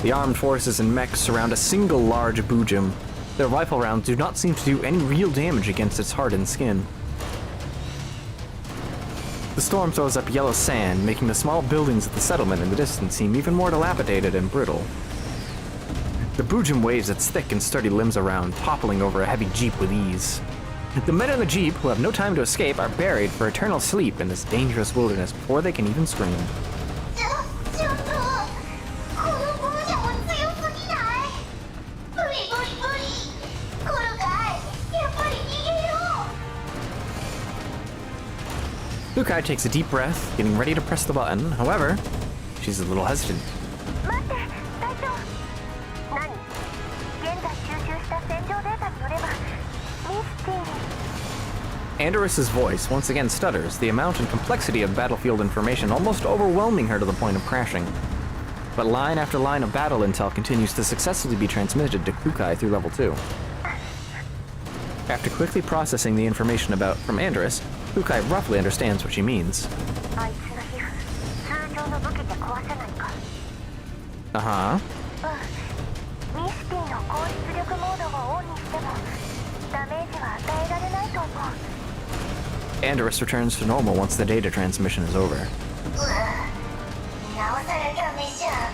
The armed forces and mechs surround a single large boojum. Their rifle rounds do not seem to do any real damage against its hardened skin. The storm throws up yellow sand, making the small buildings of the settlement in the distance seem even more dilapidated and brittle. The boojum waves its thick and sturdy limbs around, toppling over a heavy jeep with ease. The men in the jeep, who have no time to escape, are buried for eternal sleep in this dangerous wilderness before they can even scream. ちょっと、このブージャム強すぎない？無理。来るかい？やっぱり逃げよう。 Lukai takes a deep breath, getting ready to press the button. However, she's a little hesitant. 待って、隊長。何？現在収集した戦場データによれば、ミスティー。 Andorus's voice once again stutters, the amount and complexity of battlefield information almost overwhelming her to the point of crashing. But line after line of battle intel continues to successfully be transmitted to Klukai through level 2. After quickly processing the information from Andorus, Klukai roughly understands what she means. あいつの皮膚、通常の武器で壊せないか。Uh-huh. ミスティの高出力モードをオンにしてもダメージは与えられないと思う。 Andorus returns to normal once the data transmission is over. 直された目じゃ。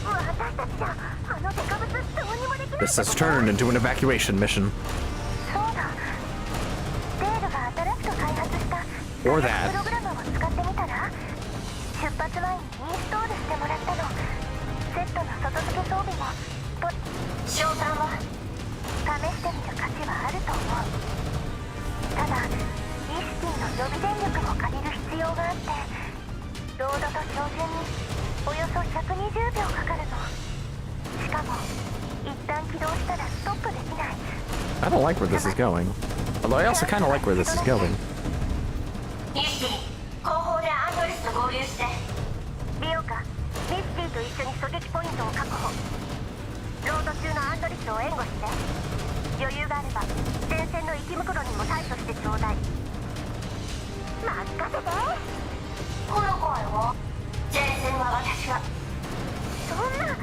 私たちじゃあのデカブツどうにもできない。 This has turned into an evacuation mission. そうだ。デールが新しく開発した Or that. プログラムを使ってみたら、出発前にインストールしてもらったの。セットの外付け装備も賞賛は試してみる価値はあると思う。ただミスティの予備電力を借りる必要があって、ロードと照準におよそ120秒かかるの。しかも一旦起動したらストップできない。 I don't like where this is going. Although I also kind of like where this is going. ミスティ後方でアンドリスと合流して。ビオカ、ミスティと一緒に狙撃ポイントを確保。ロード中のアンドリスを援護して。余裕があれば前線の生き袋にも対処してちょうだい。任せて。この声を前線は私が。そんな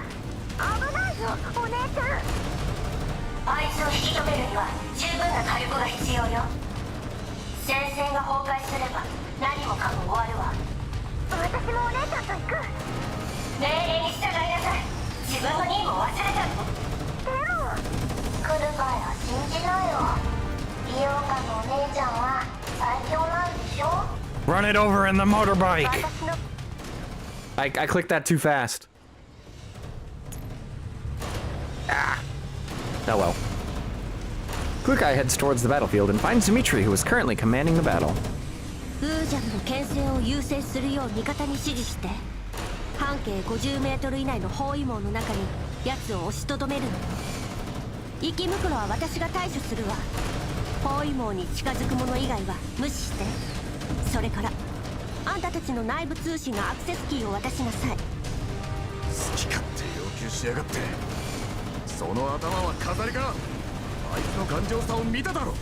危ぞお姉ちゃん。あいつを引き止めるには十分な火力が必要よ。戦線が崩壊すれば何もかも終わるわ。私もお姉ちゃんと行く。命令に従いなさい。自分の任務を忘れたの。でも来るから信じなよ。美容家のお姉ちゃんは最強なんでしょ。 Run it over in the motorbike! I clicked that too fast. Ah. Oh well. Klukai heads towards the battlefield and finds Dimitri, who is currently commanding the battle. ウージャブの牽制を優先するよう味方に指示して、半径50メートル以内の包囲網の中に奴を押しとどめるのよ。息袋は私が対処するわ。包囲網に近づく者以外は無視して。それからあんたたちの内部通信のアクセスキーを渡しなさい。好き勝手要求しやがって。その頭は飾りか。あいつの頑丈さを見ただろ。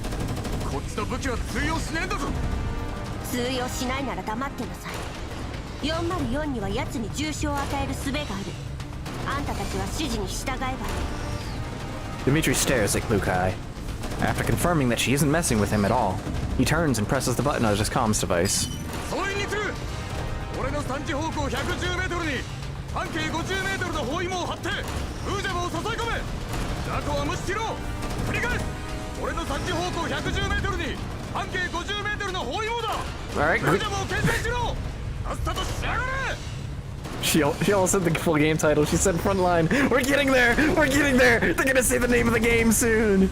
こっちの武器は通用しねえんだぞ。通用しないなら黙ってなさい。404には奴に重傷を与える術がある。あんたたちは指示に従えばいい。 Dimitri stares at Klukai. After confirming that she isn't messing with him at all, he turns and presses the button on his comms device. 総員にする。俺の3時方向110メートルに半径50メートルの包囲網を張ってウージャブを誘い込め。雑魚は無視しろ。繰り返す。俺の3時方向110メートルに半径50メートルの包囲網だ。 Alright, ウージャブを牽制しろ。さっさとしやがれ。 She almost said the full game title. She said Frontline. We're getting there! We're getting there! They're gonna say the name of the game soon!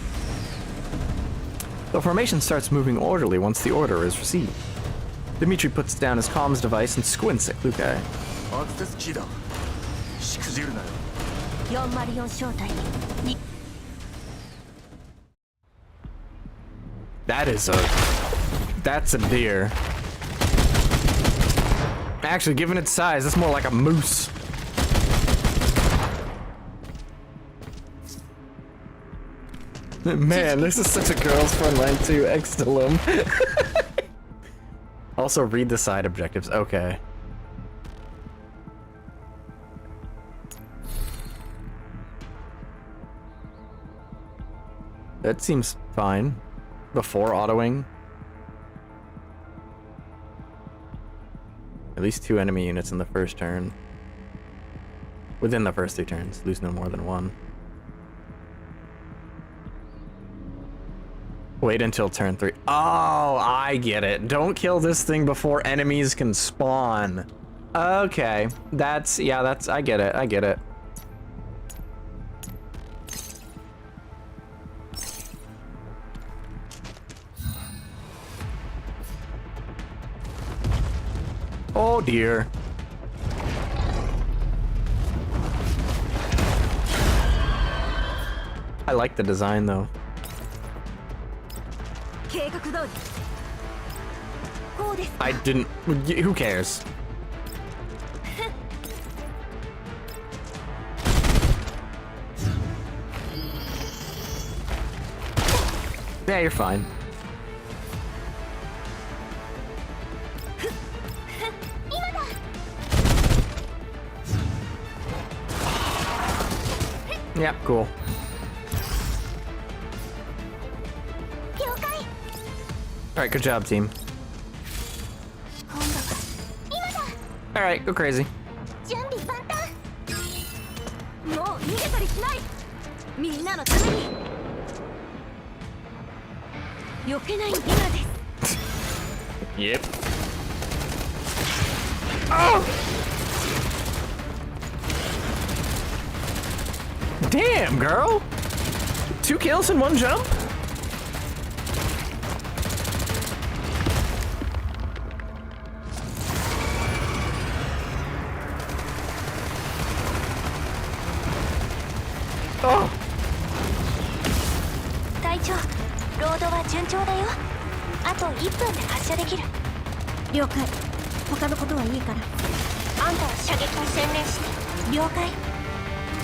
The formation starts moving orderly once the order is received. Dimitri puts down his comms device and squints at Klukai. アクセスキーだ。しくじるなよ。404招待に。That's a deer. Actually, given its size, that's more like a moose. Man, this is such a girl's Frontline 2 Extelum. Also, read the side objectives. Okay. That seems fine. Before autoing. At least 2 enemy units in the first turn. Within the first 2 turns, lose no more than 1. Wait until turn 3. Oh, I get it. Don't kill this thing before enemies can spawn. Okay. I get it. I get it. Oh dear. I like the design though. I didn't. Who cares? Yeah, you're fine. Yeah, cool. Alright, good job, team. Alright, go crazy. Yep. Oh! Damn, girl! 2 kills in 1 jump? Oh! 隊長、ロードは順調だよ。あと1分で発射できる。了解。他のことはいいから。あんたは射撃に専念して。了解。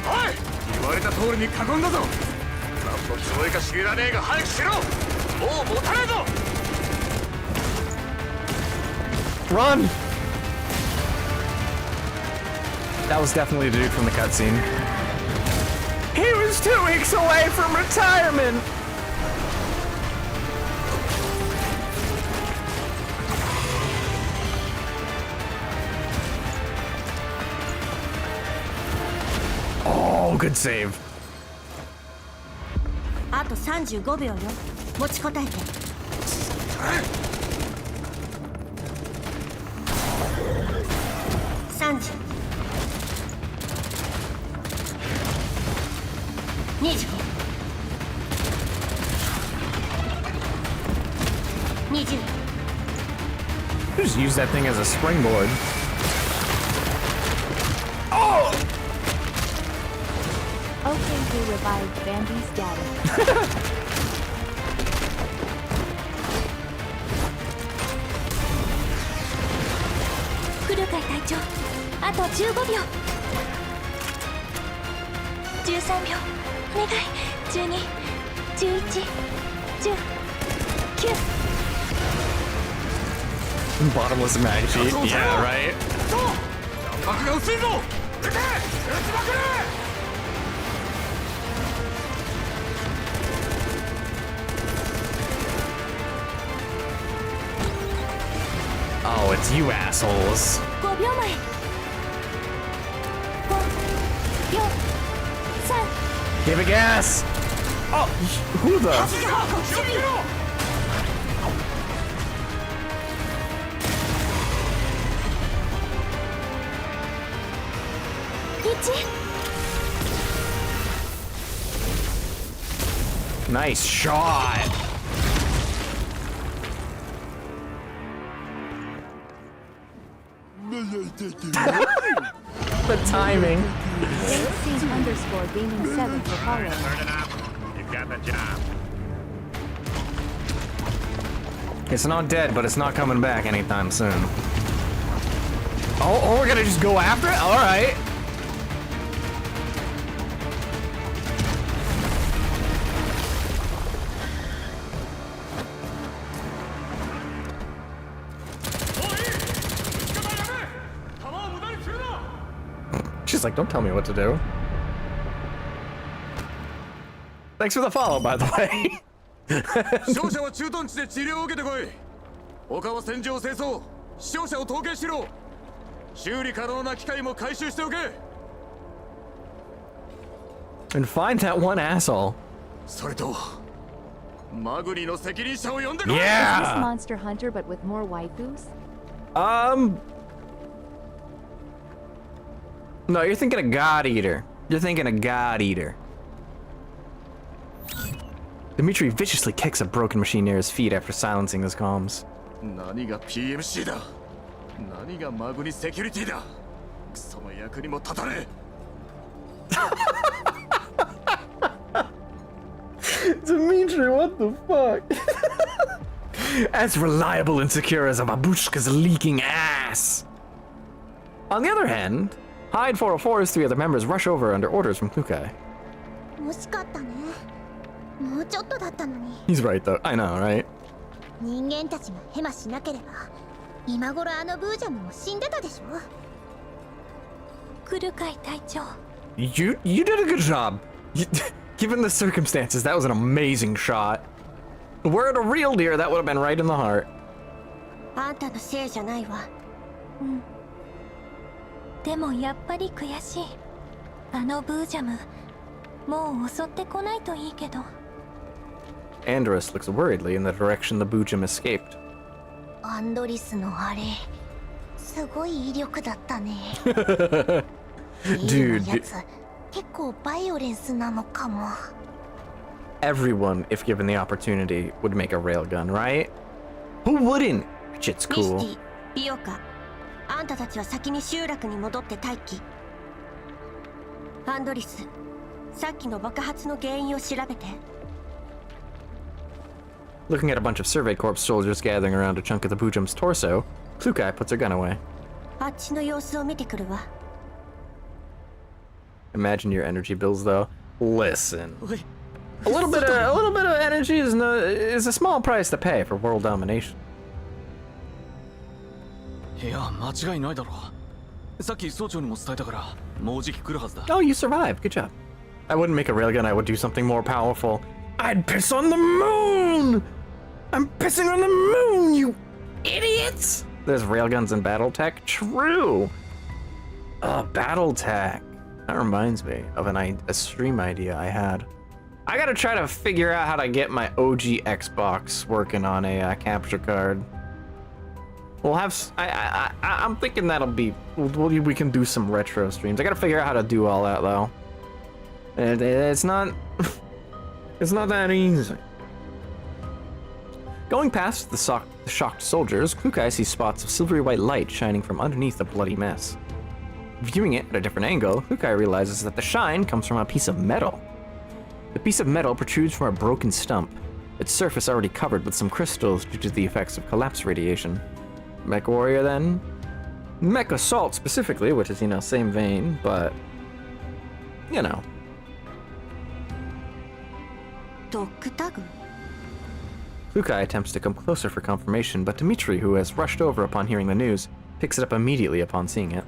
おい！言われた通りに囲んだぞ。何のつもりか知らねえが早くしろ。もう持たないぞ。 Run! That was definitely the dude from the cutscene. He was 2 weeks away from retirement! Oh, good save. あと35秒よ。持ちこたえて。30。25。20。 Just use that thing as a springboard. Oh! Okay, who revived Bambi's daddy? フルカイ隊長、あと15秒。13秒。お願い。12、11、10、9。 Bottomless mag sheet. Yeah, right? 幕が薄いぞ。 Oh, it's you assholes. 5秒前。5、4、3。 Give it gas! Oh, who the? 1。 Nice shot! The timing. 18_gaming7 for follow. You've got the job. It's not dead, but it's not coming back anytime soon. Oh, we're gonna just go after it? Alright. She's like, don't tell me what to do. Thanks for the follow, by the way. 負傷者は駐屯地で治療を受けてこい。他は戦場清掃。死傷者を統計しろ。修理可能な機械も回収しておけ。 And find that one asshole. それとマグニの責任者を呼んでこい。 Is this Yeah. Monster Hunter but with more waifus? No, you're thinking of God Eater. You're thinking of God Eater. Dimitri viciously kicks a broken machine near his feet after silencing his comms. 何が PMC だ。何がマグニセキュリティだ。クソの役にも立たねえ。 Dimitri, what the fuck? As reliable and secure as a babushka's leaking ass. On the other hand, Hyde 404's 3 other members rush over under orders from Kukai. 惜しかったね。もうちょっとだったのに。 He's right though. I know, right? 人間たちがヘマしなければ、今頃あのブージャムも死んでたでしょ。クルカイ隊長。You did a good job. Given the circumstances, that was an amazing shot. Were it a real deer, that would have been right in the heart. あんたのせいじゃないわ。でもやっぱり悔しい。あのブージャム、もう襲ってこないといいけど。 Andrus looks worriedly in the direction the Boojum escaped. アンドリスのあれ、すごい威力だったね。Dude, やつ、結構バイオレンスなのかも。 everyone, if given the opportunity, would make a railgun, right? Who wouldn't? Shit's ミス cool. ティ、ビオカ、あんたたちは先に集落に戻って待機。アンドリス、さっきの爆発の原因を調べて。 Looking at a bunch of Survey Corps soldiers gathering around a chunk of the Boojum's torso, Klukai puts her gun away. あっちの様子を見てくるわ。 Imagine your energy bills, though. Listen, a little bit of energy is a small price to pay for world domination. いや間違いないだろう。さっき総長にも伝えたからもうじき来るはずだ。 Oh, you survived. Good job. I wouldn't make a railgun, I would do something more powerful. I'd piss on the moon! I'm pissing on the moon, you idiots! There's railguns in Battletech? True! Battletech. That reminds me of a stream idea I had. I gotta try to figure out how to get my OG Xbox working on a capture card. We'll have. I'm thinking that'll be. We can do some retro streams. I gotta figure out how to do all that though. It's not. It's not that easy. Going past the shocked soldiers, Klukai sees spots of silvery white light shining from underneath the bloody mess. Viewing it at a different angle, Klukai realizes that the shine comes from a piece of metal. The piece of metal protrudes from a broken stump, its surface already covered with some crystals due to the effects of collapse radiation. Mech Warrior then? Mech Assault specifically, which is, same vein, but, Klukai attempts to come closer for confirmation, but Dmitri, who has rushed over upon hearing the news, picks it up immediately upon seeing it.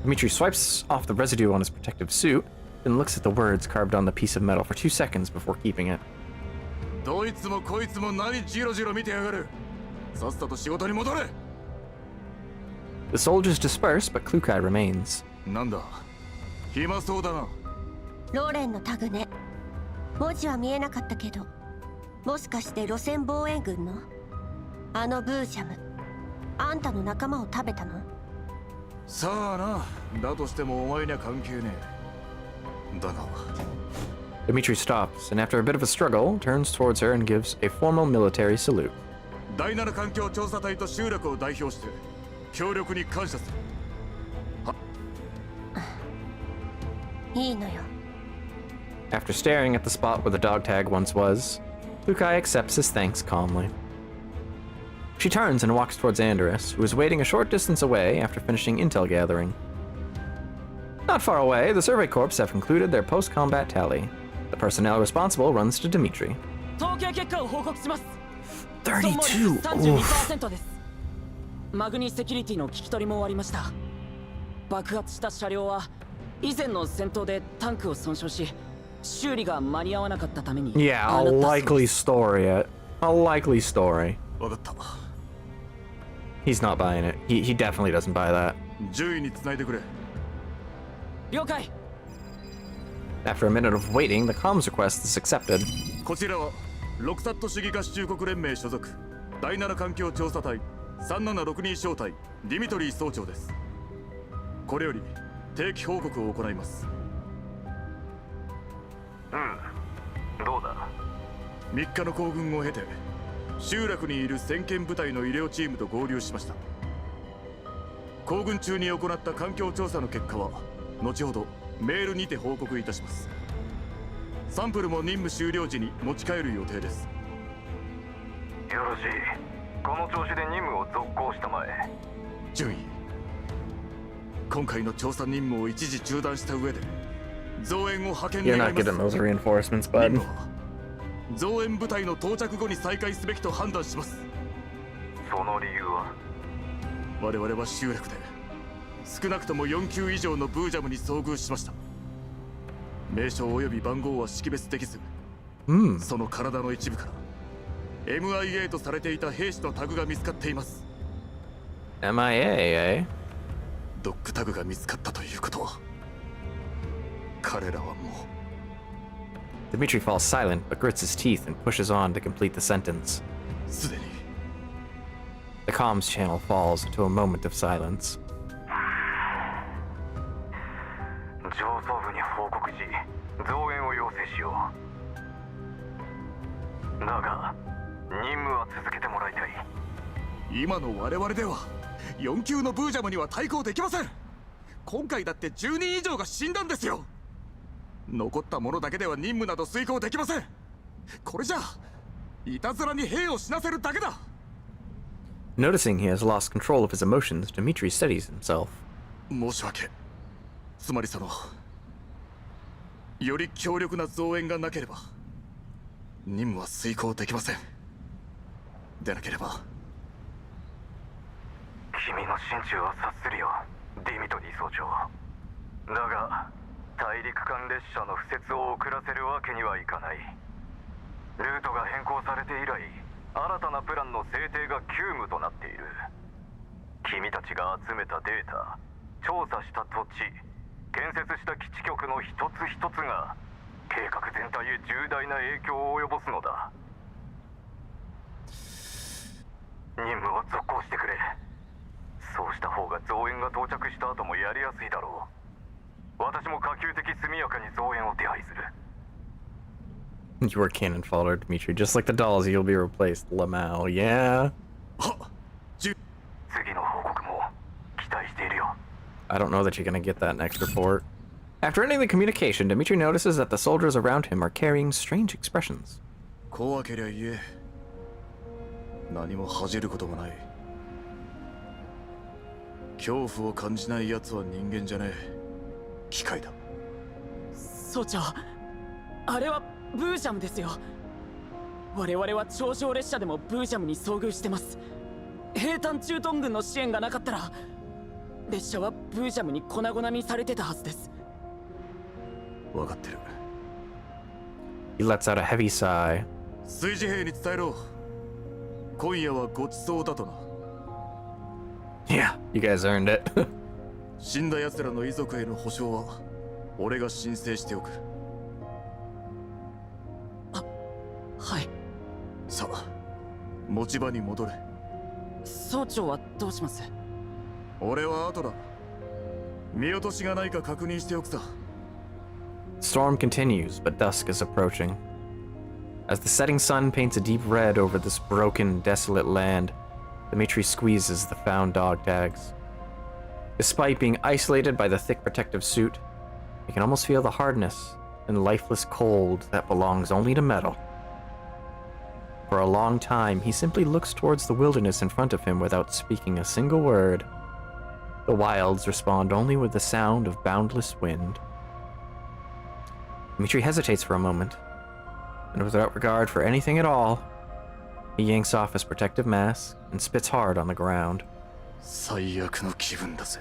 Dmitri swipes off the residue on his protective suit, then looks at the words carved on the piece of metal for 2 seconds before keeping it. The soldiers disperse, but Klukai remains. ローレンのタグね。文字は見えなかったけど、もしかして路線防衛軍のあのブージャム、あんたの仲間を食べたの？さあな、だとしてもお前には関係ねえ。だが。Dmitri stops, and after a bit of a struggle, turns towards her and gives a formal military salute. 第7環境調査隊と集落を代表して協力に感謝する。いいのよ。After staring at the spot where the dog tag once was, Klukai accepts his thanks calmly. She turns and walks towards Andrus, who is waiting a short distance away after finishing intel gathering. Not far away, the Survey Corps have concluded their post-combat tally. The personnel responsible runs to Dmitri. 32! Oof. マグニセキュリティの聞き取りも終わりました。爆発した車両は以前の戦闘でタンクを損傷し、修理が間に合わなかったために。Yeah, a likely story. A likely story. わかった。He's not buying it. He definitely doesn't buy that. 獣医に繋いでくれ。了解。After a minute of waiting, the comms request is accepted. こちらはロクサット主義合衆国連盟所属第7環境調査隊3762小隊ディミトリー総長です。これより定期報告を行います。どうだ。3日の行軍を経て集落にいる先遣部隊の医療チームと合流しました。行軍中に行った環境調査の結果は後ほどメールにて報告いたします。サンプルも任務終了時に持ち帰る予定です。よろしい。この調子で任務を続行したまえ。獣医、今回の調査任務を一時中断した上で増援を派遣願います。 You're not getting those reinforcements, bud. 増援部隊の到着後に再開すべきと判断します。その理由は？我々は集落で少なくとも4級以上のブージャムに遭遇しました。名称及び番号は識別できず、その体の一部から MIA とされていた兵士のタグが見つかっています。 MIA, eh? ドッグタグが見つかったということは、彼らはもう。 Dmitri falls silent but grits his teeth and pushes on to complete the sentence. すでに。 The comms channel falls into a moment of silence. 上層部に報告時、増援を要請しよう。だが、任務は続けてもらいたい。今の我々では4級のブージャムには対抗できません。今回だって10人以上が死んだんですよ。残った者だけでは任務など遂行できません。これじゃいたずらに兵を死なせるだけだ。 Noticing he has lost control of his emotions, Dmitri steadies himself. 申し訳。つまりそのより強力な増援がなければ任務は遂行できません。でなければ。君の心中を察するよ、ディミトリー総長。だが大陸間列車の敷設を遅らせるわけにはいかない。ルートが変更されて以来、新たなプランの制定が急務となっている。君たちが集めたデータ、調査した土地、建設した基地局の一つ一つが計画全体へ重大な影響を及ぼすのだ。任務を続行してくれ。そうした方が増援が到着した後もやりやすいだろう。私も可及的速やかに増援を手配する。You are cannon fodder, Dimitri. Just like the dolls, you'll be replaced. Lamau, yeah? 次の報告も期待しているよ。I don't know that you're gonna get that next report. After ending the communication, Dimitri notices that the soldiers around him are carrying strange expressions. 怖けりゃ言え。何も恥じることもない。恐怖を感じない奴は人間じゃねえ。機械だ。総長、あれはブージャムですよ。我々は頂上列車でもブージャムに遭遇してます。兵隊駐屯軍の支援がなかったら列車はブージャムに粉々にされてたはずです。分かってる。He lets out a heavy sigh. 炊事兵に伝えろ。今夜はごちそうだとな。Yeah, you guys earned it. 死んだ奴らの遺族への保証は俺が申請しておく。はい。さあ、持ち場に戻れ。総長はどうします？俺は後だ。見落としがないか確認しておくさ。 Storm continues, but dusk is approaching. As the setting sun paints a deep red over this broken, desolate land, Dimitri squeezes the found dog tags. Despite being isolated by the thick protective suit, he can almost feel the hardness and lifeless cold that belongs only to metal. For a long time, he simply looks towards the wilderness in front of him without speaking a single word. The wilds respond only with the sound of boundless wind. Dimitri hesitates for a moment, and without regard for anything at all, he yanks off his protective mask and spits hard on the ground. 最悪の気分だぜ。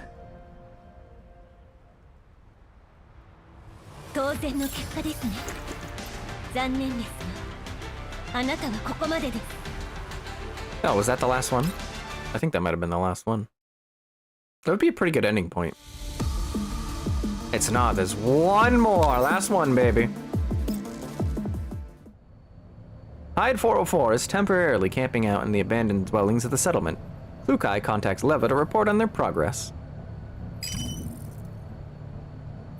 当然の結果ですね。残念ですが、あなたはここまでです。 Oh, was that the last one? I think that might have been the last one. That would be a pretty good ending point. It's not. There's one more. Last one, baby. Hyde 404 is temporarily camping out in the abandoned dwellings of the settlement. Klukai contacts Leva to report on their progress.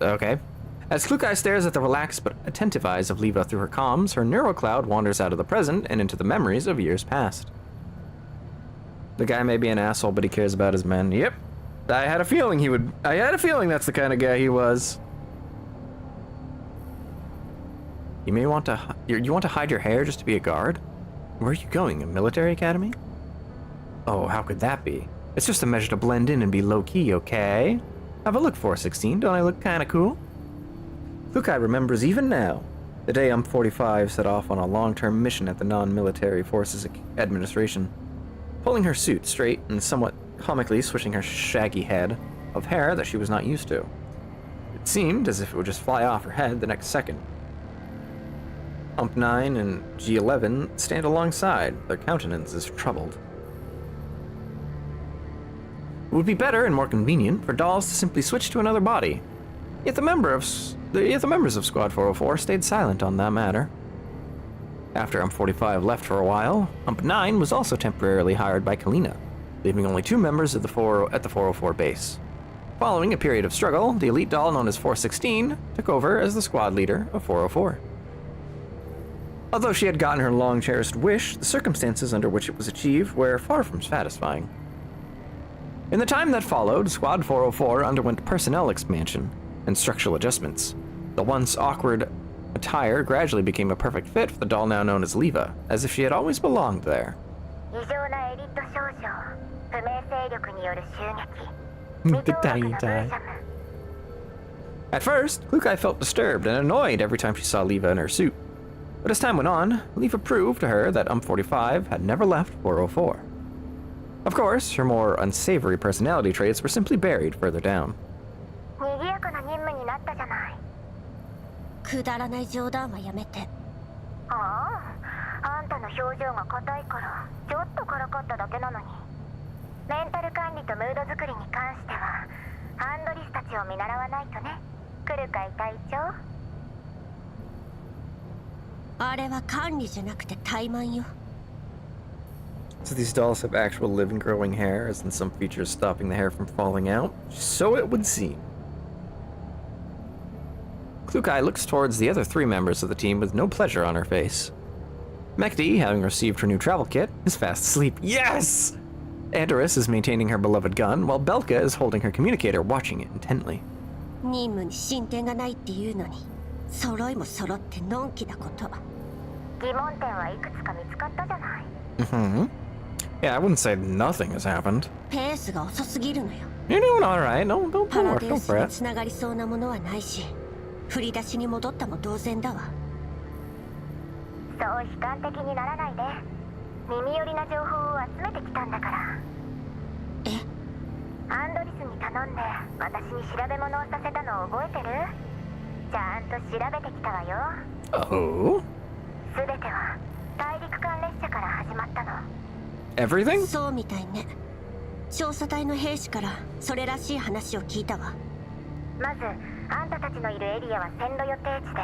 Okay. As Klukai stares at the relaxed but attentive eyes of Leva through her comms, her neural cloud wanders out of the present and into the memories of years past. The guy may be an asshole, but he cares about his men. Yep. I had a feeling he would. I had a feeling that's the kind of guy he was. You may want to. You want to hide your hair just to be a guard? Where are you going? A military academy? Oh, how could that be? It's just a measure to blend in and be low-key, okay? Have a look, 416. Don't I look kind of cool? Klukai remembers even now the day M45 set off on a long-term mission at the non-military forces administration. Pulling her suit straight and somewhat comically swishing her shaggy head of hair that she was not used to. It seemed as if it would just fly off her head the next second. UMP-9 and G11 stand alongside, their countenances troubled. It would be better and more convenient for dolls to simply switch to another body. Yet the members of Squad 404 stayed silent on that matter. After UMP-45 left for a while, UMP-9 was also temporarily hired by Kalina, leaving only 2 members at the 404 base. Following a period of struggle, the elite doll known as 416 took over as the squad leader of 404. Although she had gotten her long-cherished wish, the circumstances under which it was achieved were far from satisfying. In the time that followed, Squad 404 underwent personnel expansion and structural adjustments. The once awkward attire gradually became a perfect fit for the doll now known as Leva, as if she had always belonged there. At first, Klukai felt disturbed and annoyed every time she saw Leva in her suit. But as time went on, Leva proved to her that UMP-45 had never left 404. Of course, her more unsavory personality traits were simply buried further down. 賑やかな任務くだらない冗談はやめて。ああ、あんたの表情が硬いからちょっとからかっただけなのに。メンタル管理とムード作りに関してはアンドリスたちを見習わないとね。来るかい隊長。あれは管理じゃなくて怠慢よ。 So these dolls have actual living growing hair, as in some features stopping the hair from falling out? So it would seem. Klukai looks towards the other 3 members of the team with no pleasure on her face. Mekdi, having received her new travel kit, is fast asleep. Yes! Andoris is maintaining her beloved gun, while Belka is holding her communicator, watching it intently. 任務に進展がないっていうのに、揃いも揃ってのんきなこと。疑問点はいくつか見つかったじゃない。Mm-hmm. Yeah, I wouldn't say nothing has happened. ペースが遅すぎるのよ。You're doing alright. Don't パラ worry, デ don't ウスに fret. つながりそうなものはないし、振り出しに戻ったも同然だわ。そう悲観的にならないで。耳寄りな情報を集めてきたんだから。え？アンドリスに頼んで私に調べ物をさせたのを覚えてる？ちゃんと調べてきたわよ。Oh? すべては大陸間列車から始まったの。Everything? そうみたいね。調査隊の兵士からそれらしい話を聞いたわ。まずあんたたちのいるエリアは線路予定地で、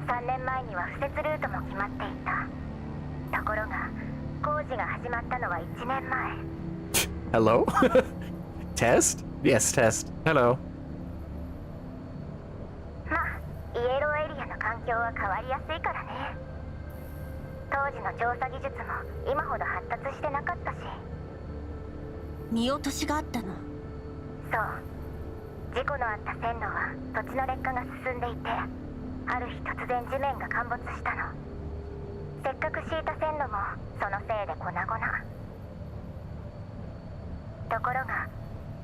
3年前には敷設ルートも決まっていた。ところが工事が始まったのは1年前。Hello? Test? Yes, test. Hello. まあイエローエリアの環境は変わりやすいからね。当時の調査技術も今ほど発達してなかったし。見落としがあったの。そう、事故のあった線路は土地の劣化が進んでいて、ある日突然地面が陥没したの。せっかく敷いた線路もそのせいで粉々。ところが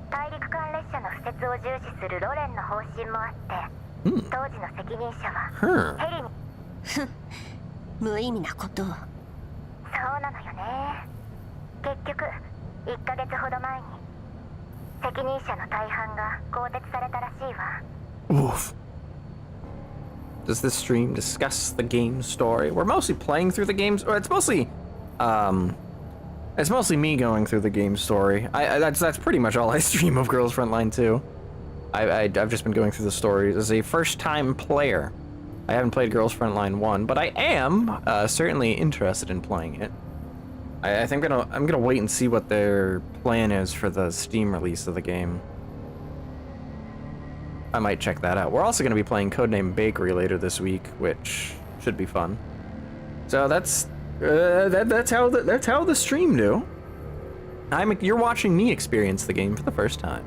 大陸間列車の敷設を重視するロレンの方針もあって、当時の責任者はヘリにふん、無意味なことを。そうなのよね。結局1ヶ月ほど前に責任者の大半が更迭されたらしいわ。 Oof. Does this stream discuss the game story? We're mostly playing through the games, or it's mostly me going through the game story. That's pretty much all I stream of Girls Frontline 2. I've just been going through the stories as a first-time player. I haven't played Girls Frontline 1, but I am certainly interested in playing it. I think I'm gonna wait and see what their plan is for the Steam release of the game. I might check that out. We're also gonna be playing Codename Bakery later this week, which should be fun. So that's how the stream do. You're watching me experience the game for the first time.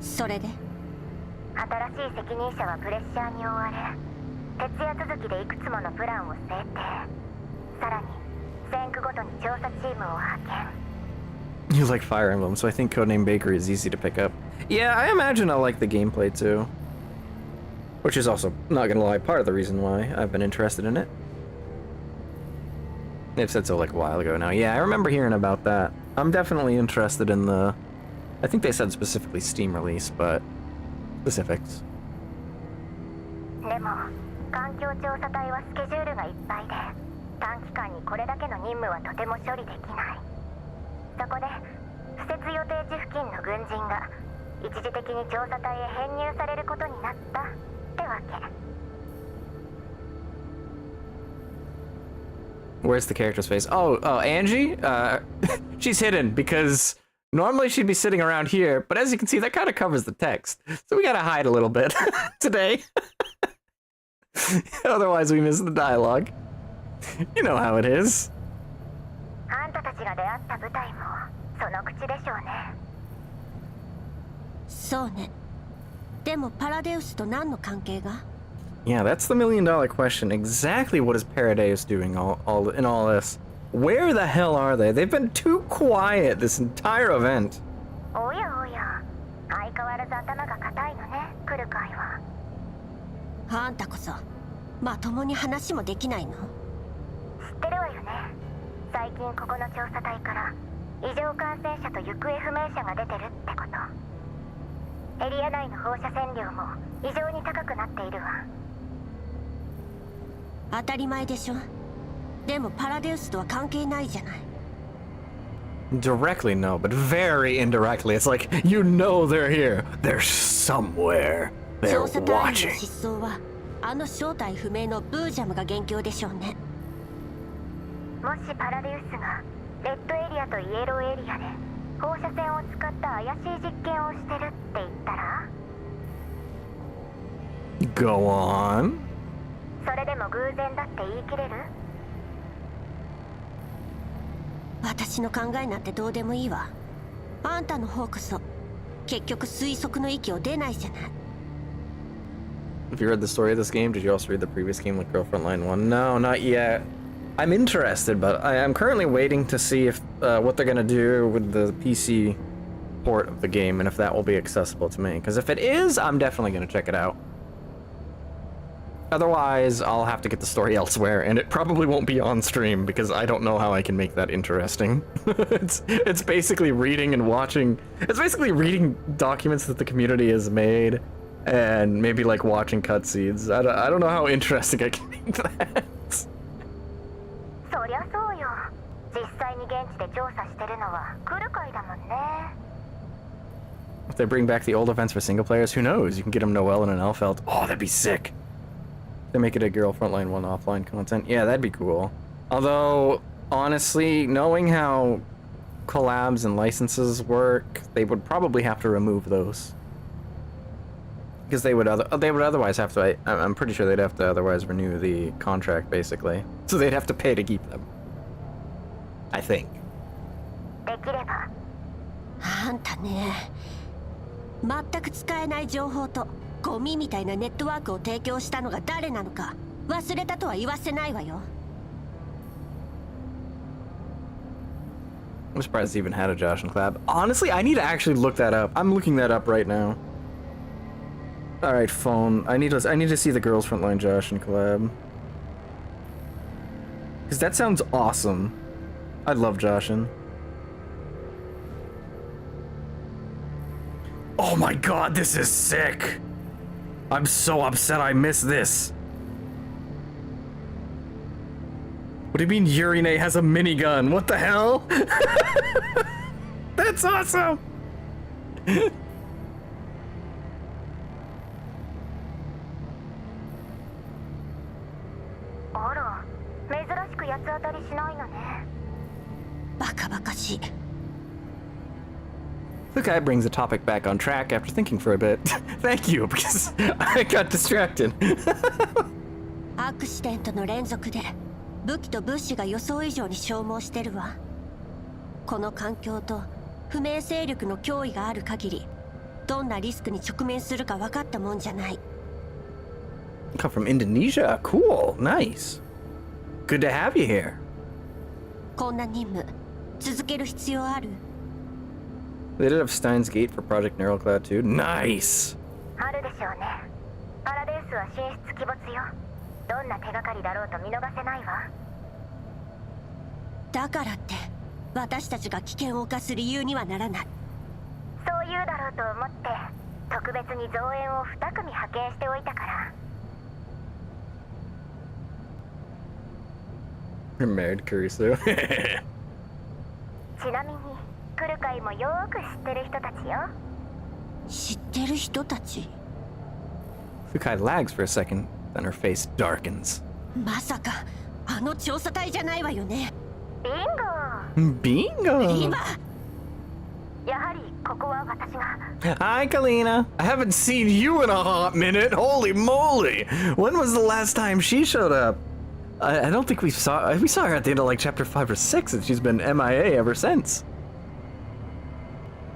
それで新しい責任者はプレッシャーに追われ、徹夜続きでいくつものプランを制定。さらに線区ごとに調査チームを派遣。 You like Fire Emblem, so I think Codename Bakery is easy to pick up. Yeah, I imagine I'll like the gameplay too. Which is also, not gonna lie, part of the reason why I've been interested in it. They've said so like a while ago now. Yeah, I remember hearing about that. I'm definitely interested in the... I think they said specifically Steam release, but... specifics. でも環境調査隊はスケジュールがいっぱいで、短期間にこれだけの任務はとても処理できない。そこで敷設予定地付近の軍人が一時的に調査隊へ編入されることになったってわけ。 Where's the character's face? Oh, Angie? She's hidden because normally she'd be sitting around here, but as you can see, that kind of covers the text. So we gotta hide a little bit today. Otherwise we miss the dialogue. You know how it is. あんたたちが出会った舞台もその口でしょうね。そうね。でもパラデウスと何の関係が？ Yeah, that's the million-dollar question. Exactly what is Paradeus doing in all this? Where the hell are they? They've been too quiet this entire event. おやおや、相変わらず頭が固いのね、来る会は。あんたこそまともに話もできないの？知ってるわよね。最近ここの調査隊から異常感染者と行方不明者が出てるってこと。エリア内の放射線量も異常に高くなっているわ。当たり前でしょ。でもパラデウスとは関係ないじゃない。Directly, no, but very indirectly. It's like, you know they're here. They're somewhere. They're 調査隊員の watching. 失踪はあの正体不明のブージャムが元凶でしょうね。もしパラデウスがレッドエリアとイエローエリアで放射線を使った怪しい実験をしてるって言ったら Go on. それでも偶然だって言い切れる？私の考えなんてどうでもいいわ。あんたの方こそ結局推測の域を出ないじゃない。Have you read the story of this game? Did you also read the previous game, like Frontline 1? No, not yet. I'm interested, but I'm currently waiting to see if what they're gonna do with the PC port of the game and if that will be accessible to me. Because if it is, I'm definitely gonna check it out. Otherwise, I'll have to get the story elsewhere, and it probably won't be on stream because I don't know how I can make that interesting. It's basically reading and watching. It's basically reading documents that the community has made, and maybe like watching cutscenes. I don't know how interesting I can make that. そりゃそうよ。実際に現地で調査してるのは来る会だもんね。 If they bring back the old events for single players, who knows? You can get them Noelle and an Elfeld. Oh, that'd be sick. They make it a girl Frontline 1 offline content. Yeah, that'd be cool. Although, honestly, knowing how collabs and licenses work, they would probably have to remove those. Because they would otherwise have to, I'm pretty sure they'd have to otherwise renew the contract, basically. So they'd have to pay to keep them. I think. できれば。あんたね、全く使えない情報とゴミみたいなネットワークを提供したのが誰なのか忘れたとは言わせないわよ。I'm surprised they even had a Josh and collab. Honestly, I need to actually look that up. I'm looking that up right now. All right, phone. I need to see the girls Frontline Josh and collab. Because that sounds awesome. I love Joshin. Oh my god, this is sick! I'm so upset I missed this. What do you mean Yurine has a minigun? What the hell? That's awesome! あら、珍しく八つ当たりしないのね。バカバカしい。The guy brings the topic back on track after thinking for a bit. Thank you, because I got distracted. アクシデントの連続で武器と物資が予想以上に消耗してるわ。この環境と不明勢力の脅威がある限り、どんなリスクに直面するか分かったもんじゃない。Come from Indonesia. Cool. Nice. Good to have you here. こんな任務続ける必要ある？ They did have Steins Gate for Project Neural Cloud too. Nice. あるでしょうね。パラデウスは神出鬼没よ。どんな手がかりだろうと見逃せないわ。だからって私たちが危険を冒す理由にはならない。そう言うだろうと思って特別に増援を2組派遣しておいたから。 You're married, Kurisu. ちなみに来る会もよーく知ってる人たちよ。知ってる人たち？ Fukai lags for a second, then her face darkens. まさかあの調査隊じゃないわよね。ビンゴ。 Bingo! 今やはりここは私が。 Hi, Kalina. I haven't seen you in a hot minute. Holy moly! When was the last time she showed up? I don't think we saw her at the end of like chapter 5 or 6, and she's been MIA ever since.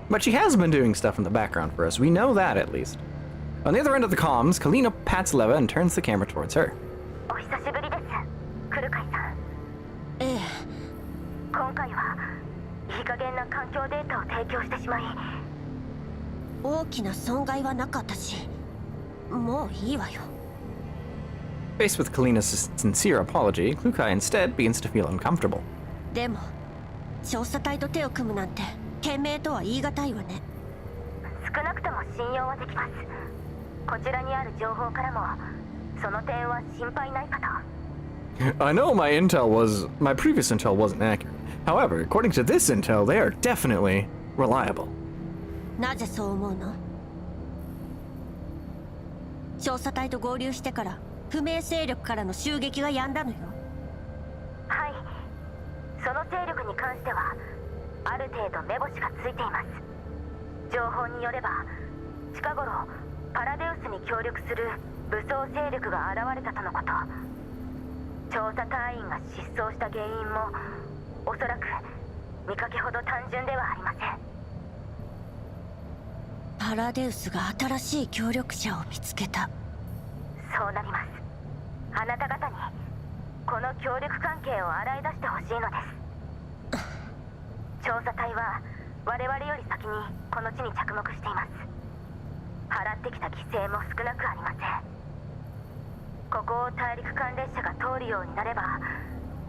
But she has been doing stuff in the background for us. We know that at least. On the other end of the comms, Kalina pats Leva and turns the camera towards her. お久しぶりです。来る会さん。ええ。今回はいい加減な環境データを提供してしまい。大きな損害はなかったし、もういいわよ。 Faced with Kalina's sincere apology, Klukai instead begins to feel uncomfortable. でも調査隊と手を組むなんて賢明とは言い難いわね。少なくとも信用はできます。こちらにある情報からもその点は心配ないかと。I know my previous intel wasn't accurate. However, according to this intel, they are definitely reliable. なぜそう思うの？調査隊と合流してから不明勢力からの襲撃が止んだのよ。はい、その勢力に関してはある程度目星がついています。情報によれば近頃パラデウスに協力する武装勢力が現れたとのこと。調査隊員が失踪した原因もおそらく見かけほど単純ではありません。パラデウスが新しい協力者を見つけた。そうなります。あなた方にこの協力関係を洗い出してほしいのです。調査隊は我々より先にこの地に着目しています。払ってきた犠牲も少なくありません。ここを大陸間列車が通るようになれば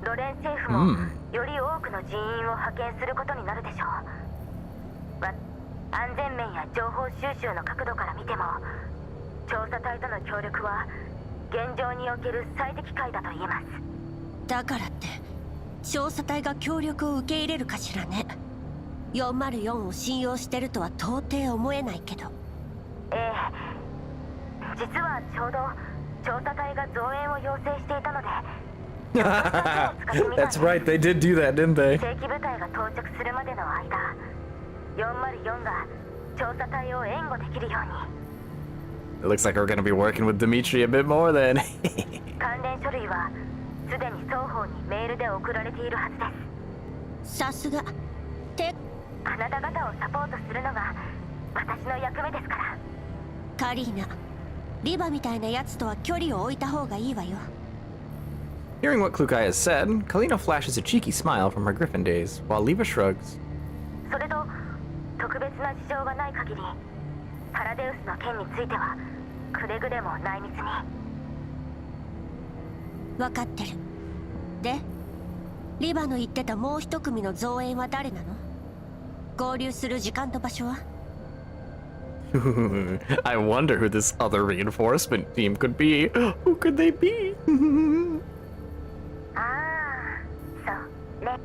ロレン政府もより多くの人員を派遣することになるでしょう。安全面や情報収集の角度から見ても調査隊との協力は現状における最適解だと言えます。だからって調査隊が協力を受け入れるかしらね。404を信用してるとは到底思えないけど。ええ、実はちょうど調査隊が増援を要請していたのでThat's right, they did do that, didn't they? 正規部隊が到着するまでの間404が調査隊を援護できるように。 It looks like we're gonna be working with Dimitri a bit more then. 関連書類はすでに双方にメールで送られているはずです。さすが。てあなた方をサポートするのが私の役目ですから。カリーナ、リバみたいなやつとは距離を置いた方がいいわよ。Hearing what Klukai has said, Kalina flashes a cheeky smile from her Griffin days, while Liva shrugs. それと特別な事情がない限りパラデウスの件についてはくれぐれも内密に。分かってる。でリバの言ってたもう一組の増援は誰なの？合流する時間と場所は？I wonder who this other reinforcement team could be. Who could they be? ああ、そうね。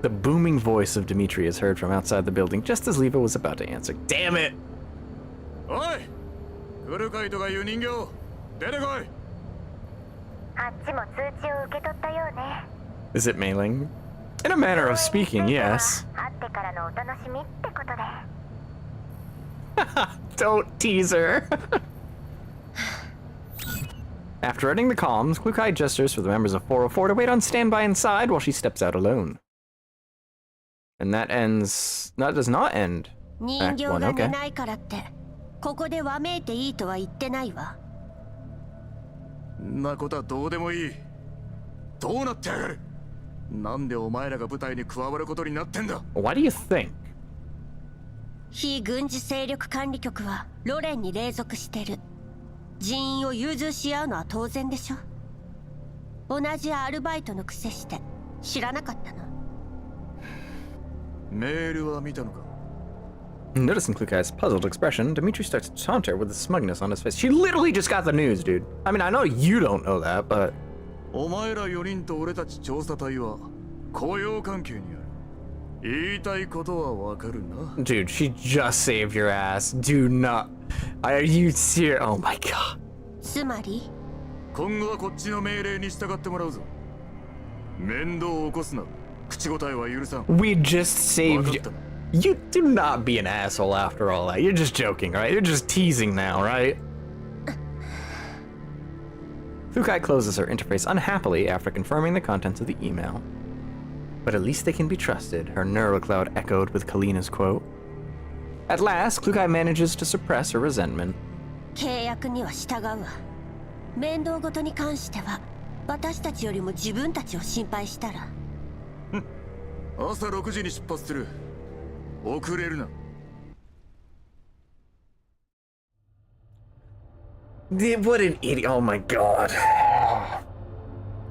The booming voice of Dimitri is heard from outside the building just as Liva was about to answer. Damn it! おい、来るかいとかいう人形、出てこい。あっちも通知を受け取ったようね。Is it mailing? In a manner of speaking, yes. 会ってからのお楽しみってことで。Don't tease her. After ending the comms, Klukai gestures for the members of 404 to wait on standby inside while she steps out alone. And that ends... That does not end. 人形が寝ないからってここでわめいていいとは言ってないわ。んなことはどうでもいい。どうなってやがる。なんでお前らが部隊に加わることになってんだ。 What do you think? 非軍事勢力管理局はロレンに隷属してる。人員を融通し合うのは当然でしょ。同じアルバイトのくせして知らなかったの？メールは見たのか？ Noticing Klukai's puzzled expression, Dimitri starts to taunt her with a smugness on his face. She literally just got the news, dude. I mean, I know you don't know that, but... お前ら4人と俺たち調査隊は雇用関係にある。言いたいことはわかるな。 Dude, she just saved your ass. Do not... Are you serious? Oh my god. つまり今後はこっちの命令に従ってもらうぞ。面倒を起こすな。口答えは許さん。 We just saved you. You do not be an asshole after all that. You're just joking, right? You're just teasing now, right? Fukai closes her interface unhappily after confirming the contents of the email. But at least they can be trusted, her neurocloud echoed with Kalina's quote. At last, Klukai manages to suppress her resentment. 契約には従うわ。面倒ごとに関しては私たちよりも自分たちを心配したら。朝6時に出発する。遅れるな。What an idiot. Oh my god.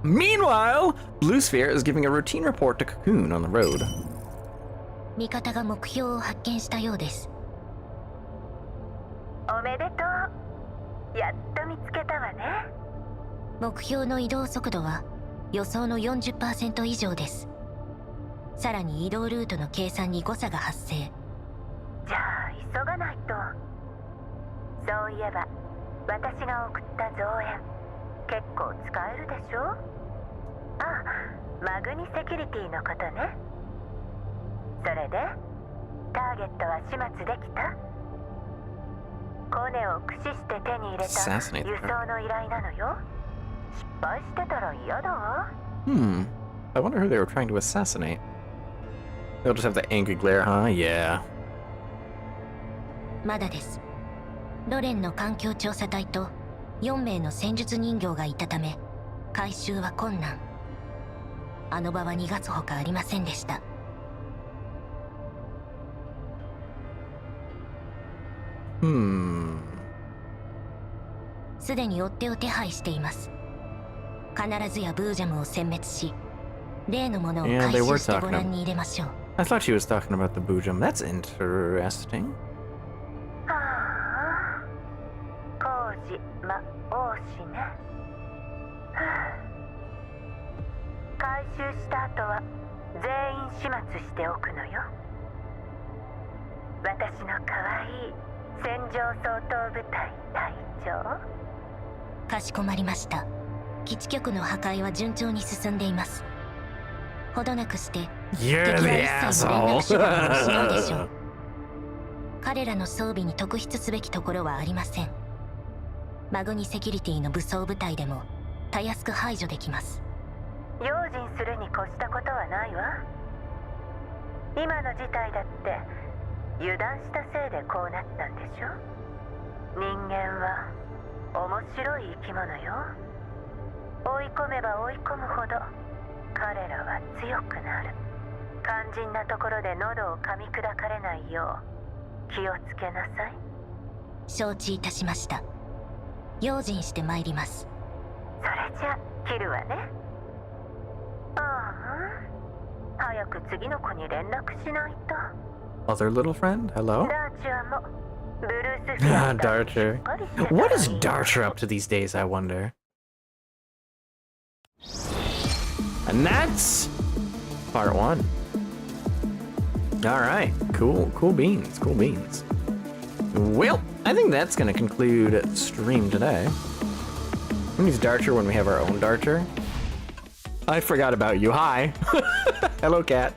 Meanwhile, Blue Sphere is giving a routine report to Cocoon on the road. 味方が目標を発見したようです。おめでとう。やっと見つけたわね。目標の移動速度は予想の 40% 以上です。さらに移動ルートの計算に誤差が発生。じゃあ急がないと。そういえば私が送った増援結構使えるでしょ。あ、マグニセキュリティのことね。それでターゲットは始末できた？コネを駆使して手に入れた輸送の依頼なのよ。失敗してたら嫌だわ。I wonder who they were trying to assassinate. They'll just have the angry glare, huh? Yeah. まだです。ロレンの環境調査隊と4名の戦術人形がいたため回収は困難。あの場は逃がすほかありませんでした。すでに追っ手を手配しています。必ずやブージャムを殲滅し、例のものを回収してご覧に入れましょう。I thought she was talking about the Boojum. That's interesting. はあ、工事魔王子ね。回収した後は全員始末しておくのよ。私の可愛い戦場相当部隊隊長。かしこまりました。基地局の破壊は順調に進んでいます。ほどなくして敵は一切の連絡手段を失うでしょう。彼らの装備に特筆すべきところはありません。マグニセキュリティの武装部隊でもたやすく排除できます。用心するに越したことはないわ。今の事態だって油断したせいでこうなったんでしょ。人間は面白い生き物よ。追い込めば追い込むほど彼らは強くなる。肝心なところで喉を噛み砕かれないよう気をつけなさい。承知いたしました。用心してまいります。それじゃ切るわね。ああ、早く次の子に連絡しないと。Other little friend? Hello? ダーチャーもブルースフィア Darcher. What is Darcher up to these days, I wonder? And that's part 1. Alright, cool beans, cool beans. Well, I think that's gonna conclude stream today. We use Darcher when we have our own Darcher. I forgot about you, hi! Hello, cat.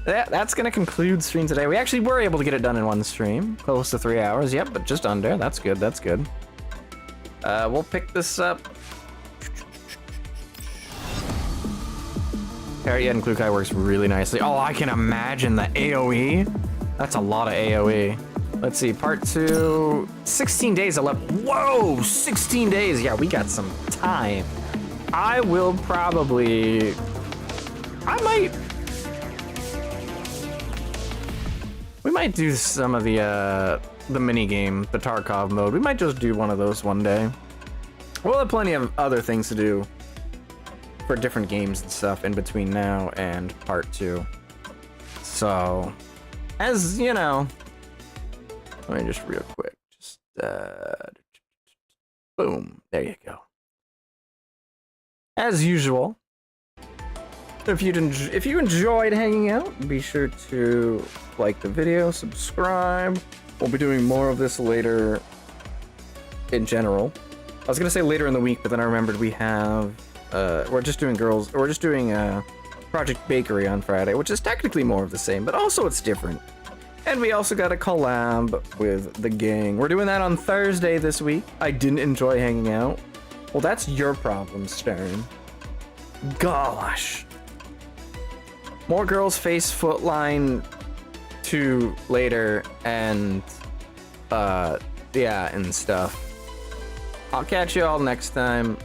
That's gonna conclude stream today. We actually were able to get it done in one stream. Close to 3 hours, yep, but just under. That's good, that's good. We'll pick this up. Parrot and Klukai works really nicely. Oh, I can imagine the AoE. That's a lot of AoE. Let's see, part 2, 16 days left. Whoa, 16 days. Yeah, we got some time. I will probably, we might do some of the mini game, the Tarkov mode. We might just do one of those one day. We'll have plenty of other things to do for different games and stuff in between now and part 2. So, as you know, let me just real quick, just boom, there you go. As usual, if you enjoyed hanging out, be sure to like the video, subscribe. We'll be doing more of this later in general. I was gonna say later in the week, but then I remembered we have we're just doing Project Bakery on Friday, which is technically more of the same, but also it's different. And we also got a collab with the gang. We're doing that on Thursday this week. I didn't enjoy hanging out. Well, that's your problem, Stern. Gosh. More Girls Face Frontline 2 later, and yeah, and stuff. I'll catch you all next time.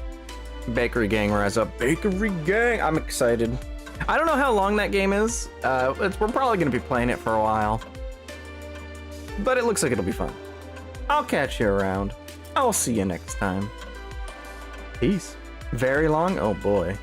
Bakery Gang rise up. Bakery Gang! I'm excited. I don't know how long that game is. We're probably gonna be playing it for a while. But it looks like it'll be fun. I'll catch you around. I'll see you next time. Peace. Very long? Oh boy.